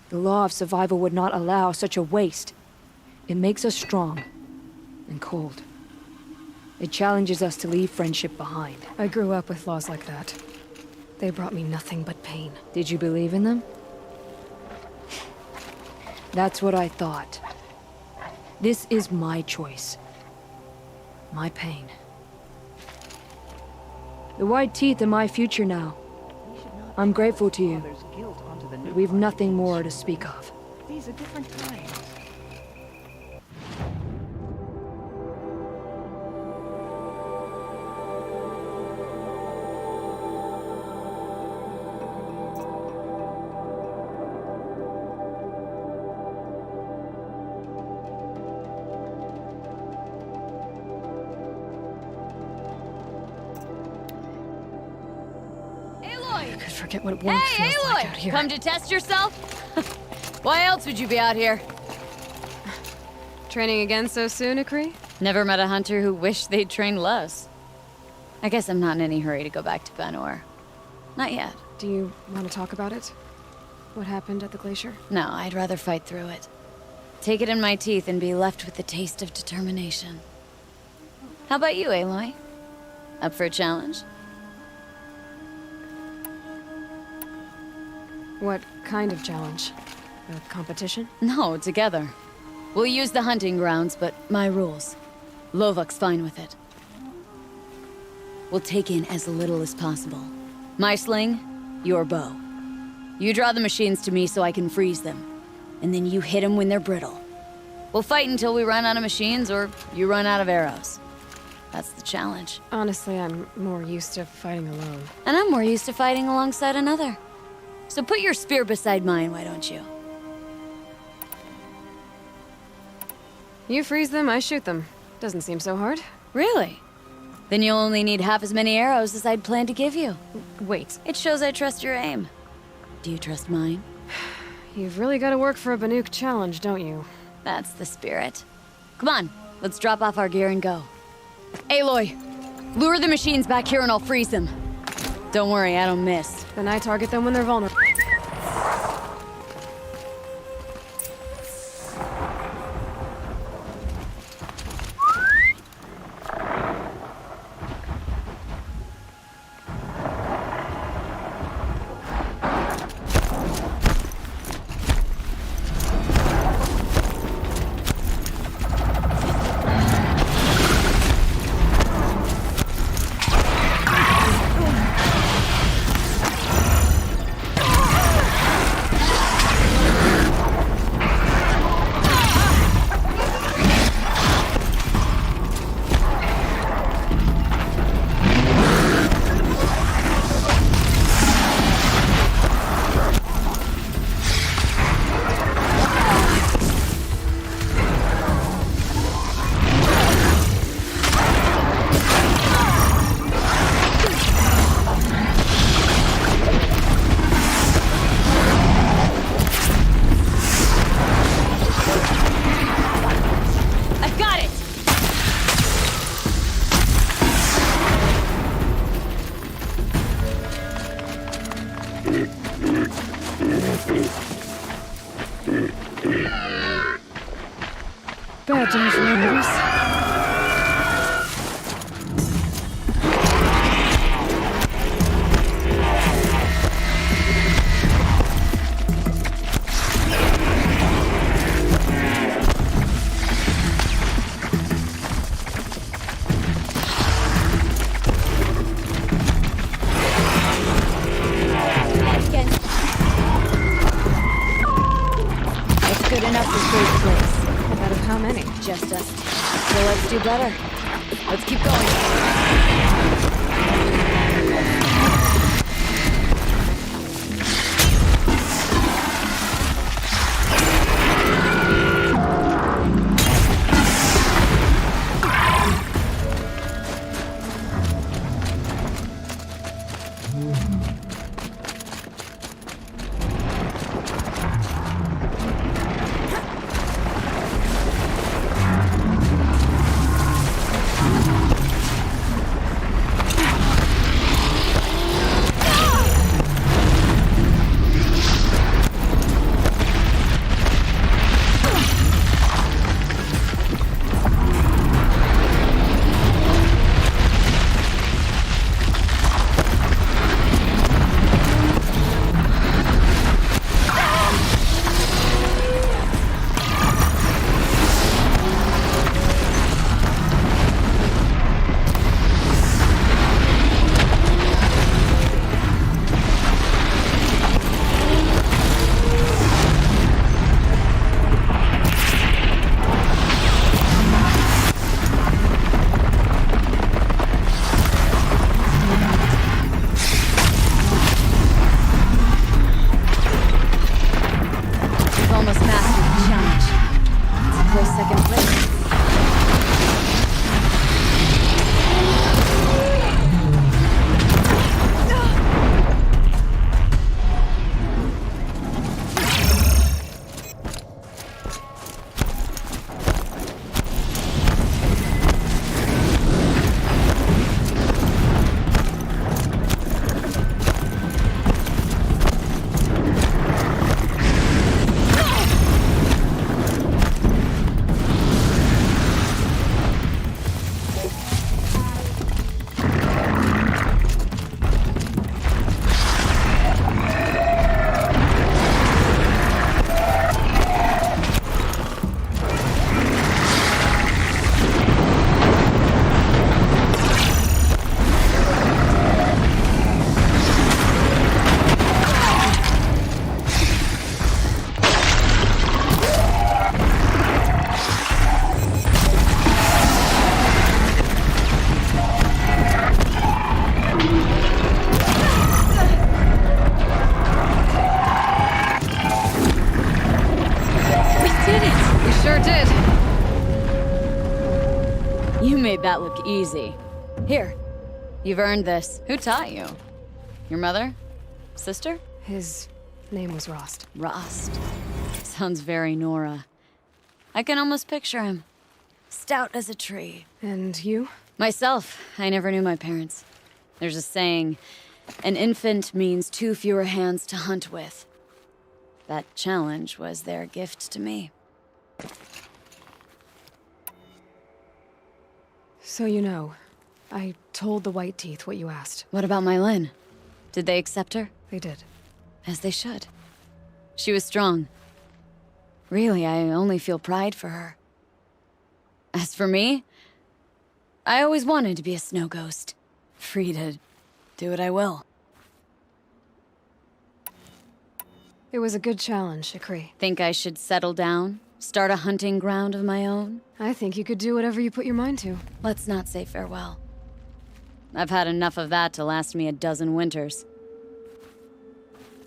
The law of survival would not allow such a waste. It makes us strong and cold. It challenges us to leave friendship behind. I grew up with laws like that. They brought me nothing but pain. Did you believe in them? That's what I thought. This is my choice. My pain. The white teeth are my future now. I'm grateful to you. But we've nothing more to speak of. These are different times. Forget what warmth feels like out here. Come to test yourself? Why else would you be out here? Training again so soon, Ikri? Never met a hunter who wished they'd trained less. I guess I'm not in any hurry to go back to Banor. Not yet. Do you want to talk about it? What happened at the glacier? No, I'd rather fight through it. Take it in my teeth and be left with the taste of determination. How about you, Aloy? Up for a challenge? What kind of challenge? A competition? No, together. We'll use the hunting grounds, but my rules. Lovok's fine with it. We'll take in as little as possible. My sling, your bow. You draw the machines to me so I can freeze them. And then you hit them when they're brittle. We'll fight until we run out of machines or you run out of arrows. That's the challenge. Honestly, I'm more used to fighting alone. And I'm more used to fighting alongside another. So put your spear beside mine, why don't you? You freeze them, I shoot them. Doesn't seem so hard. Really? Then you'll only need half as many arrows as I'd planned to give you. Wait. It shows I trust your aim. Do you trust mine? You've really got to work for a Banuk challenge, don't you? That's the spirit. Come on, let's drop off our gear and go. Aloy, lure the machines back here and I'll freeze them. Don't worry, I don't miss. Then I target them when they're vulnerable. Apologize for this. It's good enough to save the place. Out of how many? Just us. So let's do better. Let's keep going. made that look easy. Here, you've earned this. Who taught you? Your mother? Sister? His name was Rost. Rost. Sounds very Nora. I can almost picture him. Stout as a tree. And you? Myself. I never knew my parents. There's a saying, an infant means 2 fewer hands to hunt with. That challenge was their gift to me. So you know, I told the White Teeth what you asked. What about my Lynn? Did they accept her? They did. As they should. She was strong. Really, I only feel pride for her. As for me, I always wanted to be a snow ghost. Free to do what I will. It was a good challenge, Ikri. Think I should settle down? Start a hunting ground of my own? I think you could do whatever you put your mind to. Let's not say farewell. I've had enough of that to last me a dozen winters.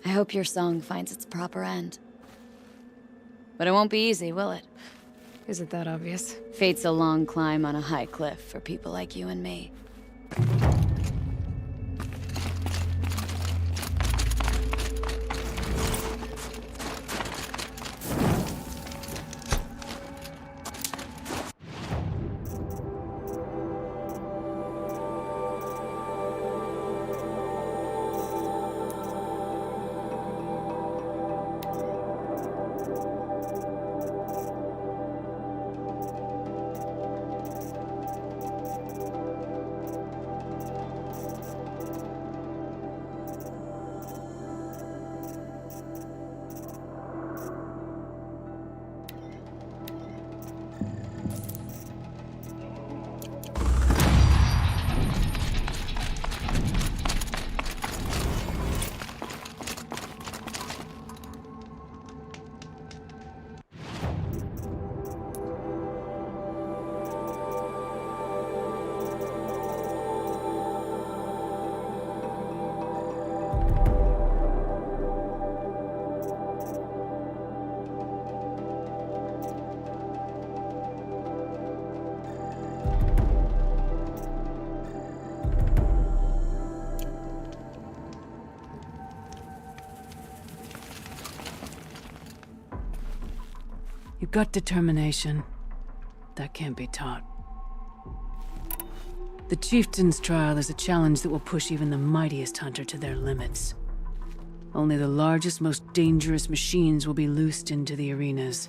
I hope your song finds its proper end. But it won't be easy, will it? Isn't that obvious? Fate's a long climb on a high cliff for people like you and me. You got determination. That can't be taught. The Chieftain's trial is a challenge that will push even the mightiest hunter to their limits. Only the largest, most dangerous machines will be loosed into the arenas.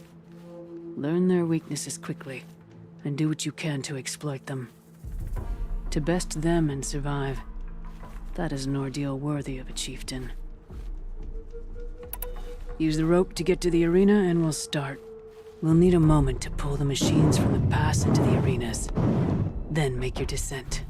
Learn their weaknesses quickly, and do what you can to exploit them. To best them and survive, that is an ordeal worthy of a chieftain. Use the rope to get to the arena and we'll start. We'll need a moment to pull the machines from the pass into the arenas. Then make your descent.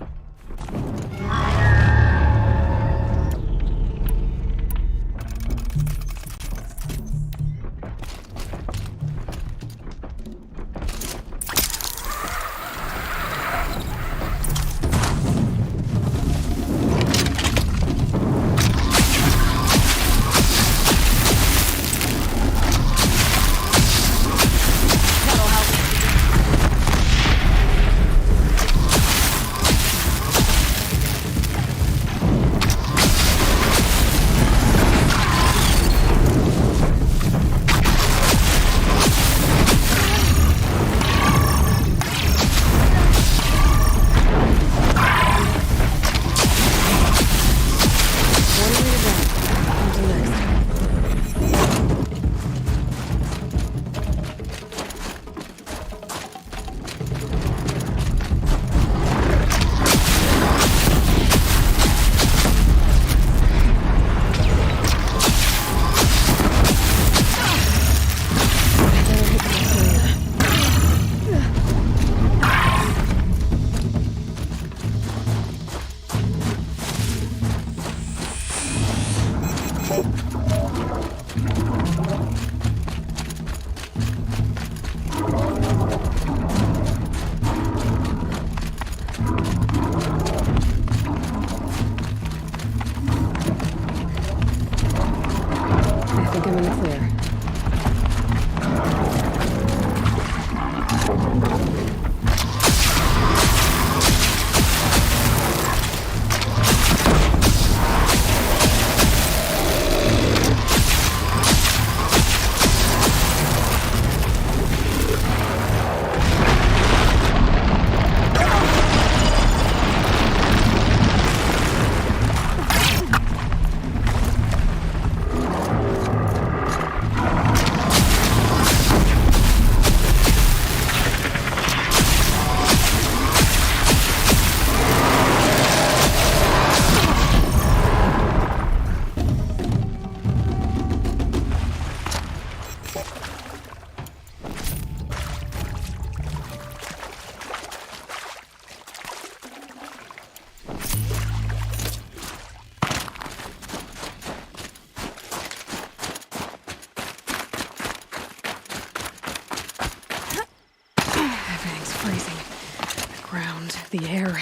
The air.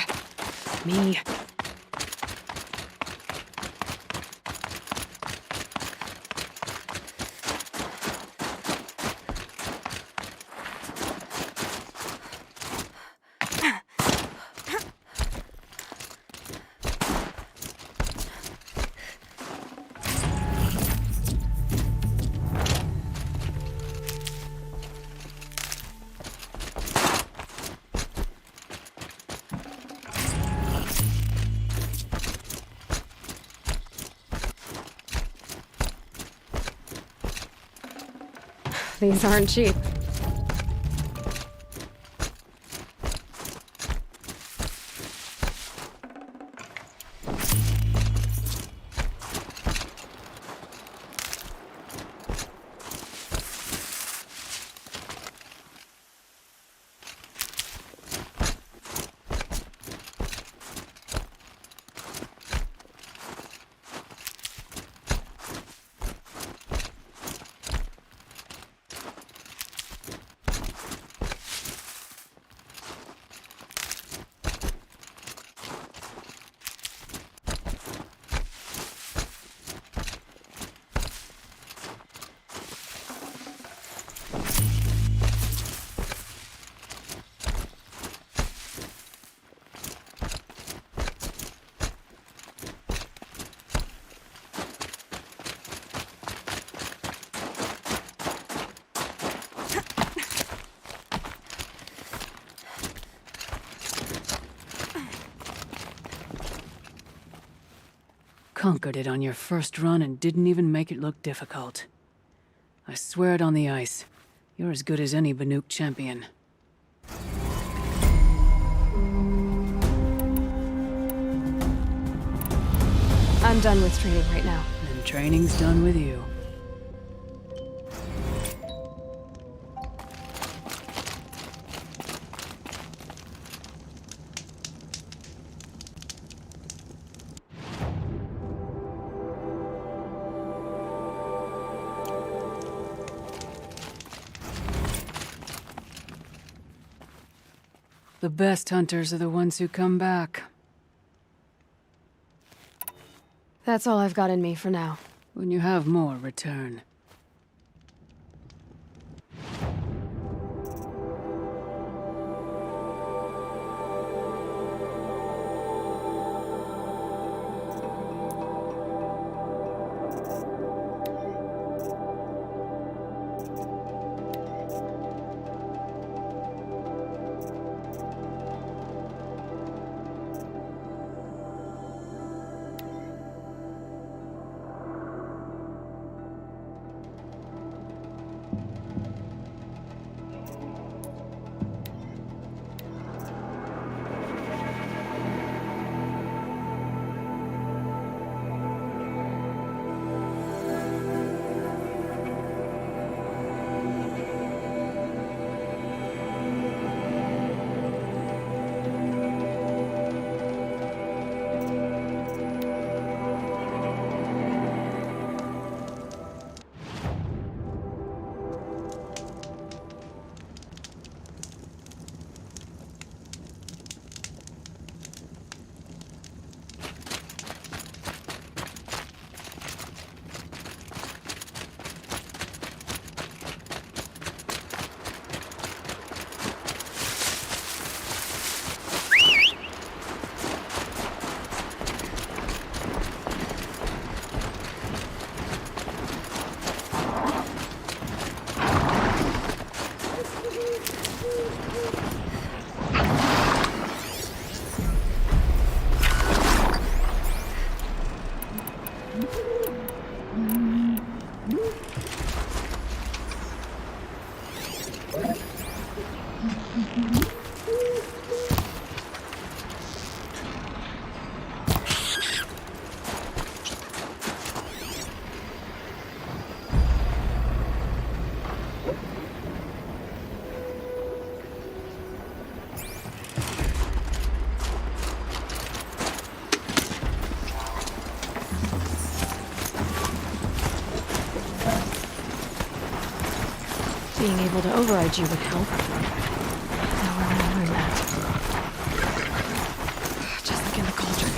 Me. These aren't cheap. conquered it on your first run and didn't even make it look difficult. I swear it on the ice. You're as good as any Banuk champion. I'm done with training right now. And training's done with you. The best hunters are the ones who come back. That's all I've got in me for now. When you have more, return. Being able to override you would help. Now we're remembering that. Just like in the cauldron.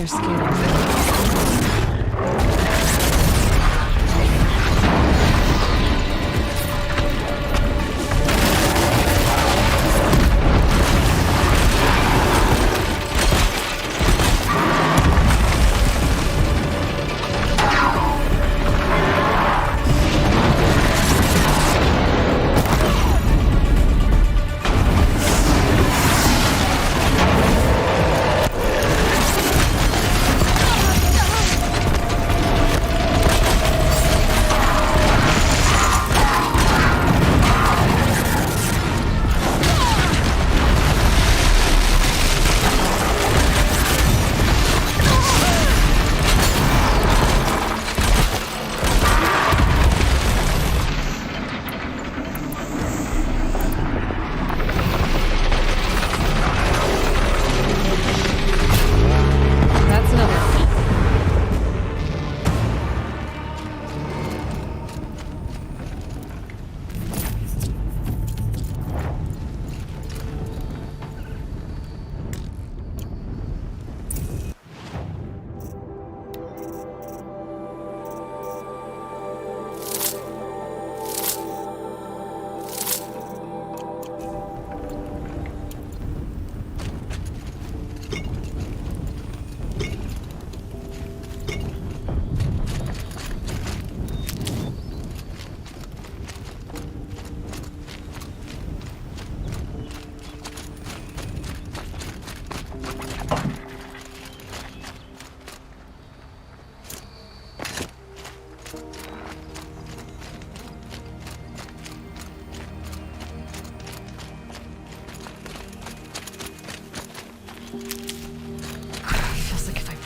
scanning.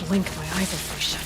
Blink, my eyes will stay shut.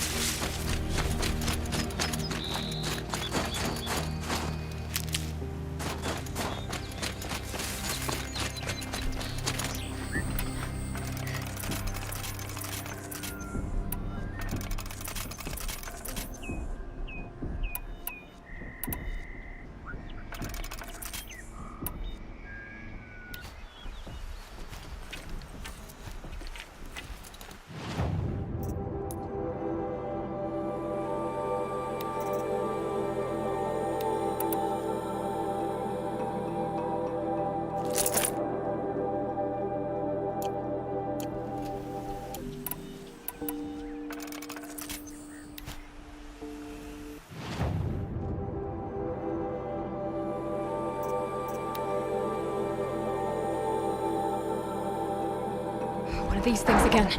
One of these things again.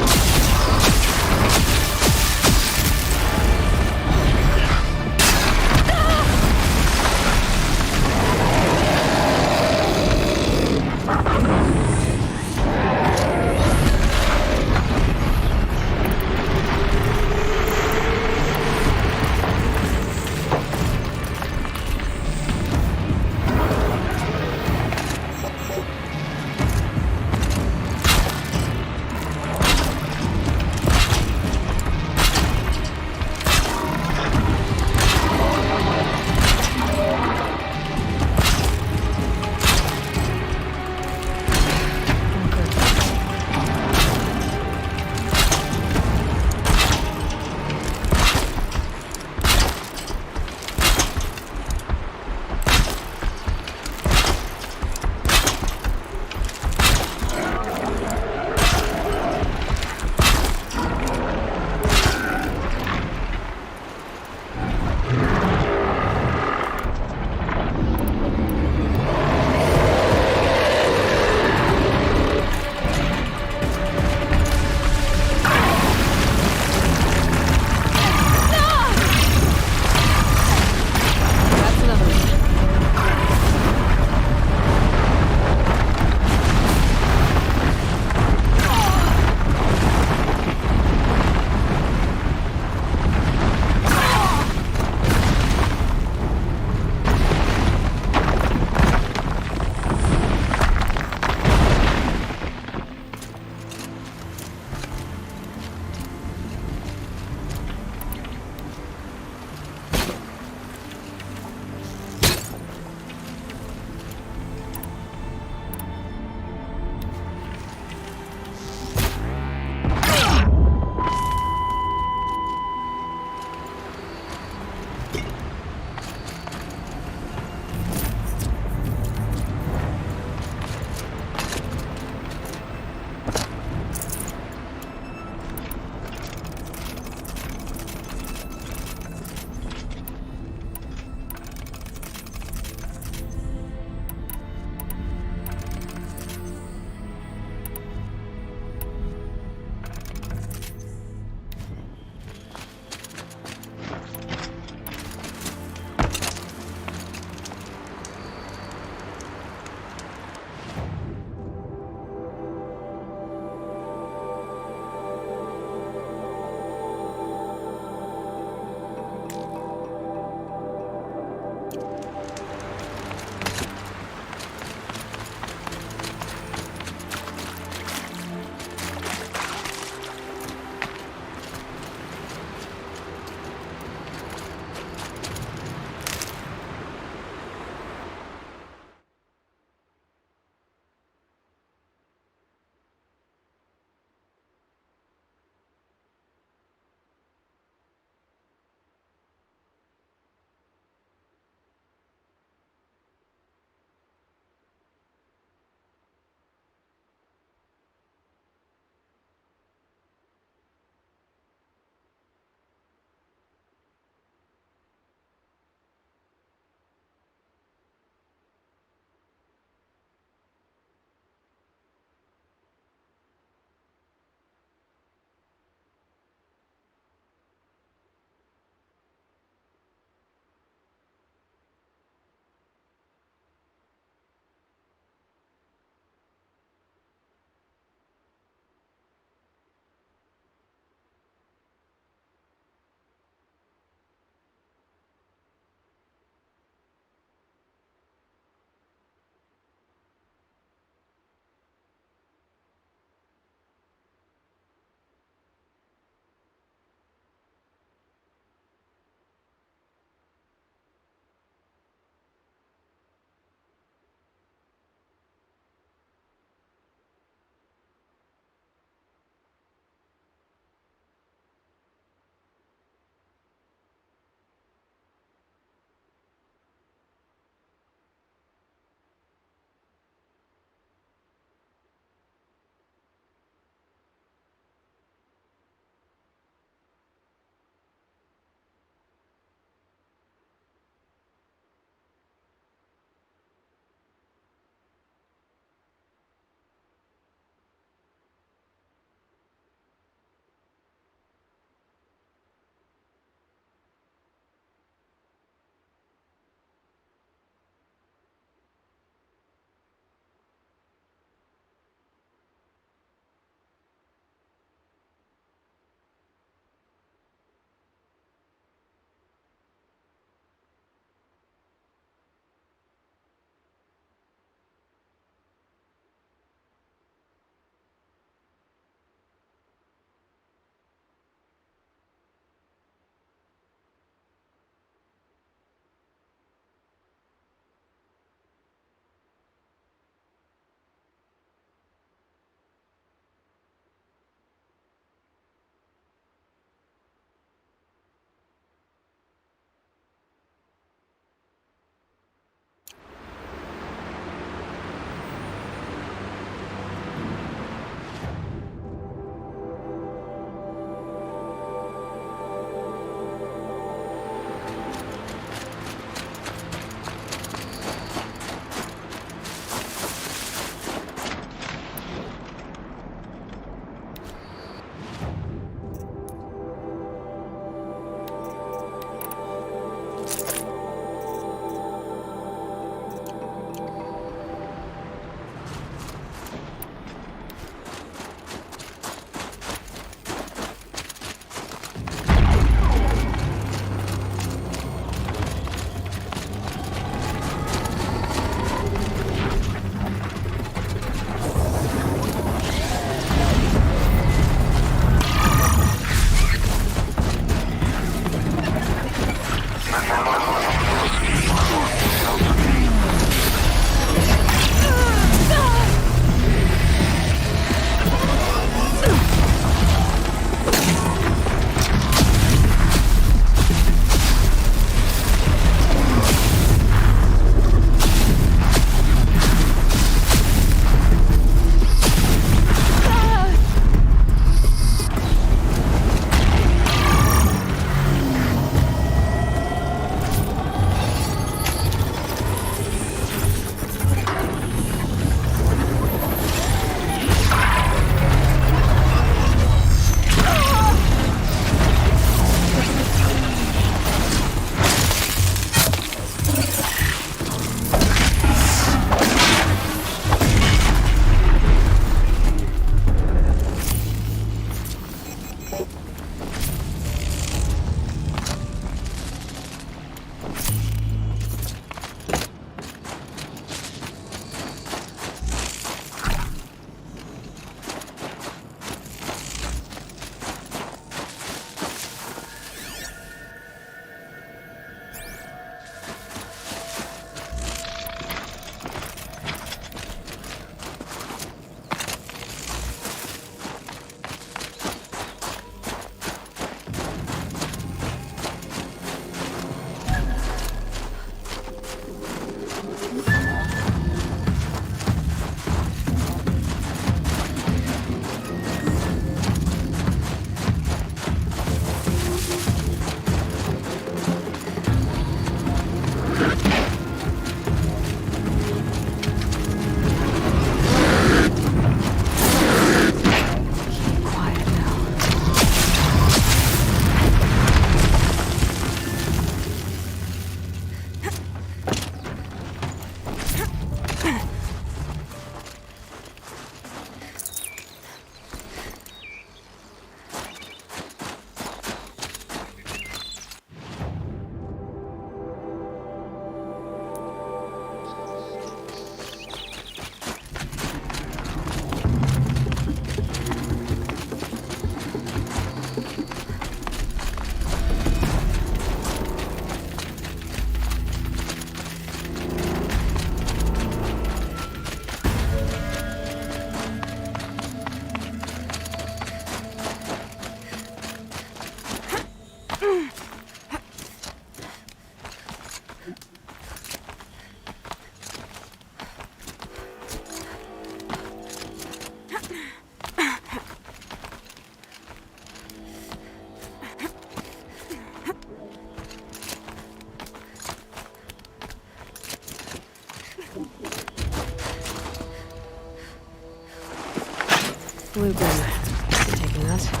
Lupin. I'm taking that.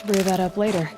Brew that up later.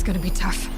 Gonna be tough.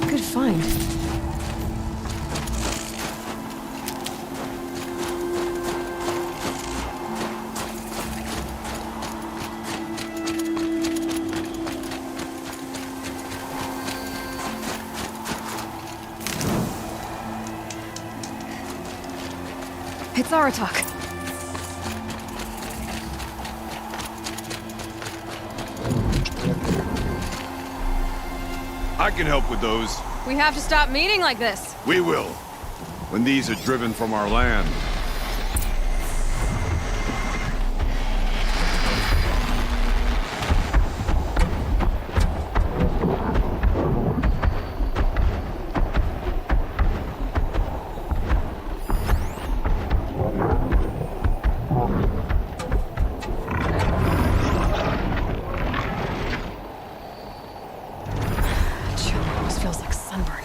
Good find. It's Aratak. I can help with those. We have to stop meeting like this. We will. When these are driven from our land. Chill almost feels like sunburn.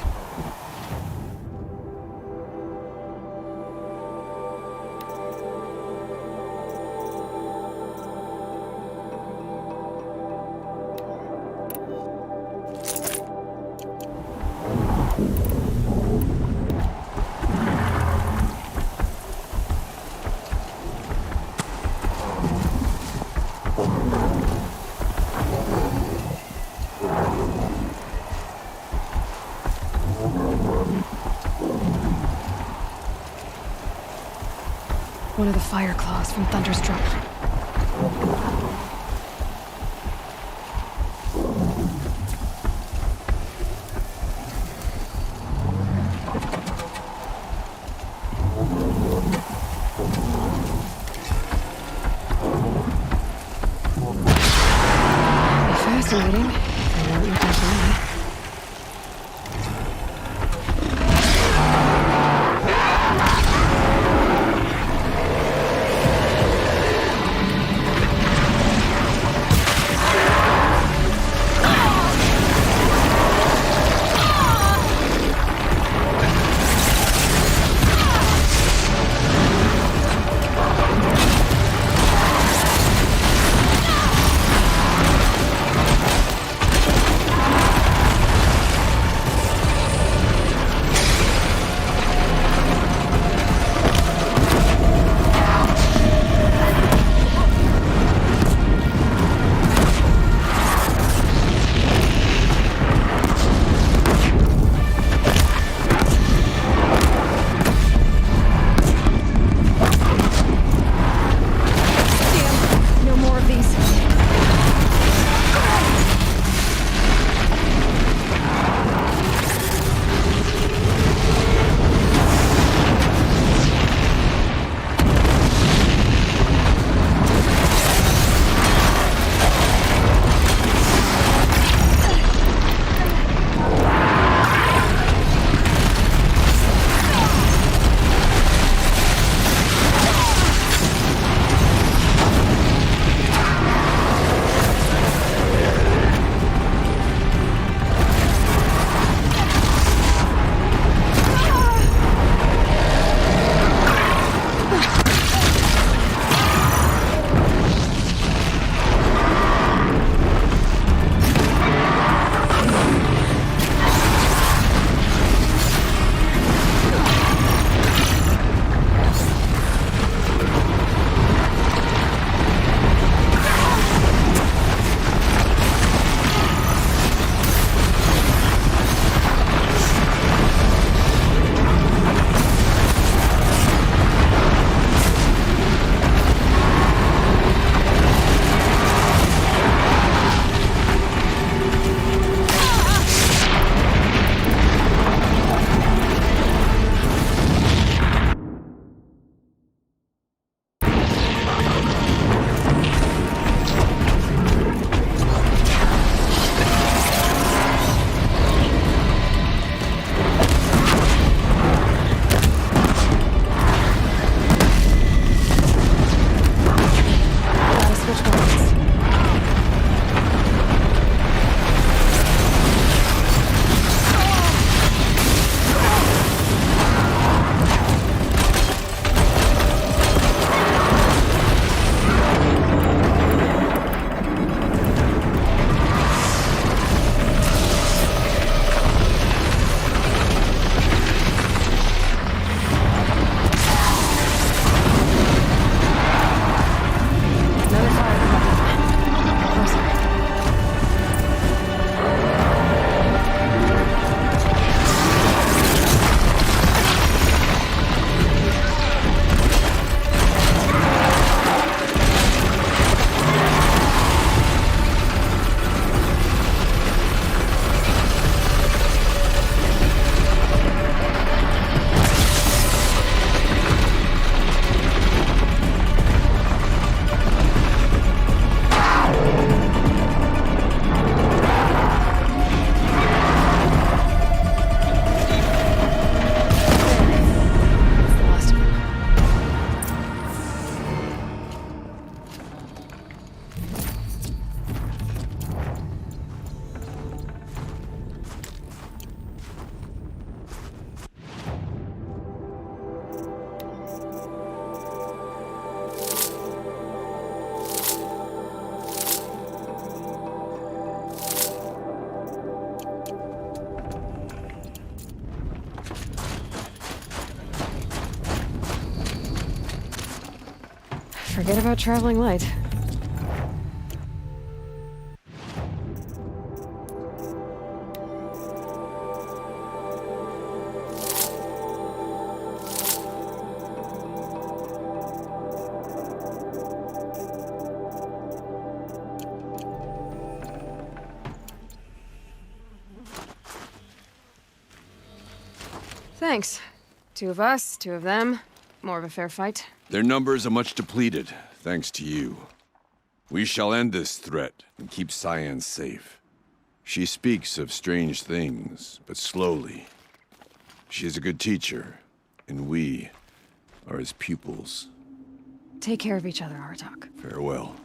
One of the fire claws from Thunder's drone. Fascinating. I won't look at me. Forget about traveling light. Thanks. 2 of us, 2 of them. More of a fair fight. Their numbers are much depleted, thanks to you. We shall end this threat and keep Cyan safe. She speaks of strange things, but slowly. She is a good teacher, and we are his pupils. Take care of each other, Aratak. Farewell.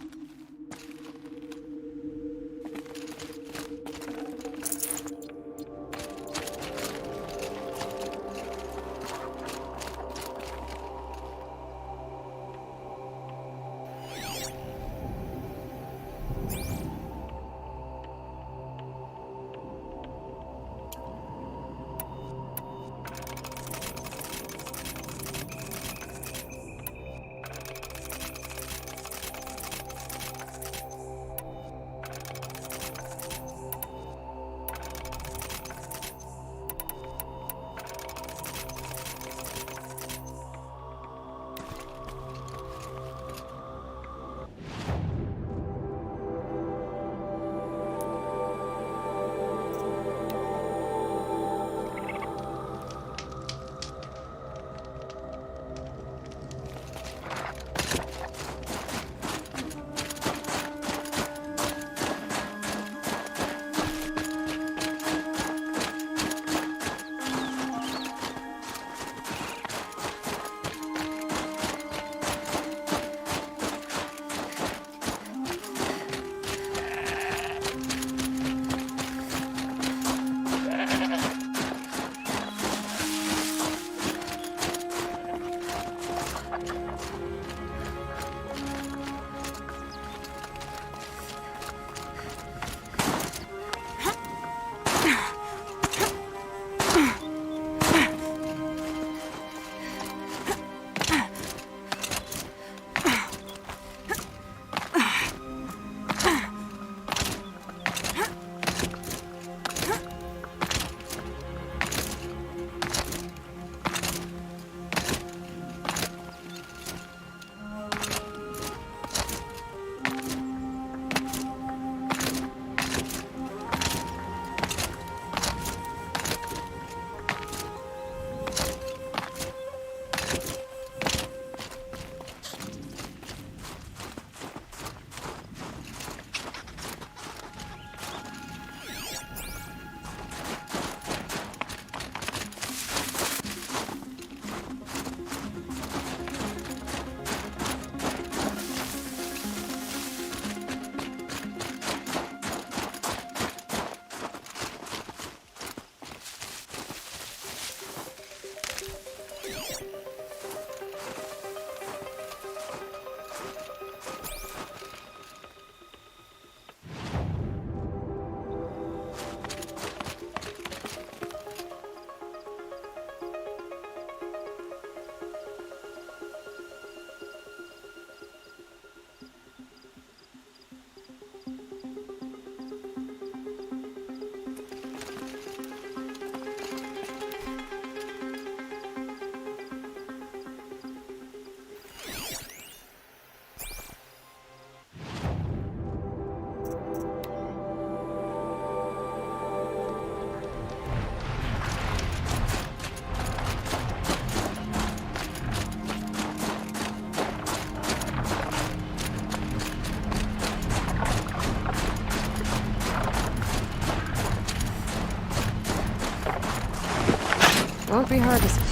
Won't be hard to see.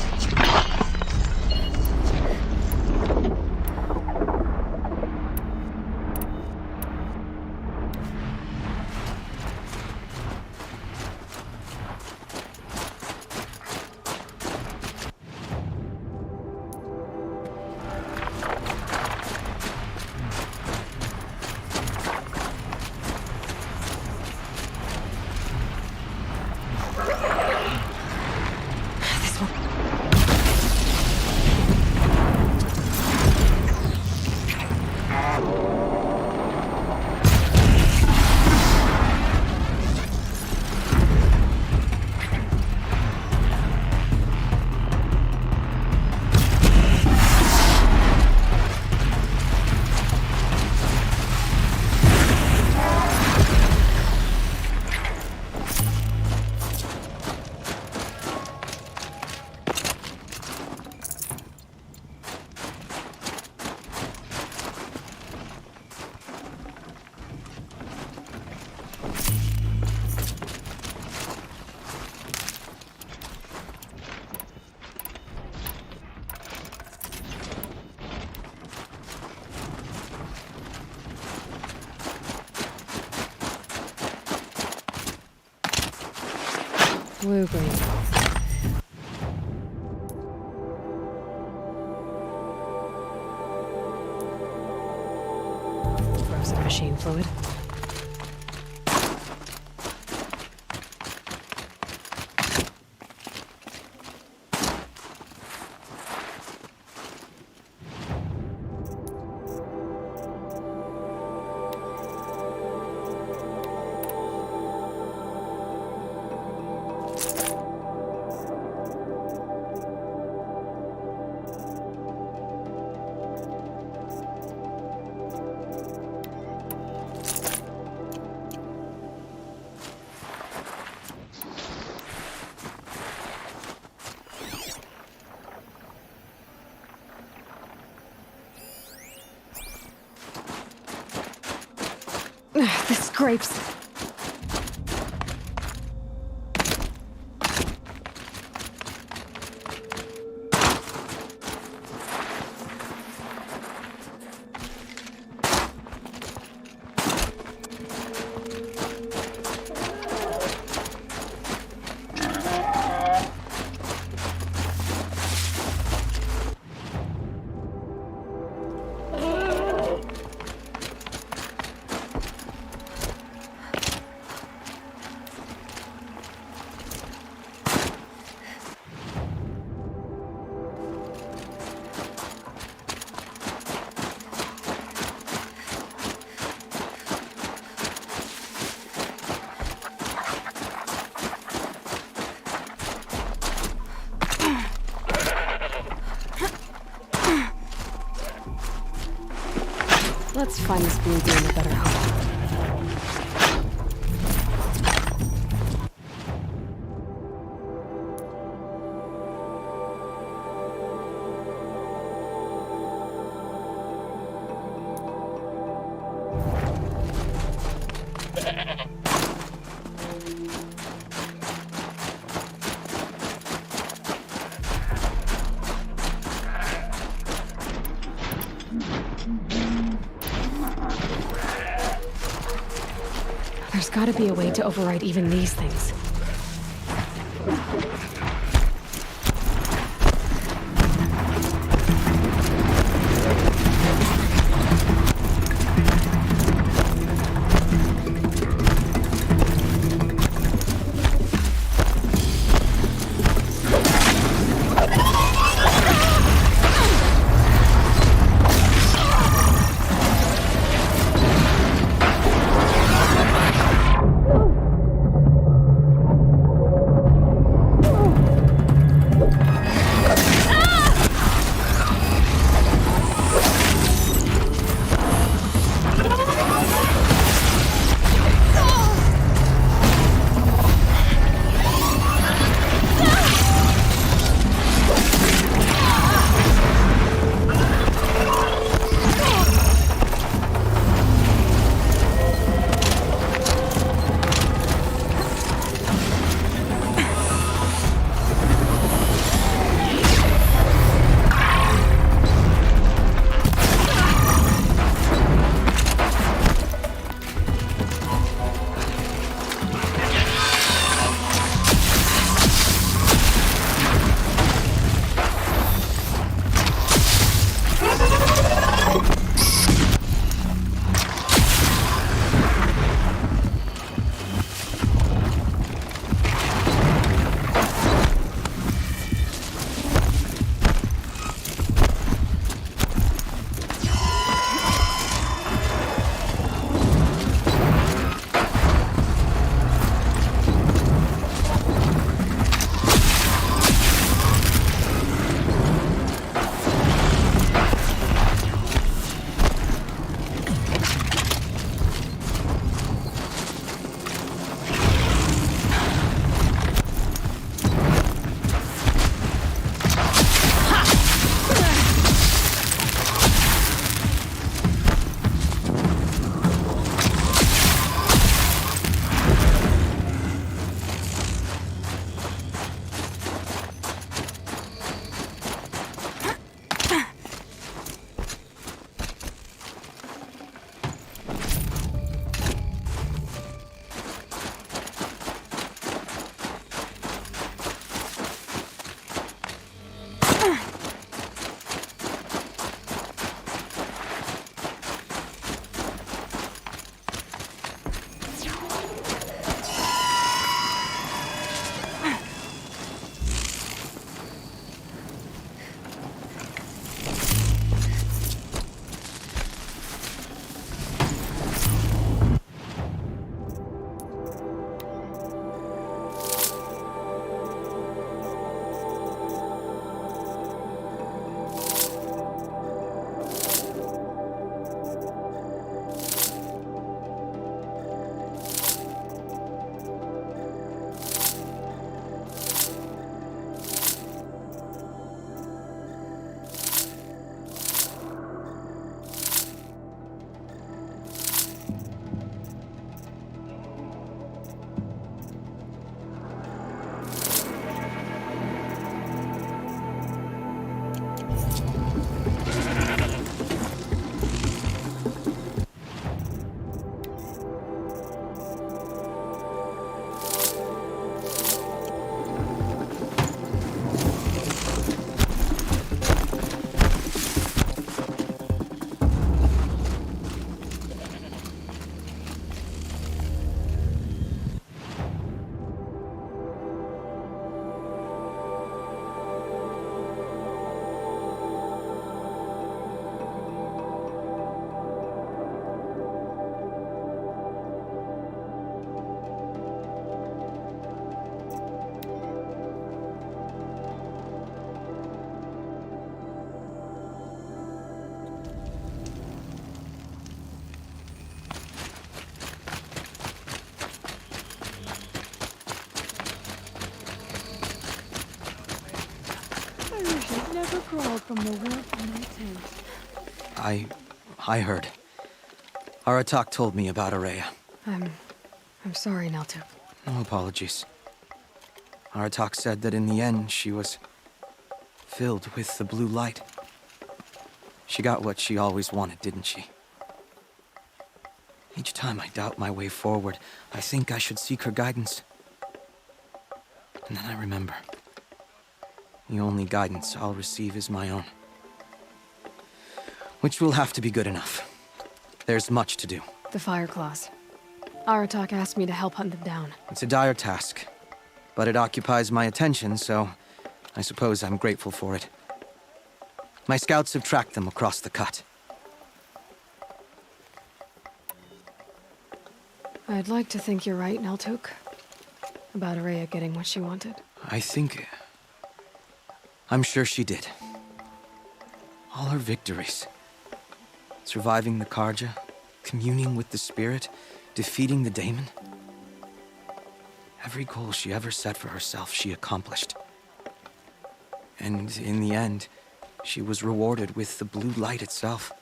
Blue-green. Frozen machine fluid. The scrapes. Let's find this blue beam a better home. There's gotta be a way to override even these things. ever crawled from the warmth of my tent. I heard. Aratak told me about Araya. I'm sorry, Naltuk. No apologies. Aratak said that in the end, she was filled with the blue light. She got what she always wanted, didn't she? Each time I doubt my way forward, I think I should seek her guidance. And then I remember. The only guidance I'll receive is my own. Which will have to be good enough. There's much to do. The Fire Claws. Aratak asked me to help hunt them down. It's a dire task, but it occupies my attention, so I suppose I'm grateful for it. My scouts have tracked them across the cut. I'd like to think you're right, Naltuk. About Araya getting what she wanted. I'm sure she did. All her victories. Surviving the Karja, communing with the spirit, defeating the daemon. Every goal she ever set for herself, she accomplished. And in the end, she was rewarded with the blue light itself.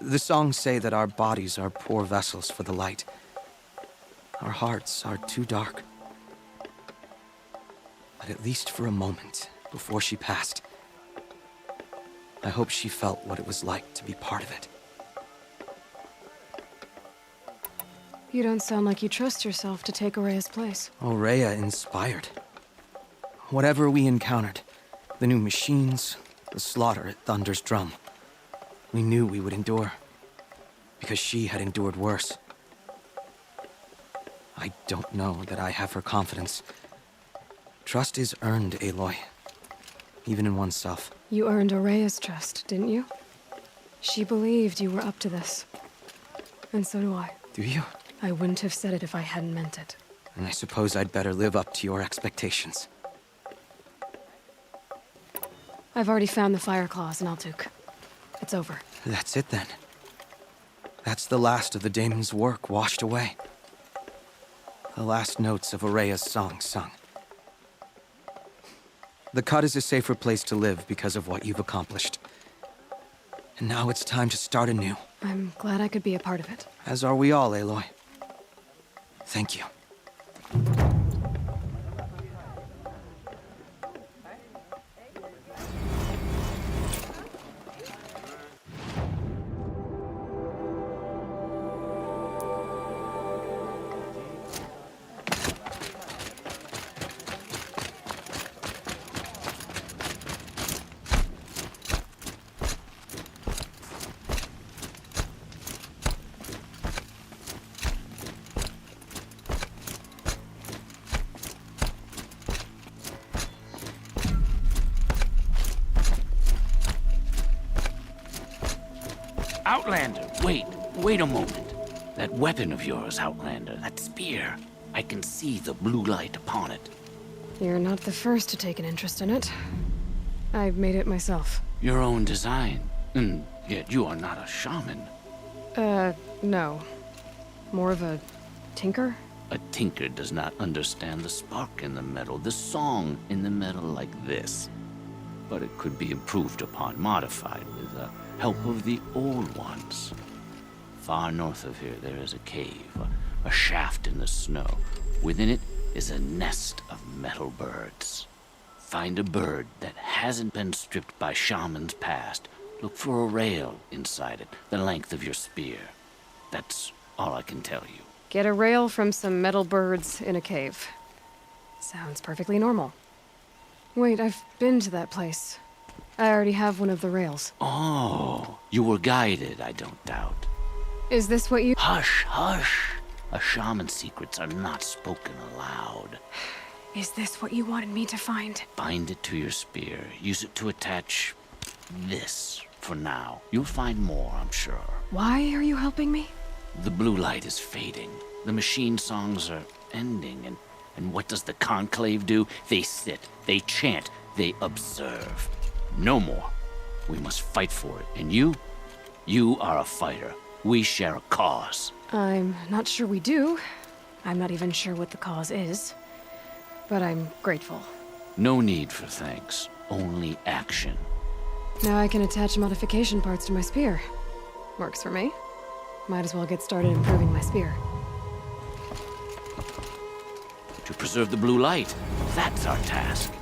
The songs say that our bodies are poor vessels for the light. Our hearts are too dark. But at least for a moment, before she passed, I hope she felt what it was like to be part of it. You don't sound like you trust yourself to take Araya's place. Rhea inspired. Whatever we encountered, the new machines, the slaughter at Thunder's Drum, we knew we would endure, because she had endured worse. I don't know that I have her confidence. Trust is earned, Aloy, even in oneself. You earned Araya's trust, didn't you? She believed you were up to this. And so do I. Do you? I wouldn't have said it if I hadn't meant it. And I suppose I'd better live up to your expectations. I've already found the Fire Claws in Naltuk. It's over. That's it then. That's the last of the daemon's work washed away. The last notes of Araya's song sung. The cut is a safer place to live because of what you've accomplished. And now it's time to start anew. I'm glad I could be a part of it. As are we all, Aloy. Thank you. Outlander, wait a moment. That weapon of yours, Outlander, that spear. I can see the blue light upon it. You're not the first to take an interest in it. I've made it myself. Your own design, and yet you are not a shaman. No. More of a tinker? A tinker does not understand the spark in the metal, the song in the metal like this. But it could be improved upon, modified with the help of the old ones. Far north of here, there is a cave, a shaft in the snow. Within it is a nest of metal birds. Find a bird that hasn't been stripped by shamans past. Look for a rail inside it, the length of your spear. That's all I can tell you. Get a rail from some metal birds in a cave. Sounds perfectly normal. Wait, I've been to that place. I already have one of the rails. Oh, you were guided, I don't doubt. Is this what you— Hush, hush! A shaman's secrets are not spoken aloud. Is this what you wanted me to find? Bind it to your spear. Use it to attach this for now. You'll find more, I'm sure. Why are you helping me? The blue light is fading. The machine songs are ending, and what does the conclave do? They sit, they chant, they observe. No more. We must fight for it. And you are a fighter. We share a cause. I'm not sure we do. I'm not even sure what the cause is. But I'm grateful. No need for thanks, only action. Now I can attach modification parts to my spear. Works for me. Might as well get started improving my spear. To preserve the blue light, that's our task.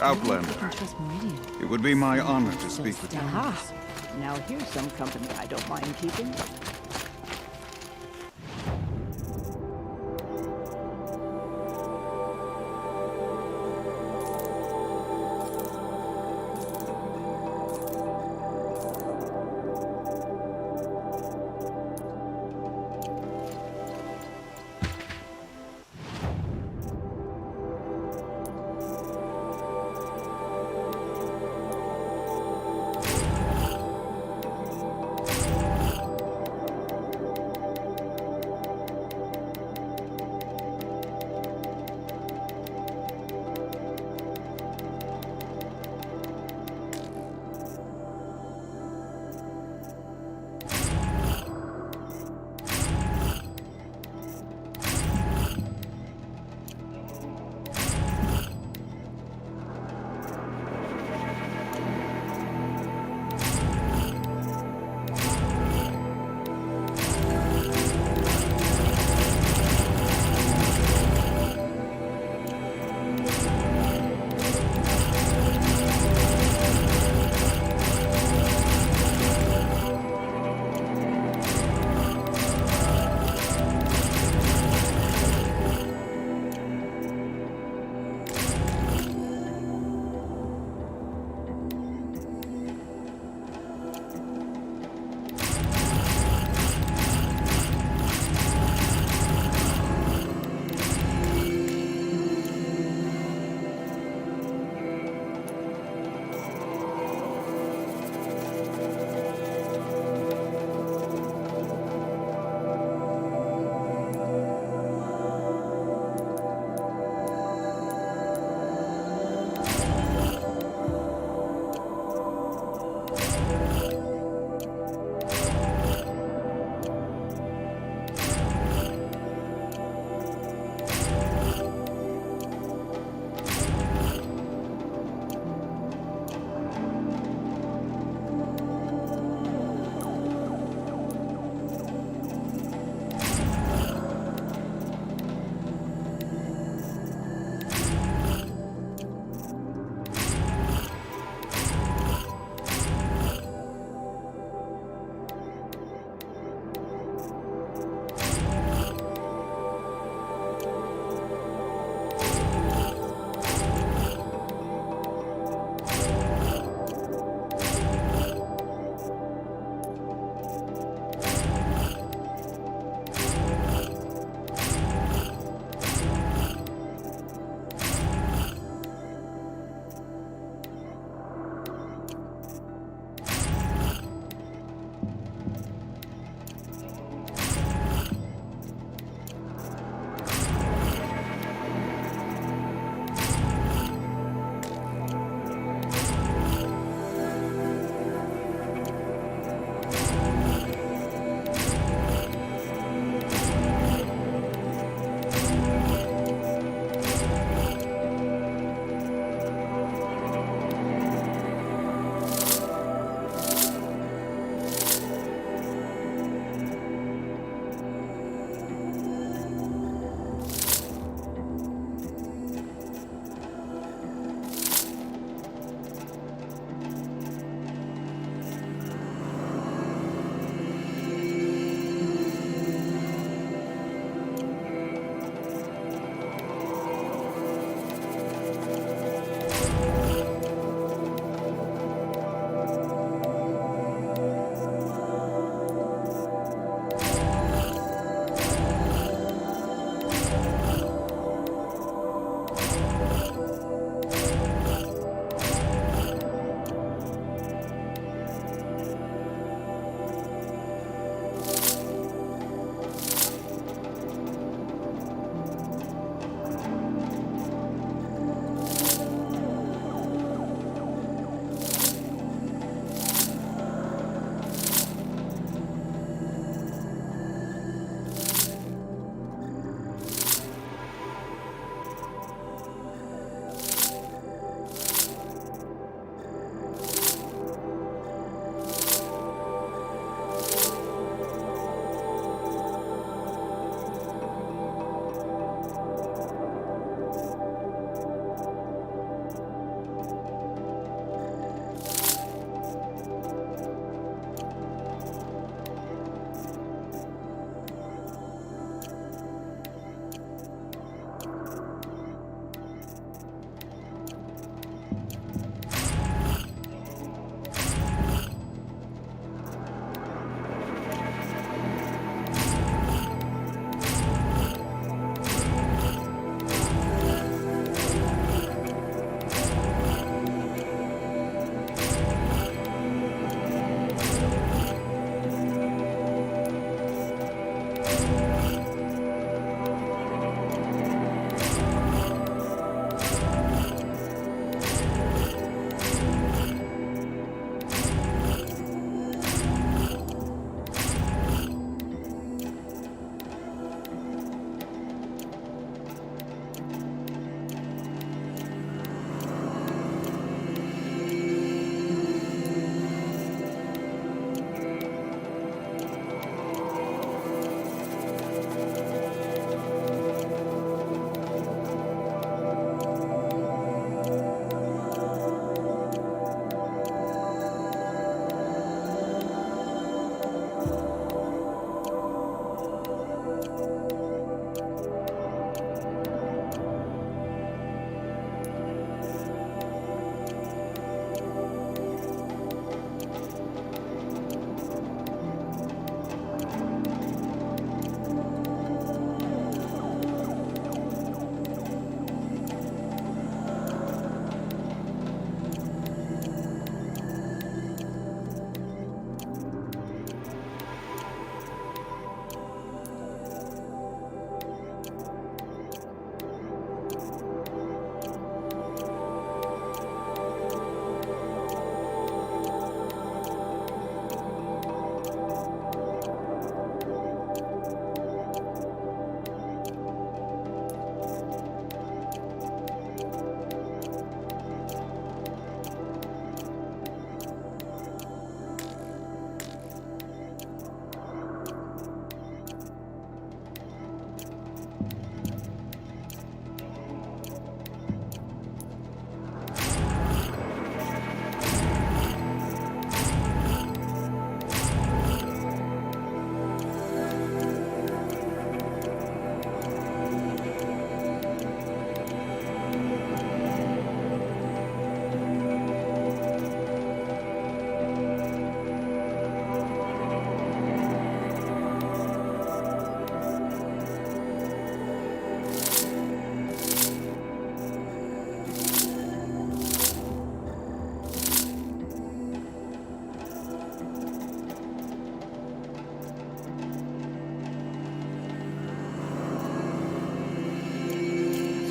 Outlander. It would be my honor to speak with you. Aha! Now here's some company I don't mind keeping.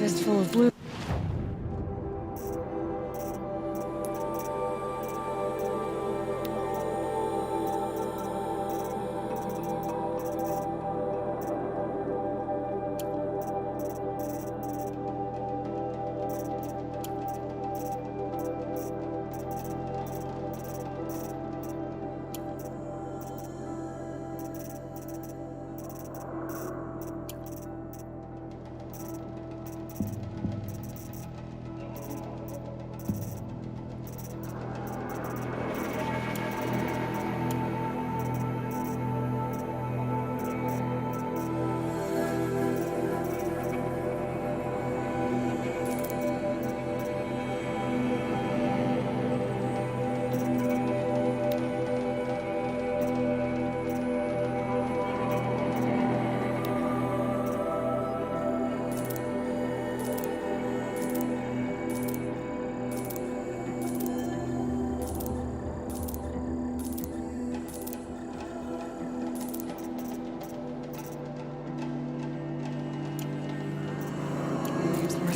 Fistful of blue.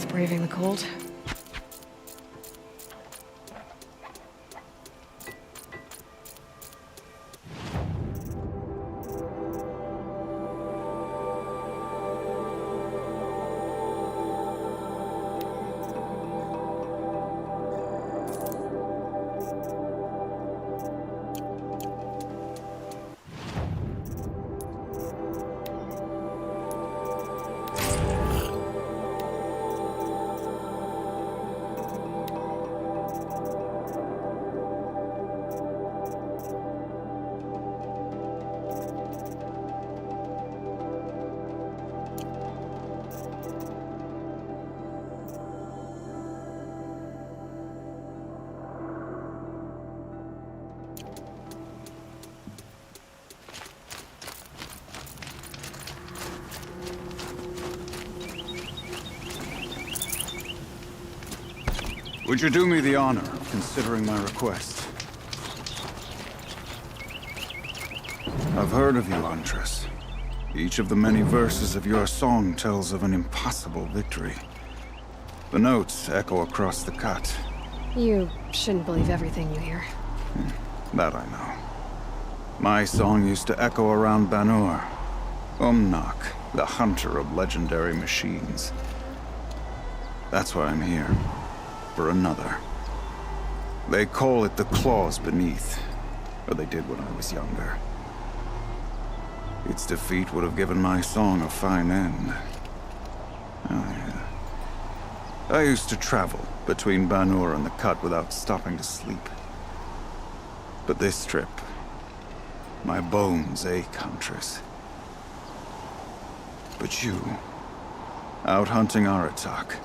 Braving the cold. Would you do me the honor of considering my request? I've heard of you, Huntress. Each of the many verses of your song tells of an impossible victory. The notes echo across the cut. You shouldn't believe everything you hear. That I know. My song used to echo around Banur. Umnak, the hunter of legendary machines. That's why I'm here. For another. They call it the claws beneath. Or they did when I was younger. Its defeat would have given my song a fine end. Oh, yeah. I used to travel between Banur and the Cut without stopping to sleep. But this trip, my bones ache, Huntress. But you, out hunting Aratak,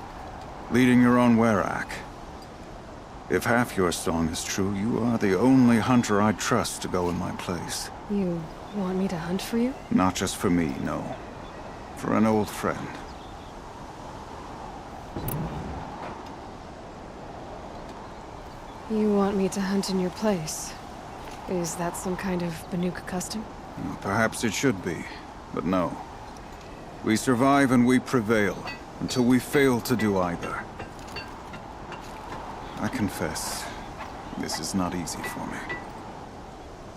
leading your own Werak. If half your song is true, you are the only hunter I'd trust to go in my place. You want me to hunt for you? Not just for me, no. For an old friend. You want me to hunt in your place? Is that some kind of Banuk custom? Perhaps it should be, but no. We survive and we prevail, until we fail to do either. I confess, this is not easy for me.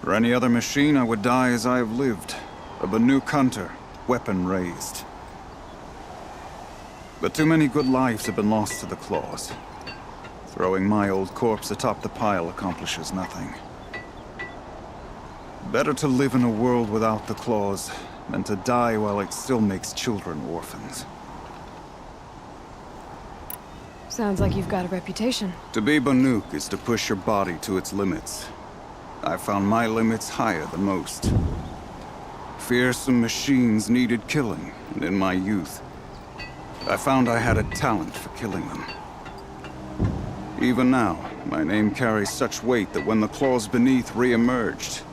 For any other machine, I would die as I have lived. A Banuk hunter, weapon raised. But too many good lives have been lost to the claws. Throwing my old corpse atop the pile accomplishes nothing. Better to live in a world without the claws than to die while it still makes children orphans. Sounds like you've got a reputation. To be Banuk is to push your body to its limits. I found my limits higher than most. Fearsome machines needed killing, and in my youth, I found I had a talent for killing them. Even now, my name carries such weight that when the claws beneath re-emerged,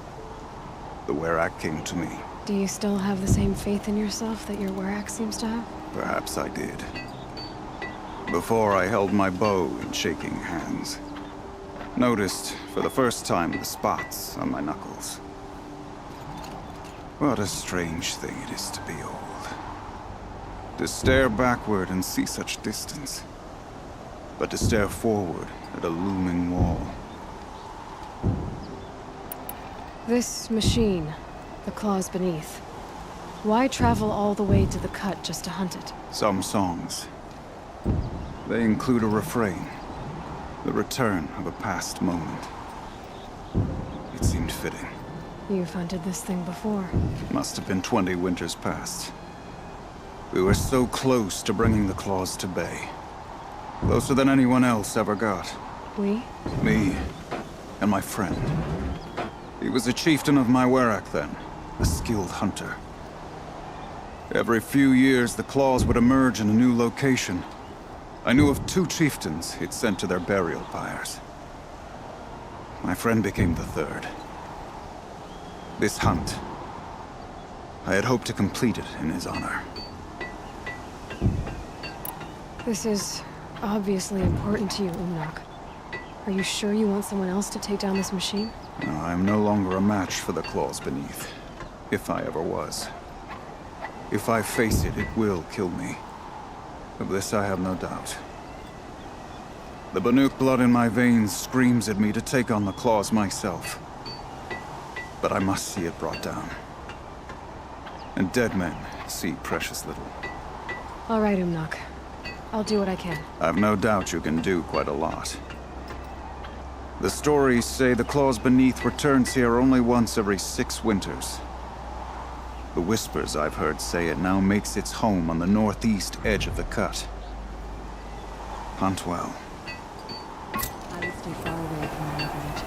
the Werak came to me. Do you still have the same faith in yourself that your Werak seems to have? Perhaps I did. Before I held my bow in shaking hands. Noticed, for the first time, the spots on my knuckles. What a strange thing it is to be old. To stare backward and see such distance. But to stare forward at a looming wall. This machine, the claws beneath. Why travel all the way to the cut just to hunt it? Some songs. They include a refrain. The return of a past moment. It seemed fitting. You've hunted this thing before. Must have been 20 winters past. We were so close to bringing the claws to bay. Closer than anyone else ever got. We? Me and my friend. He was a chieftain of my Werak then, a skilled hunter. Every few years, the claws would emerge in a new location. I knew of 2 chieftains he'd sent to their burial pyres. My friend became the 3rd. This hunt, I had hoped to complete it in his honor. This is obviously important to you, Umnak. Are you sure you want someone else to take down this machine? No, I am no longer a match for the claws beneath, if I ever was. If I face it, it will kill me. Of this I have no doubt. The Banuk blood in my veins screams at me to take on the claws myself. But I must see it brought down. And dead men see precious little. All right, Umnak. I'll do what I can. I've no doubt you can do quite a lot. The stories say the claws beneath returns here only once every 6 winters. The whispers I've heard say it now makes its home on the northeast edge of the cut. Hunt well. I would stay far away from the village.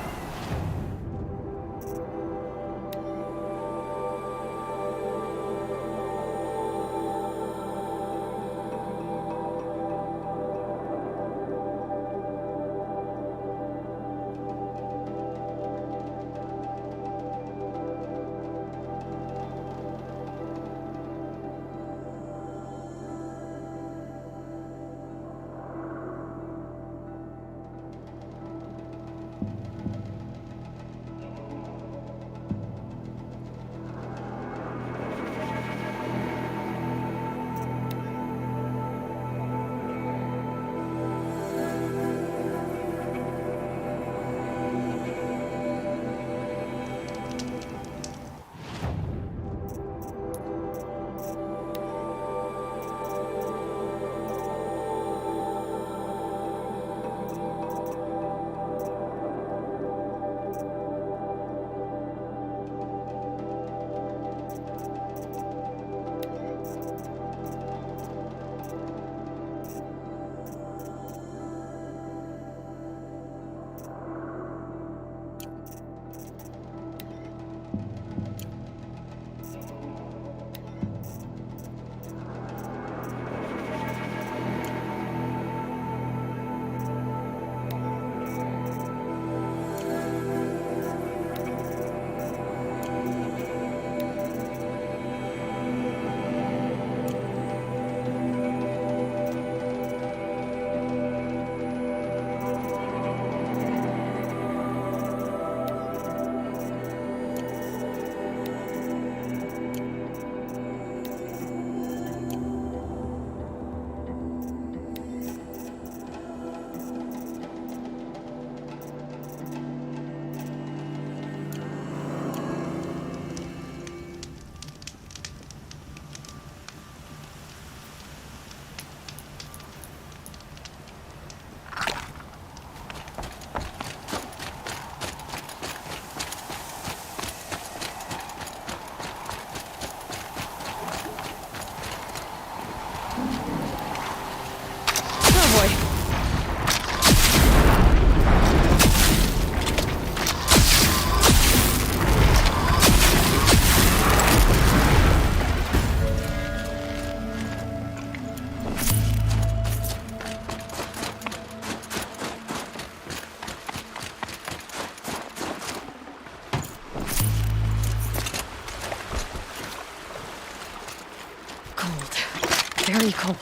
Very cold.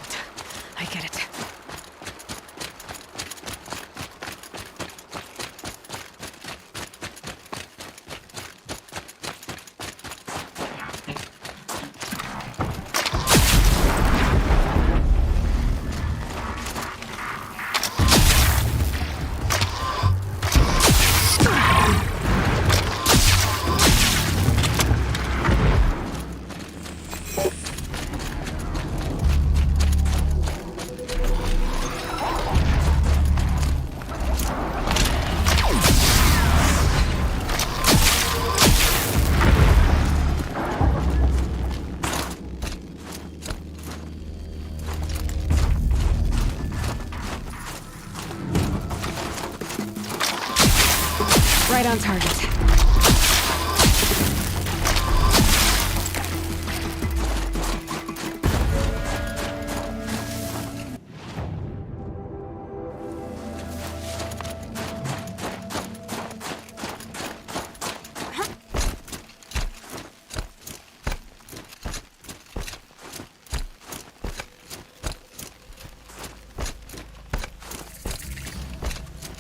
I get it. Right on target.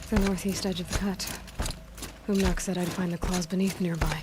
The northeast edge of the cut. Umnak said I'd find the claws beneath nearby.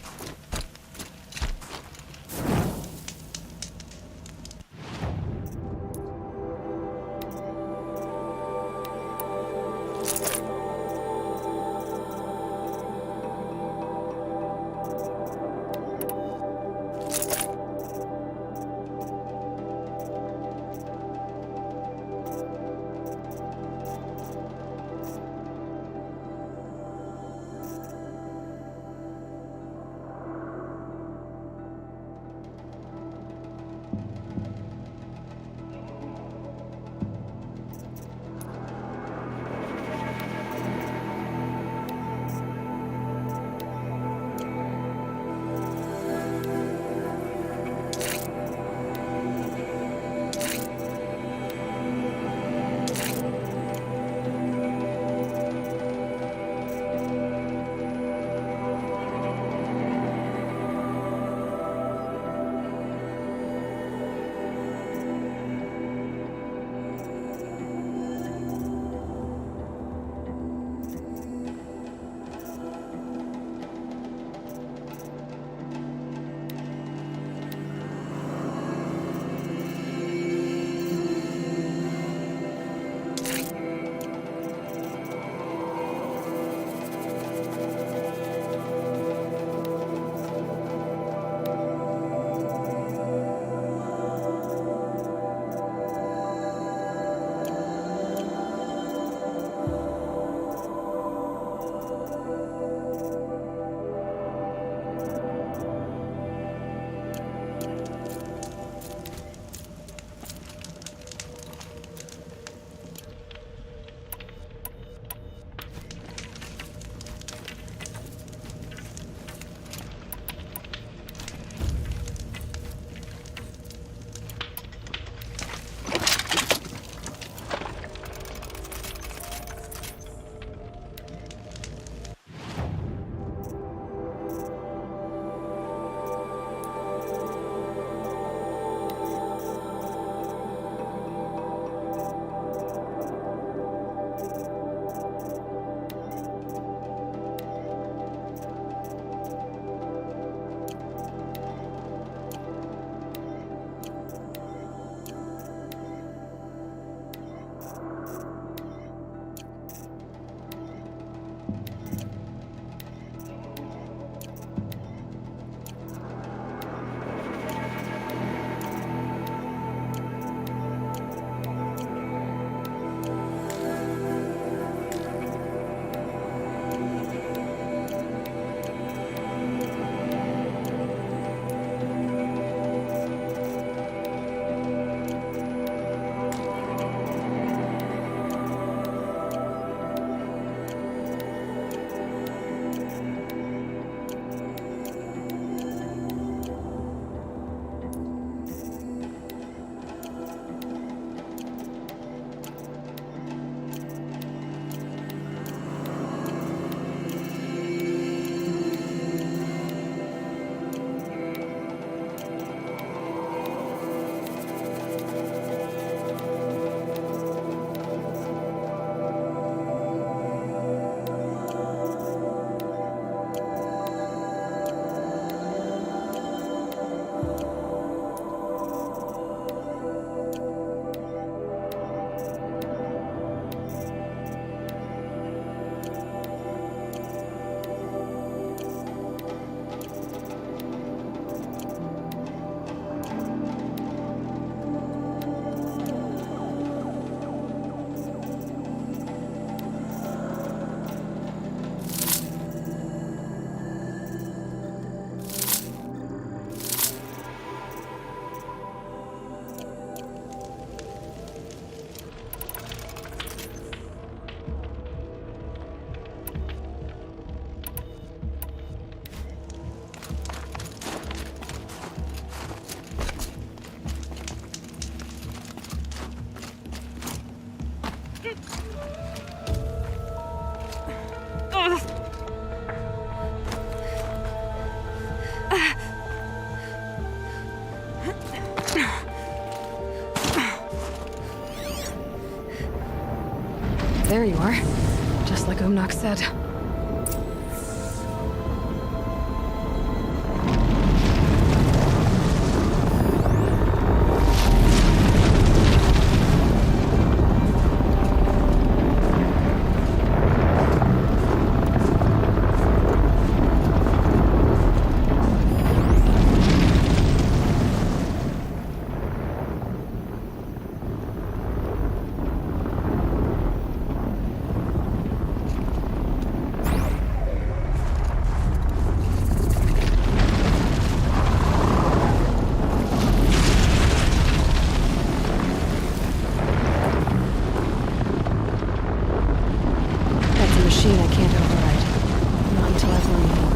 There you are. Just like Umnak said. I can't override. Not until I've learned more.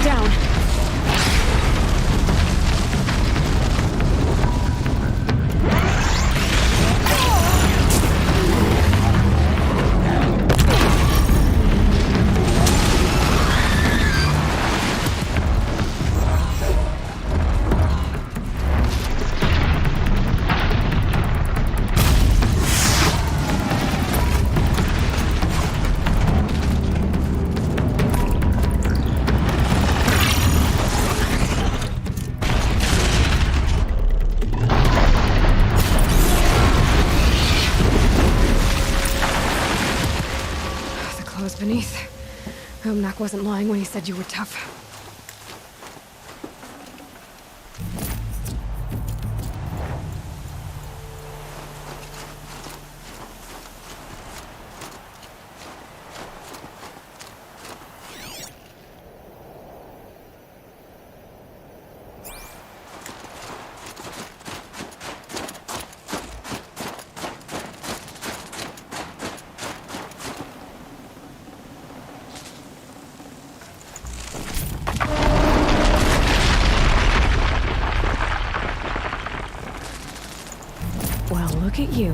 Down. Beneath. Umnak wasn't lying when he said you were tough. Well, look at you.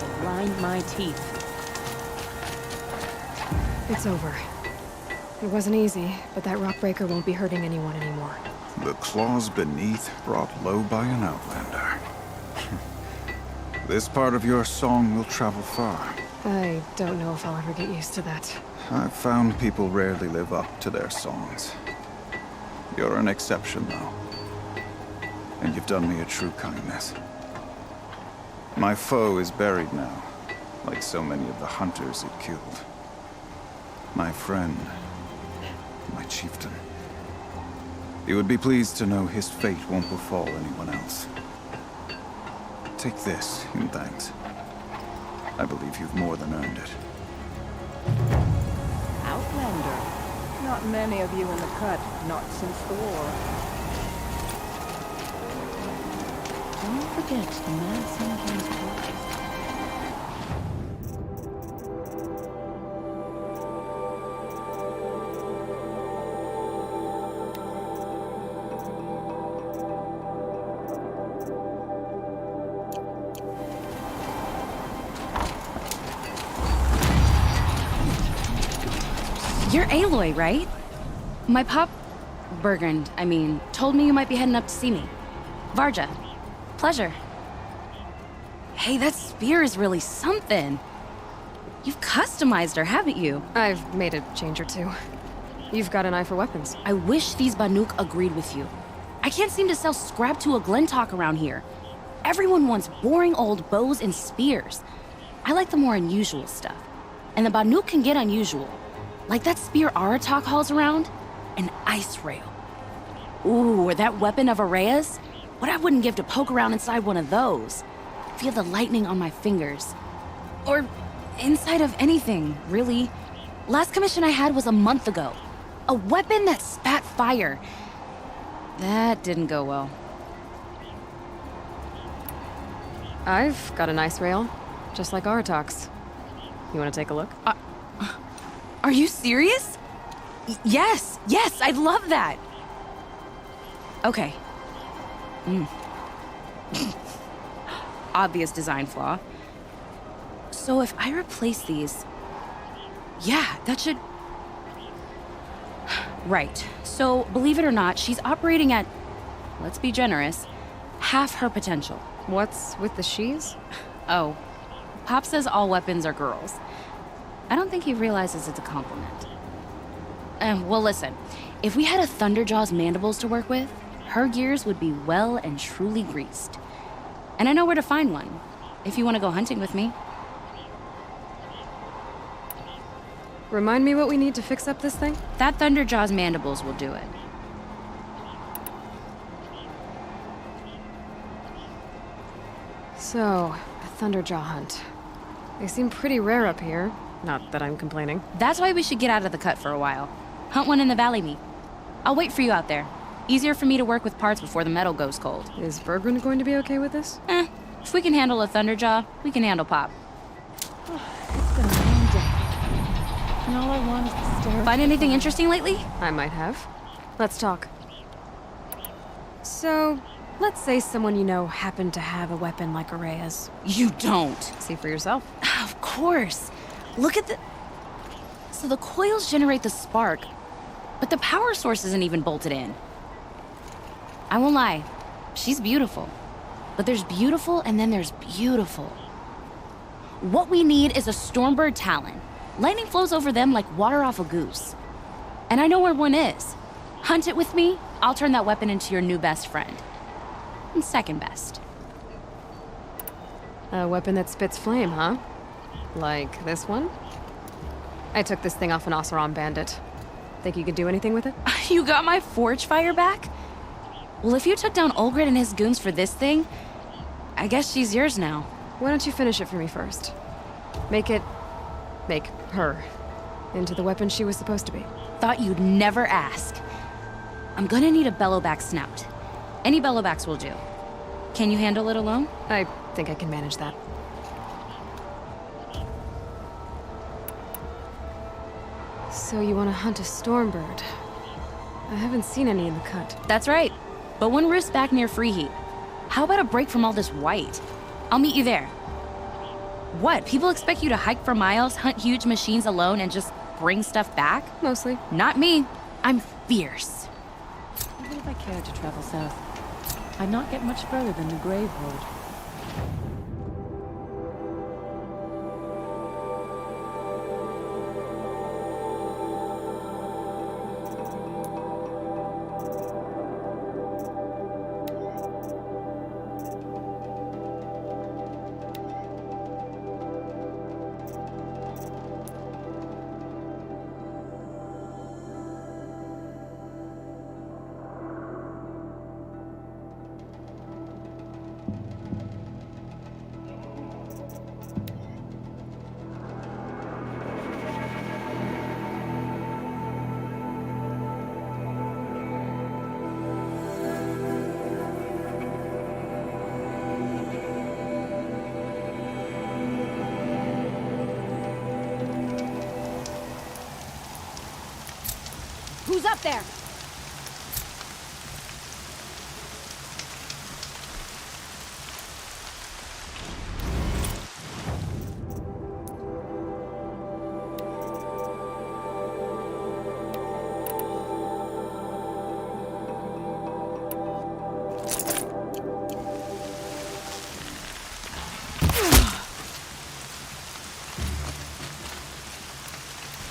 to grind my teeth. It's over. It wasn't easy, but that rock breaker won't be hurting anyone anymore. The claws beneath brought low by an outlander. This part of your song will travel far. I don't know if I'll ever get used to that. I've found people rarely live up to their songs. You're an exception, though. And you've done me a true kindness. My foe is buried now, like so many of the hunters it killed. My friend, my chieftain. You would be pleased to know his fate won't befall anyone else. Take this in thanks. I believe you've more than earned it. Outlander. Not many of you in the cut, not since the war. Don't forget the man sometimes talks. You're Aloy, right? My pop... Bergrand, I mean, told me you might be heading up to see me. Varja. Pleasure. Hey, that spear is really something. You've customized her, haven't you? I've made a change or two. You've got an eye for weapons. I wish these Banuk agreed with you. I can't seem to sell scrap to a Glentalk around here. Everyone wants boring old bows and spears. I like the more unusual stuff. And the Banuk can get unusual. Like that spear Aratak hauls around, an ice rail. Ooh, or that weapon of Araya's? What I wouldn't give to poke around inside one of those. Feel the lightning on my fingers. Or inside of anything, really. Last commission I had was a month ago. A weapon that spat fire. That didn't go well. I've got an ice rail, just like Aratak's. You want to take a look? Are you serious? Yes, I'd love that. Okay. Obvious design flaw. So if I replace these... Yeah, that should... Right. So, believe it or not, she's operating at, let's be generous, half her potential. What's with the she's? Oh, Pop says all weapons are girls. I don't think he realizes it's a compliment. Well, listen. If we had a Thunderjaw's mandibles to work with, her gears would be well and truly greased. And I know where to find one, if you want to go hunting with me. Remind me what we need to fix up this thing? That Thunderjaw's mandibles will do it. So, a Thunderjaw hunt. They seem pretty rare up here. Not that I'm complaining. That's why we should get out of the cut for a while. Hunt one in the valley meet. I'll wait for you out there. Easier for me to work with parts before the metal goes cold. Is Bergrand going to be okay with this? If we can handle a Thunderjaw, we can handle Pop. It's been a long day. And all I want is to stare. Find anything interesting lately? I might have. Let's talk. So, let's say someone you know happened to have a weapon like Araya's. You don't. See for yourself. Of course. Look at the... So the coils generate the spark, but the power source isn't even bolted in. I won't lie. She's beautiful. But there's beautiful and then there's beautiful. What we need is a Stormbird Talon. Lightning flows over them like water off a goose. And I know where one is. Hunt it with me, I'll turn that weapon into your new best friend. And second best. A weapon that spits flame, huh? Like this one? I took this thing off an Oseram bandit. Think you could do anything with it? You got my forge fire back? Well, if you took down Olgrid and his goons for this thing, I guess she's yours now. Why don't you finish it for me first? Make her into the weapon she was supposed to be. Thought you'd never ask. I'm gonna need a bellowback snout. Any bellowbacks will do. Can you handle it alone? I think I can manage that. So you want to hunt a Stormbird? I haven't seen any in the cut. That's right. But one roosts back near Freeheat. How about a break from all this white? I'll meet you there. What? People expect you to hike for miles, hunt huge machines alone, and just bring stuff back? Mostly. Not me. I'm fierce. Even if I cared to travel south, I'd not get much further than the Grave Road. Who's up there?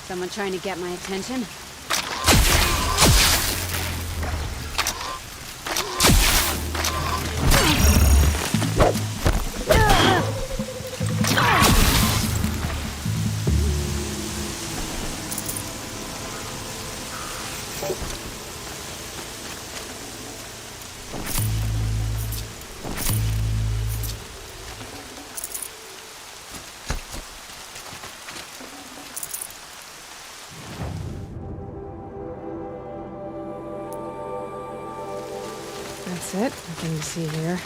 Someone trying to get my attention? That's it. Nothing to see here.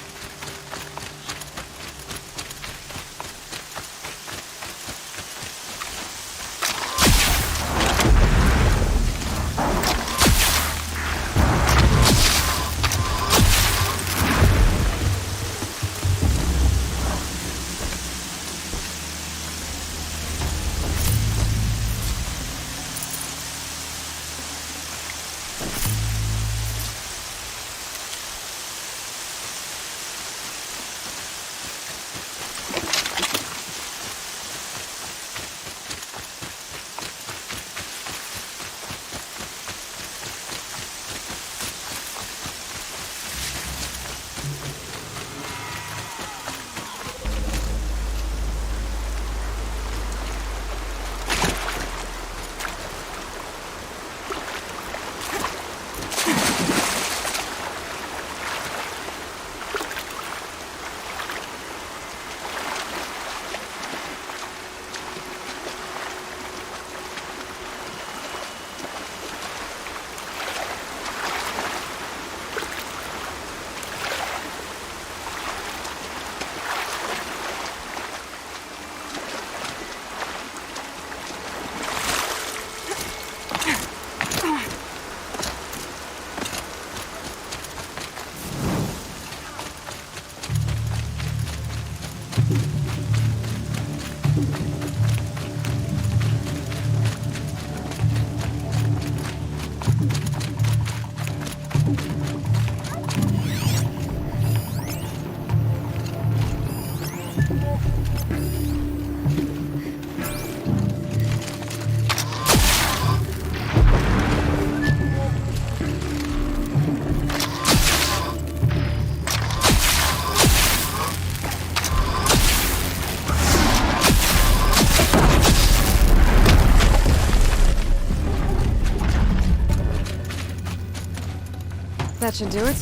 That should do it.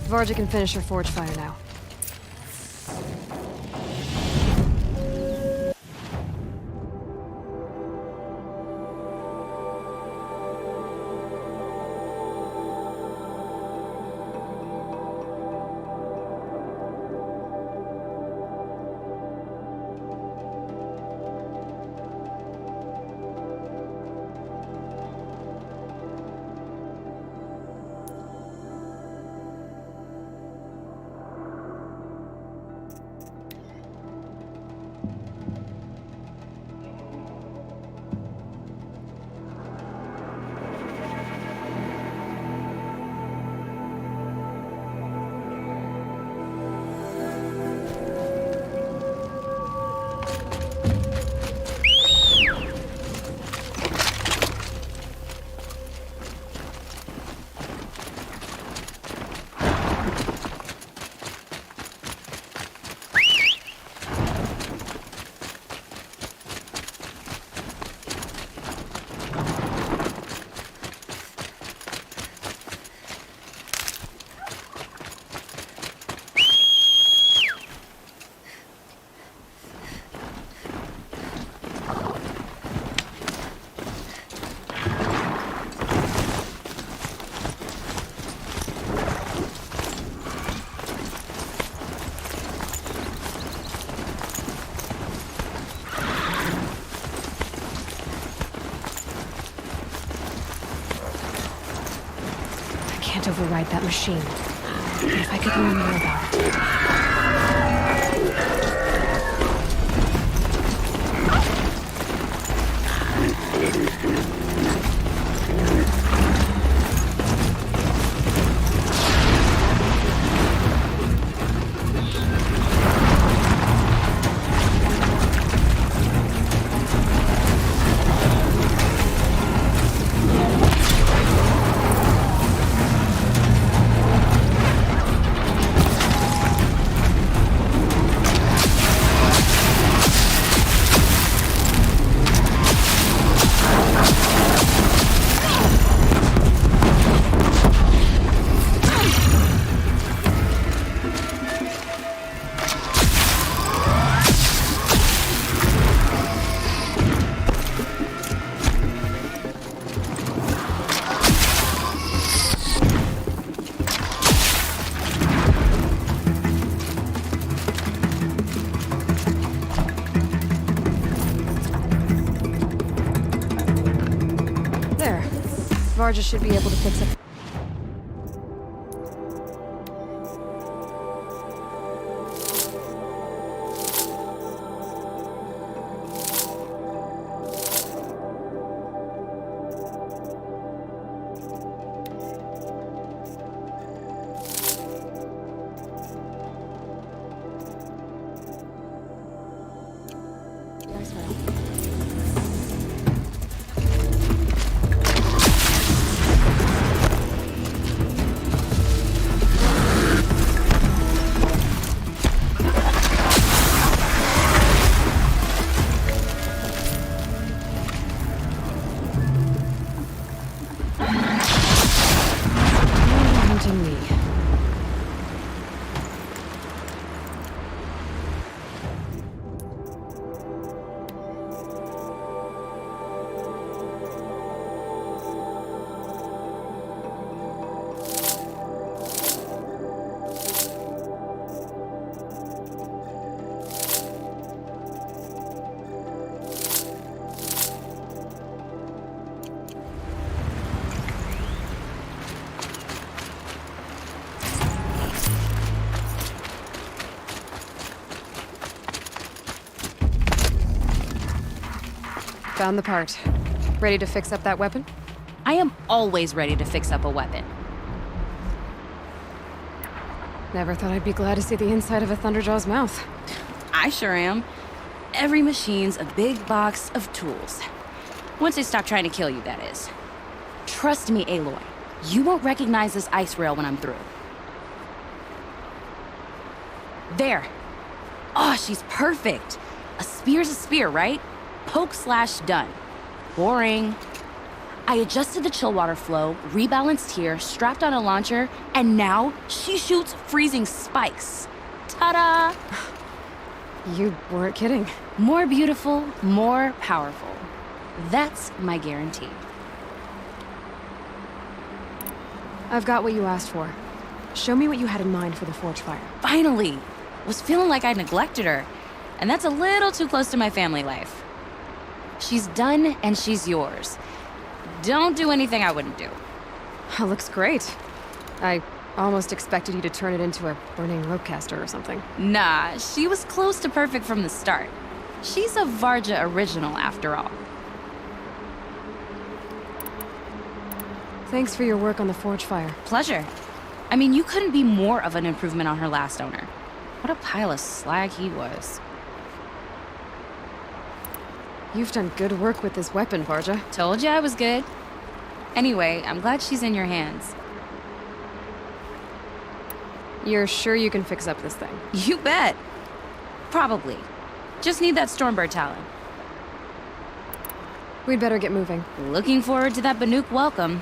Varja can finish her forge fire now. override that machine. If I could learn more about it. Varja should be able to fix it. Found the part. Ready to fix up that weapon? I am always ready to fix up a weapon. Never thought I'd be glad to see the inside of a Thunderjaw's mouth. I sure am. Every machine's a big box of tools. Once they stop trying to kill you, that is. Trust me, Aloy. You won't recognize this ice rail when I'm through. There. Oh, she's perfect. A spear's a spear, right? Poke slash done. Boring. I adjusted the chill water flow, rebalanced here, strapped on a launcher, and now she shoots freezing spikes. Ta-da! You weren't kidding. More beautiful, more powerful. That's my guarantee. I've got what you asked for. Show me what you had in mind for the forge fire. Finally! Was feeling like I neglected her, and that's a little too close to my family life. She's done, and she's yours. Don't do anything I wouldn't do. That looks great. I almost expected you to turn it into a burning ropecaster or something. Nah, she was close to perfect from the start. She's a Varja original, after all. Thanks for your work on the forge fire. Pleasure. I mean, you couldn't be more of an improvement on her last owner. What a pile of slag he was. You've done good work with this weapon, Varja. Told you I was good. Anyway, I'm glad she's in your hands. You're sure you can fix up this thing? You bet. Probably. Just need that Stormbird talent. We'd better get moving. Looking forward to that Banuk welcome.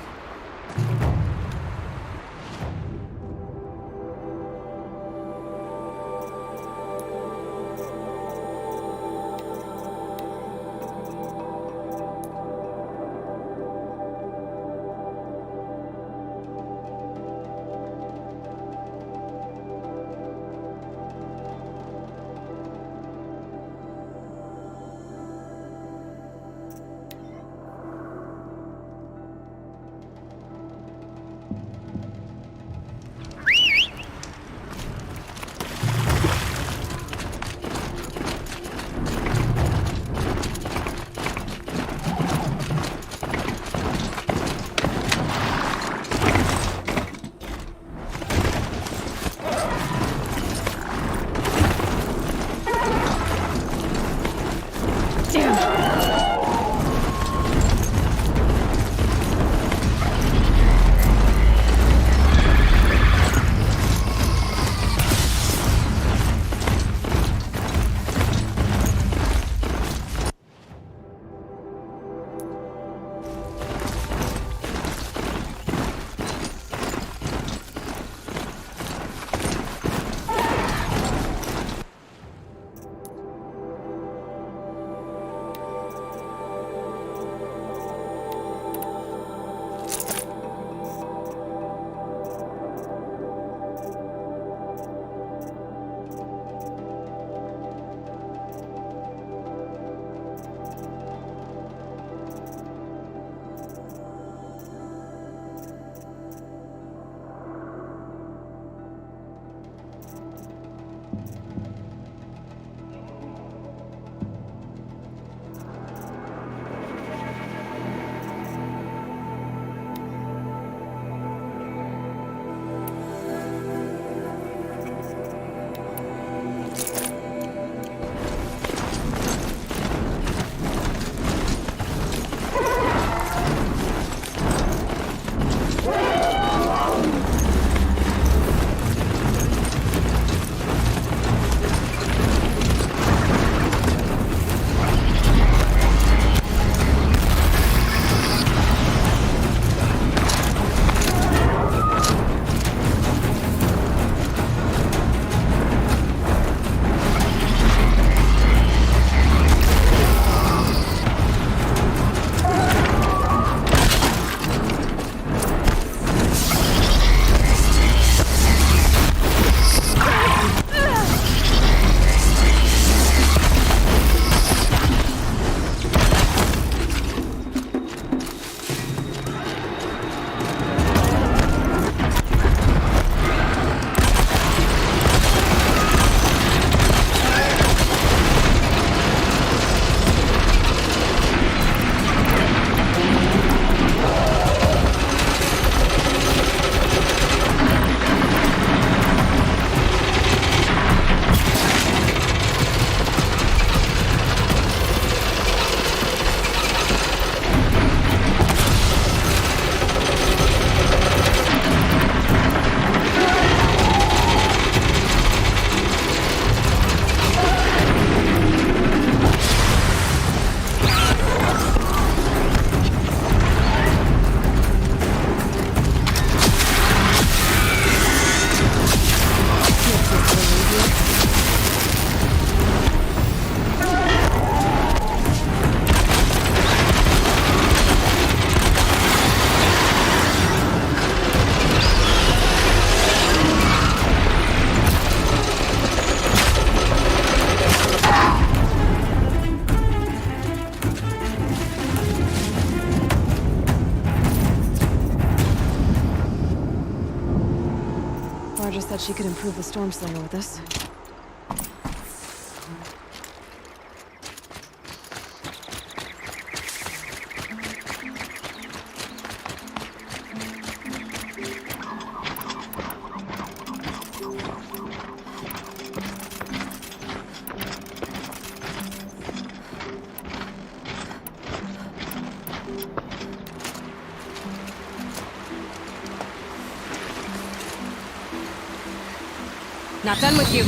Varja said she could improve the Storm Slinger with this. Not done with you.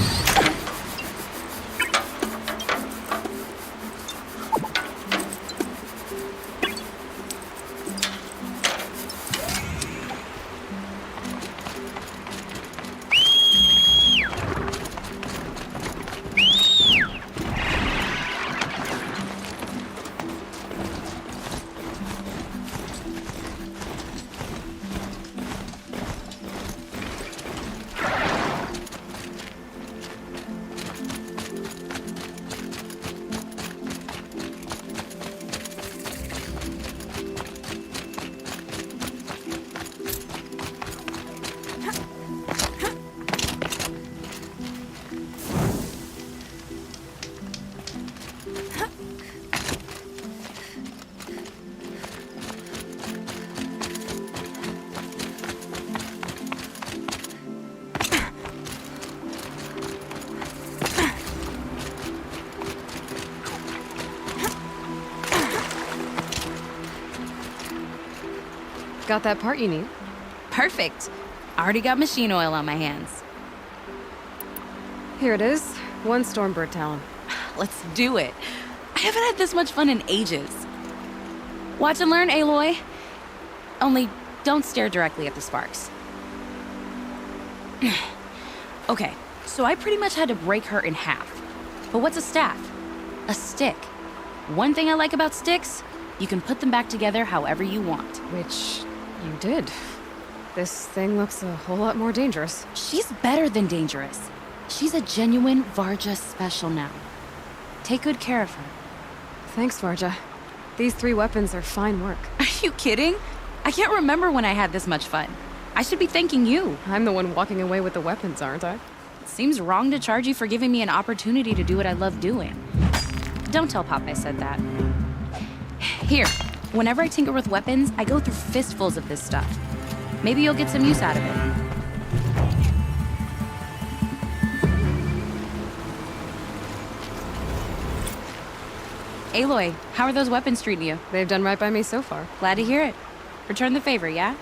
Got that part you need? Perfect. Already got machine oil on my hands. Here it is. 1 Stormbird Talon. Let's do it. I haven't had this much fun in ages. Watch and learn, Aloy. Only don't stare directly at the sparks. Okay, so I pretty much had to break her in half. But what's a staff? A stick. One thing I like about sticks, you can put them back together however you want. Which you did. This thing looks a whole lot more dangerous. She's better than dangerous. She's a genuine Varja special now. Take good care of her. Thanks, Varja. These 3 weapons are fine work. Are you kidding? I can't remember when I had this much fun. I should be thanking you. I'm the one walking away with the weapons, aren't I? It seems wrong to charge you for giving me an opportunity to do what I love doing. Don't tell Pop I said that. Here, whenever I tinker with weapons, I go through fistfuls of this stuff. Maybe you'll get some use out of it. Aloy, how are those weapons treating you? They've done right by me so far. Glad to hear it. Return the favor, yeah?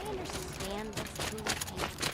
understand this foolish thing.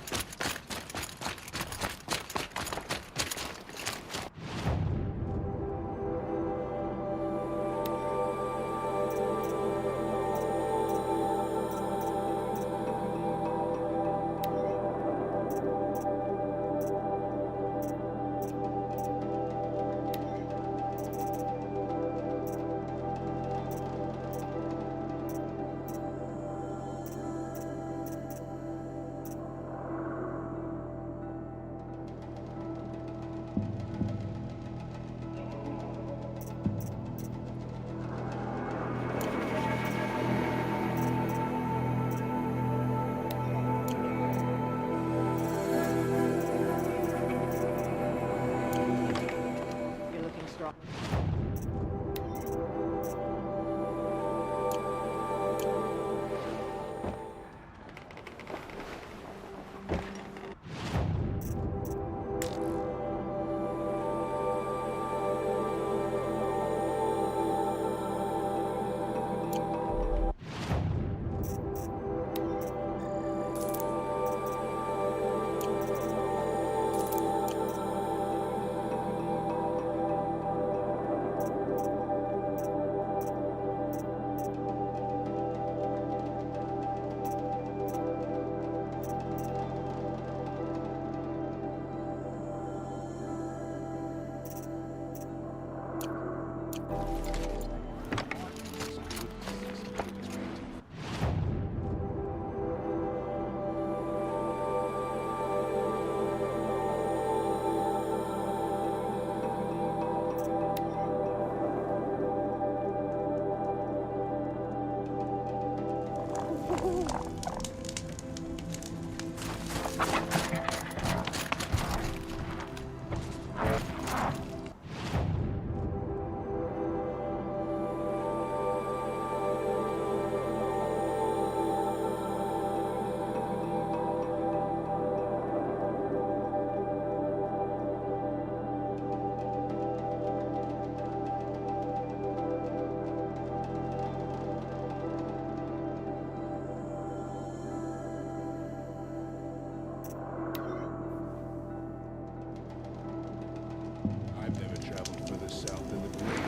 I've never traveled further south than the Great.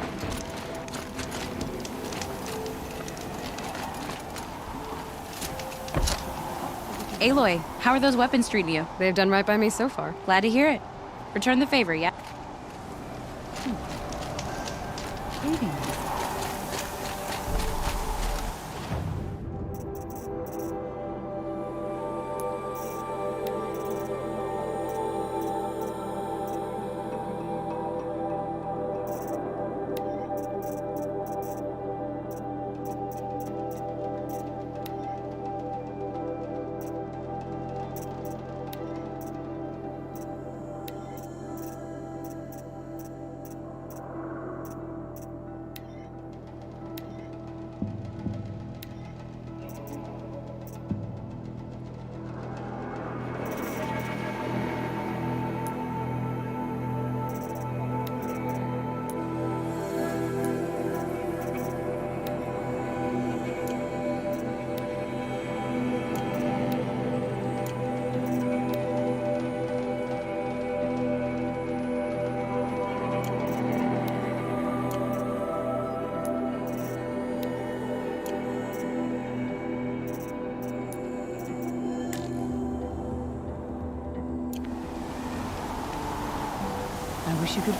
Aloy, how are those weapons treating you? They've done right by me so far. Glad to hear it. Return the favor, yeah? I wish you could...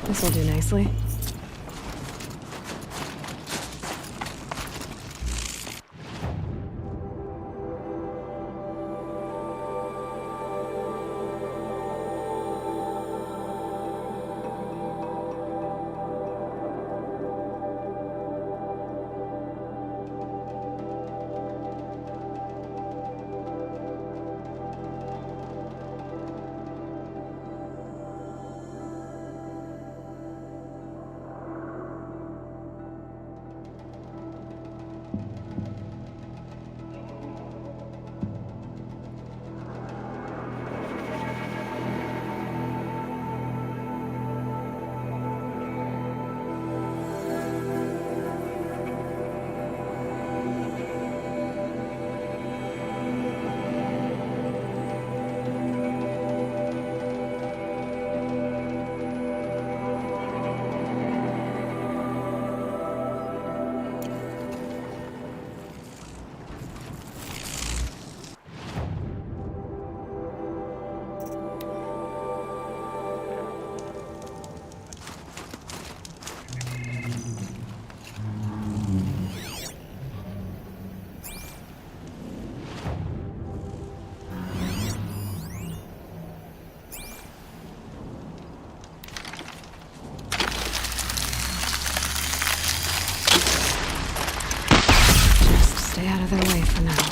This'll do nicely. Stay out of their way for now.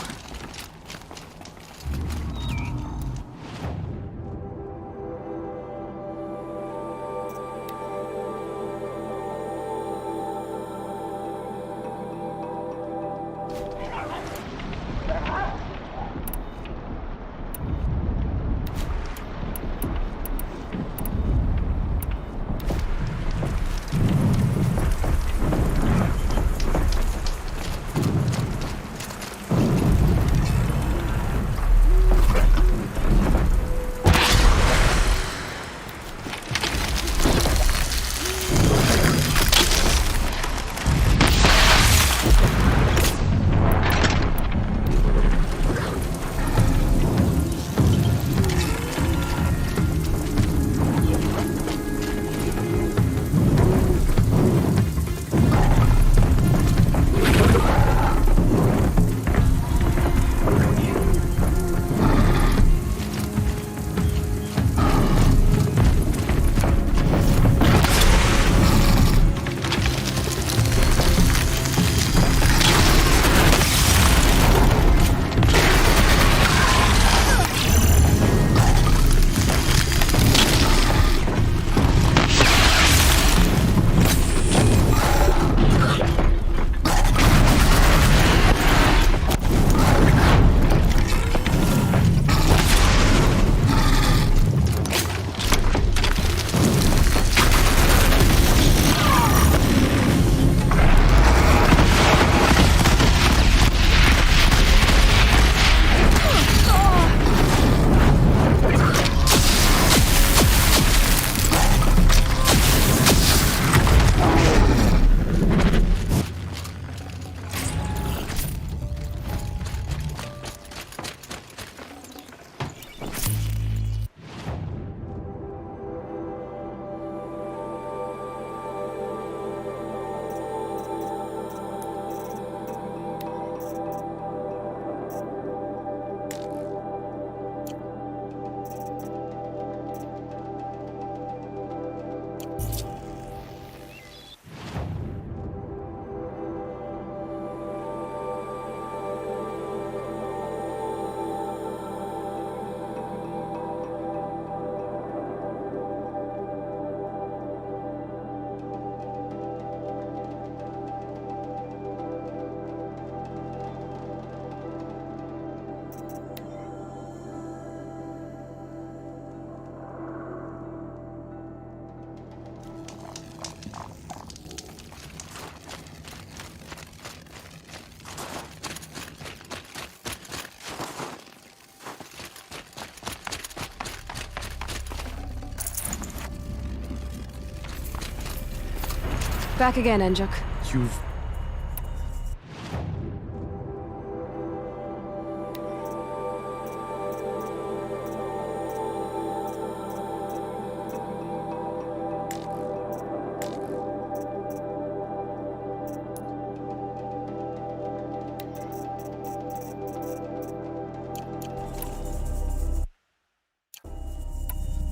Back again, Enjuk. You've...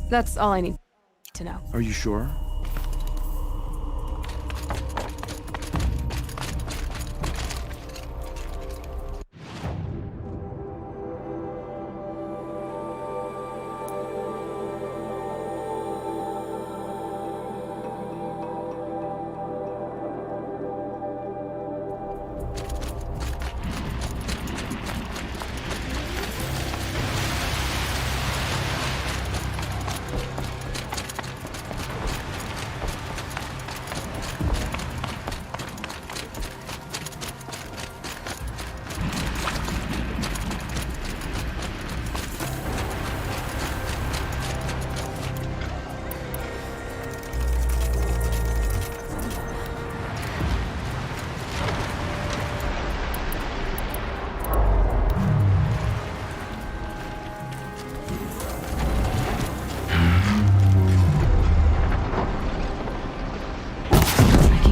That's all I need to know. Are you sure?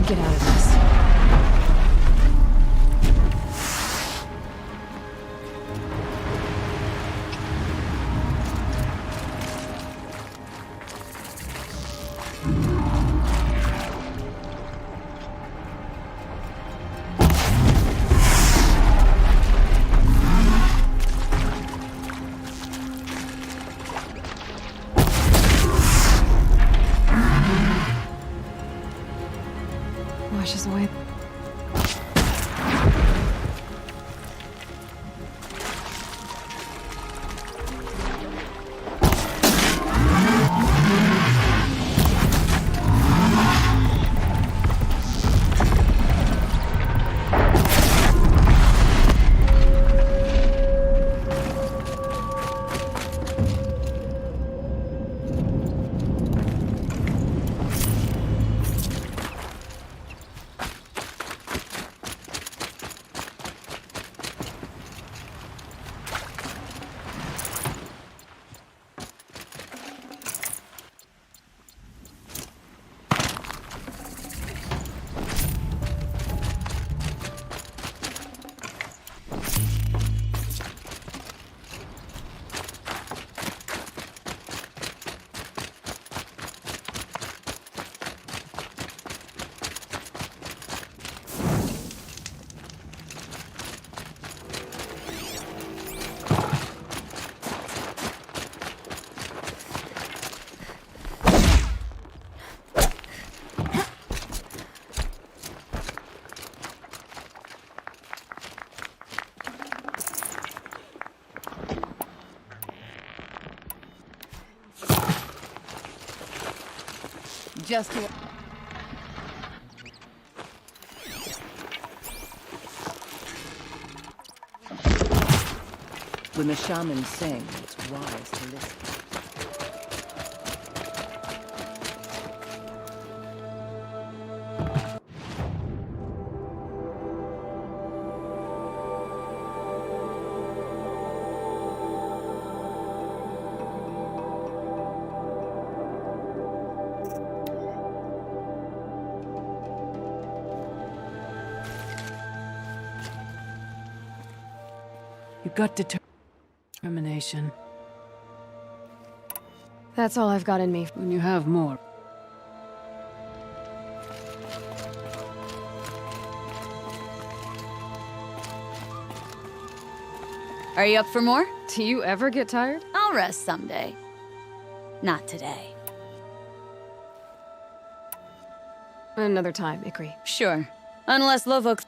Get out of this. Washes away. Just to... When the shamans sing, it's wise to listen. You got determination. That's all I've got in me. When you have more. Are you up for more? Do you ever get tired? I'll rest someday. Not today. Another time, Ikri. Sure. Unless Lovok...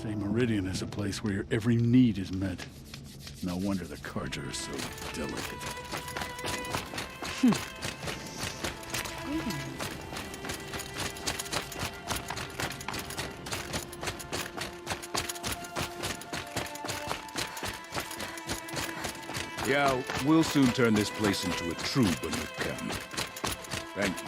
Say Meridian is a place where your every need is met. No wonder the Carja are so delicate. Yeah, we'll soon turn this place into a true Banuk camp. Thank you.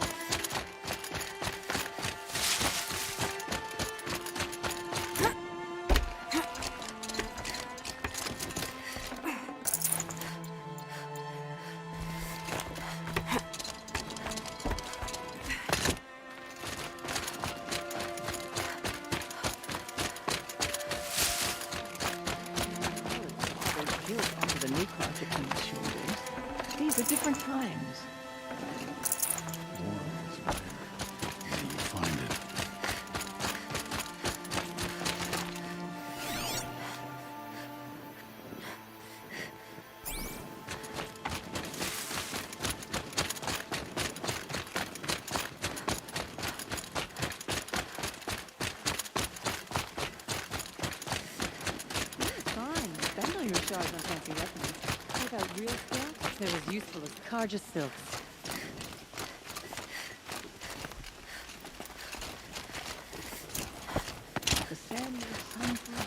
These are different times. Shards on fancy weapons. Without real skill, they're as useful as Karja silks. The sand is sunflower.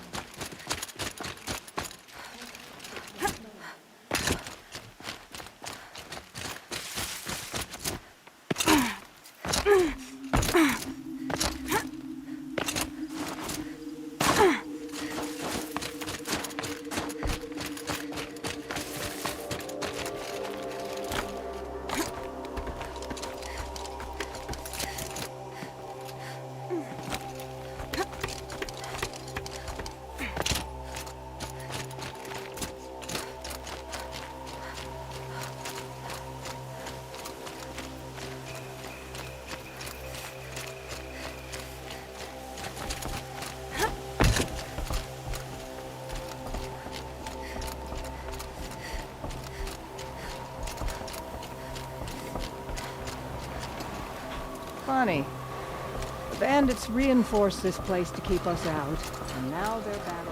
Funny. The bandits reinforced this place to keep us out, and now they're battling.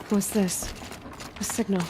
What's this? A signal.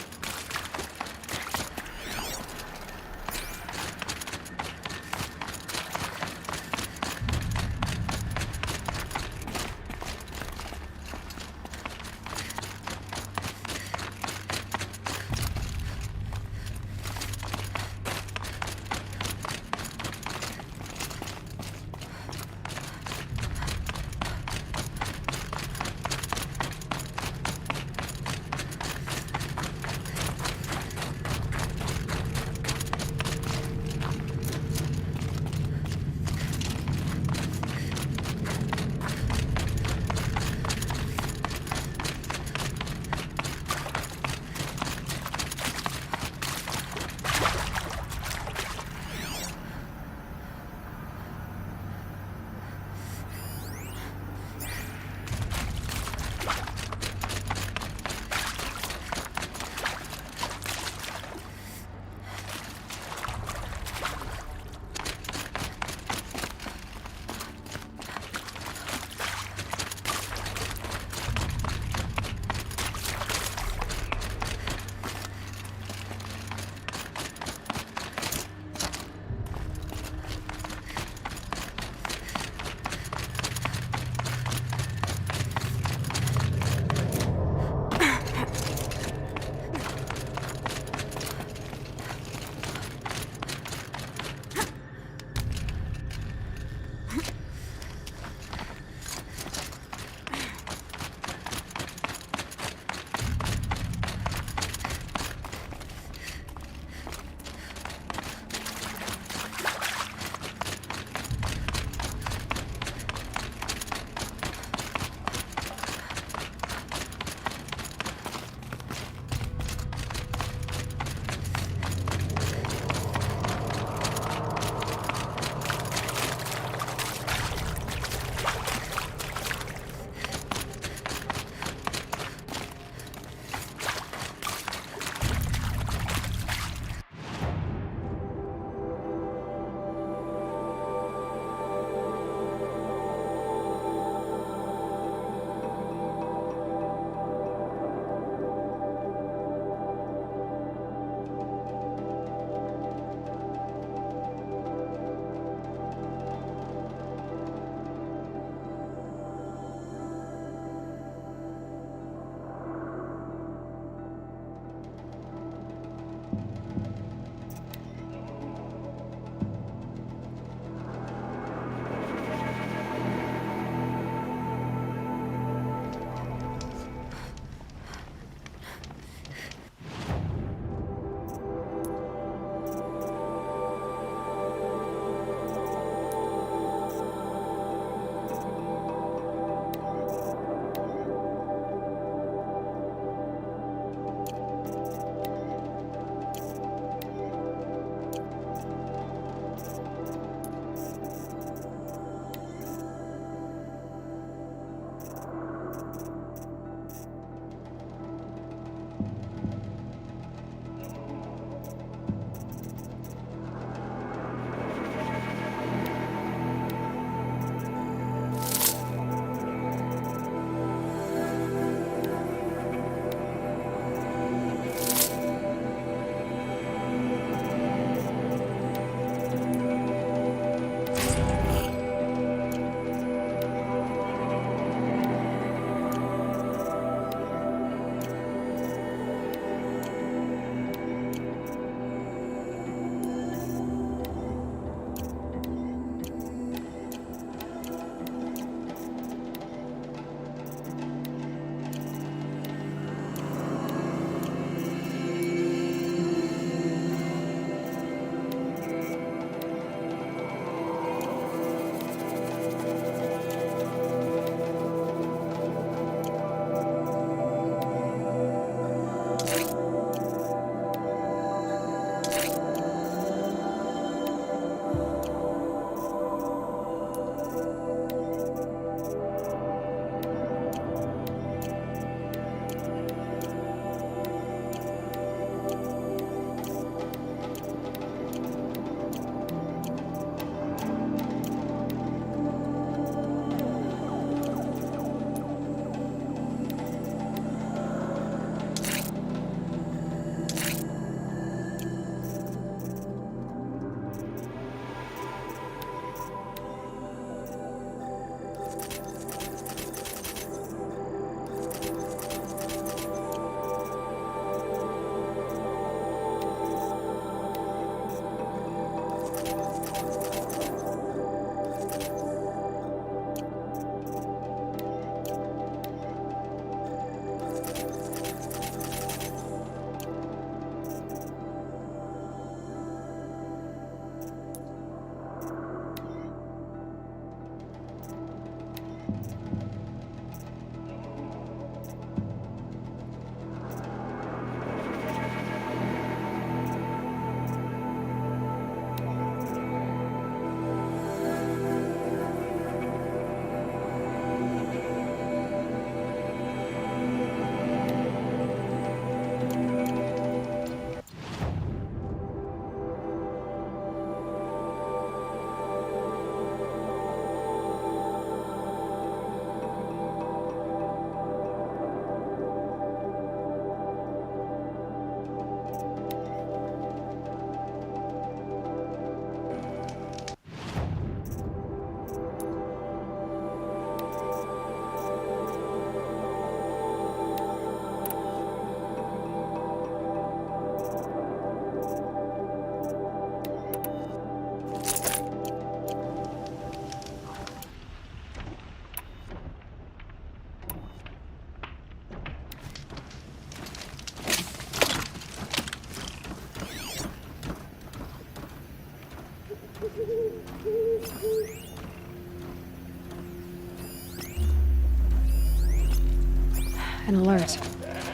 An alert.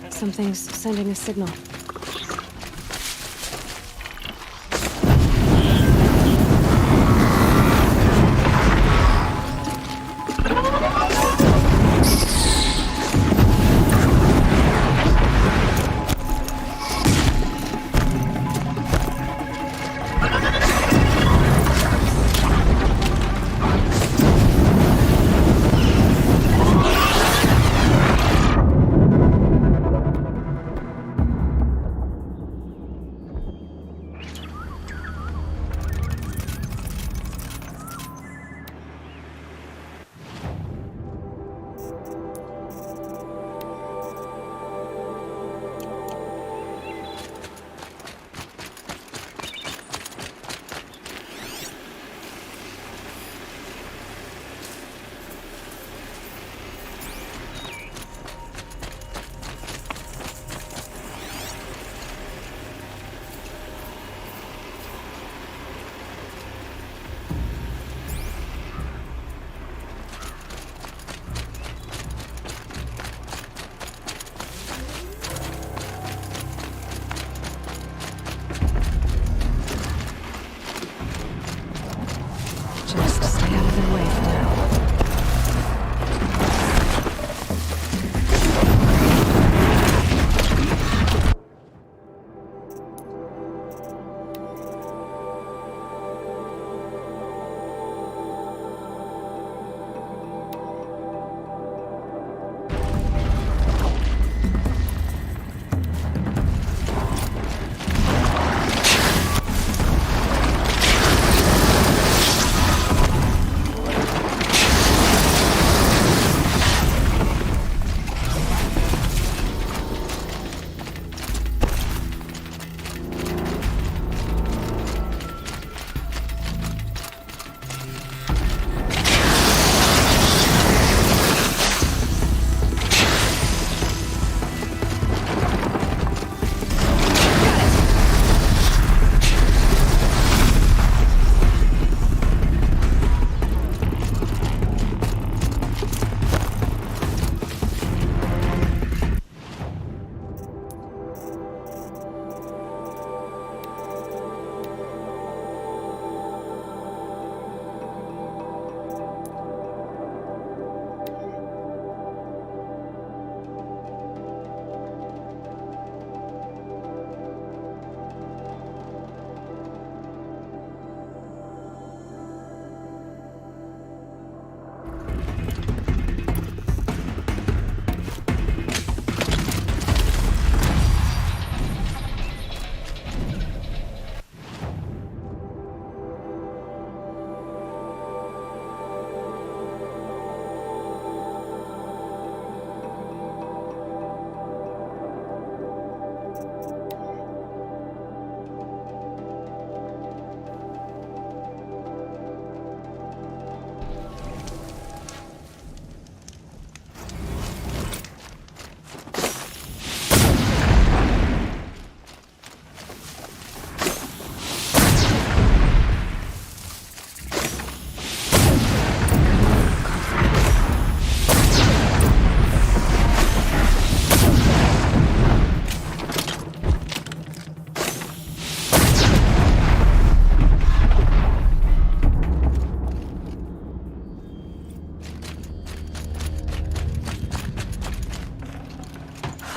Something's sending a signal. Just stay out of their way for now.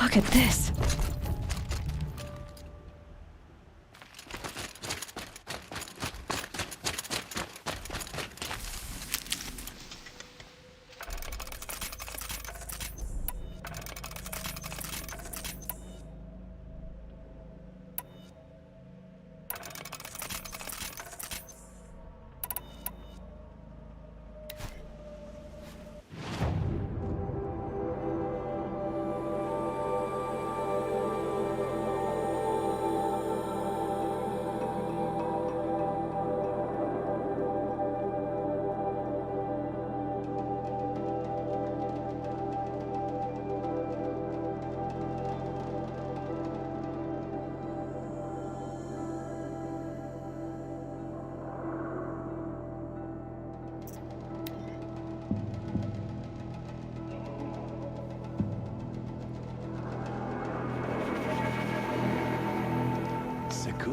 Look at this.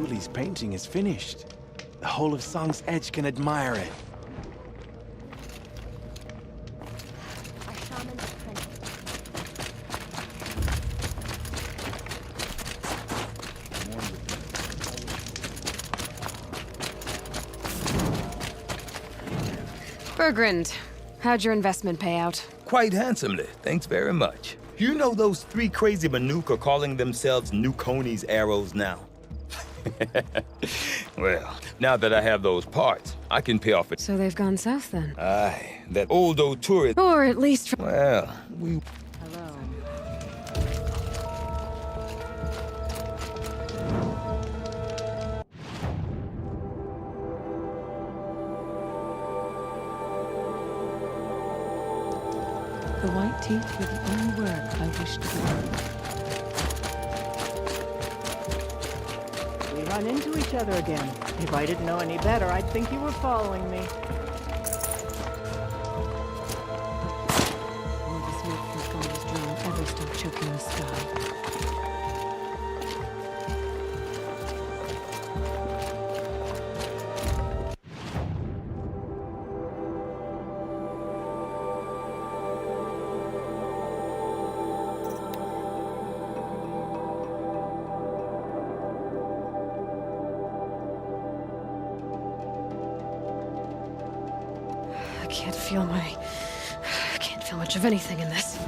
Truly's painting is finished. The whole of Song's Edge can admire it. Bergrand, how'd your investment pay out? Quite handsomely, thanks very much. You know those three crazy Manuka are calling themselves Nukoni's arrows now? Well, now that I have those parts, I can pay off it. So they've gone south then? Aye, that old tourist. Or at least... Well, we... The white teeth were the only work I wished to do. We run into each other again. If I didn't know any better, I'd think you were following me. Will the smoke from Thunder's drum ever stop choking the sky? I can't feel much of anything in this.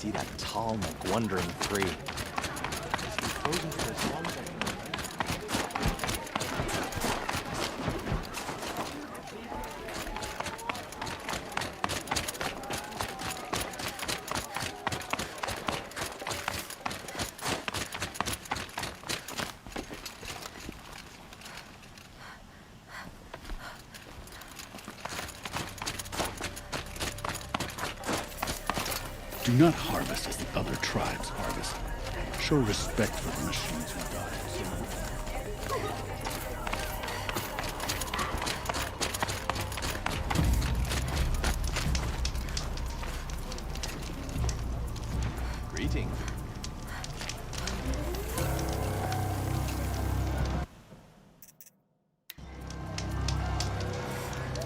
see that tall monk wandering free. He's been frozen for as long as I can remember. Do not harvest as the other tribes harvest. Show respect for the machines who died. Greetings.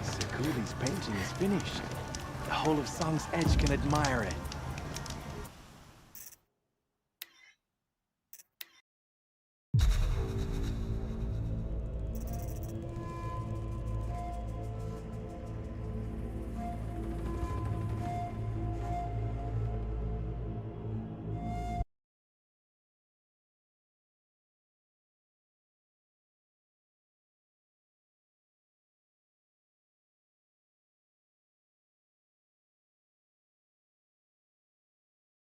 Sekuli's painting is finished. The whole of Song's Edge can admire it.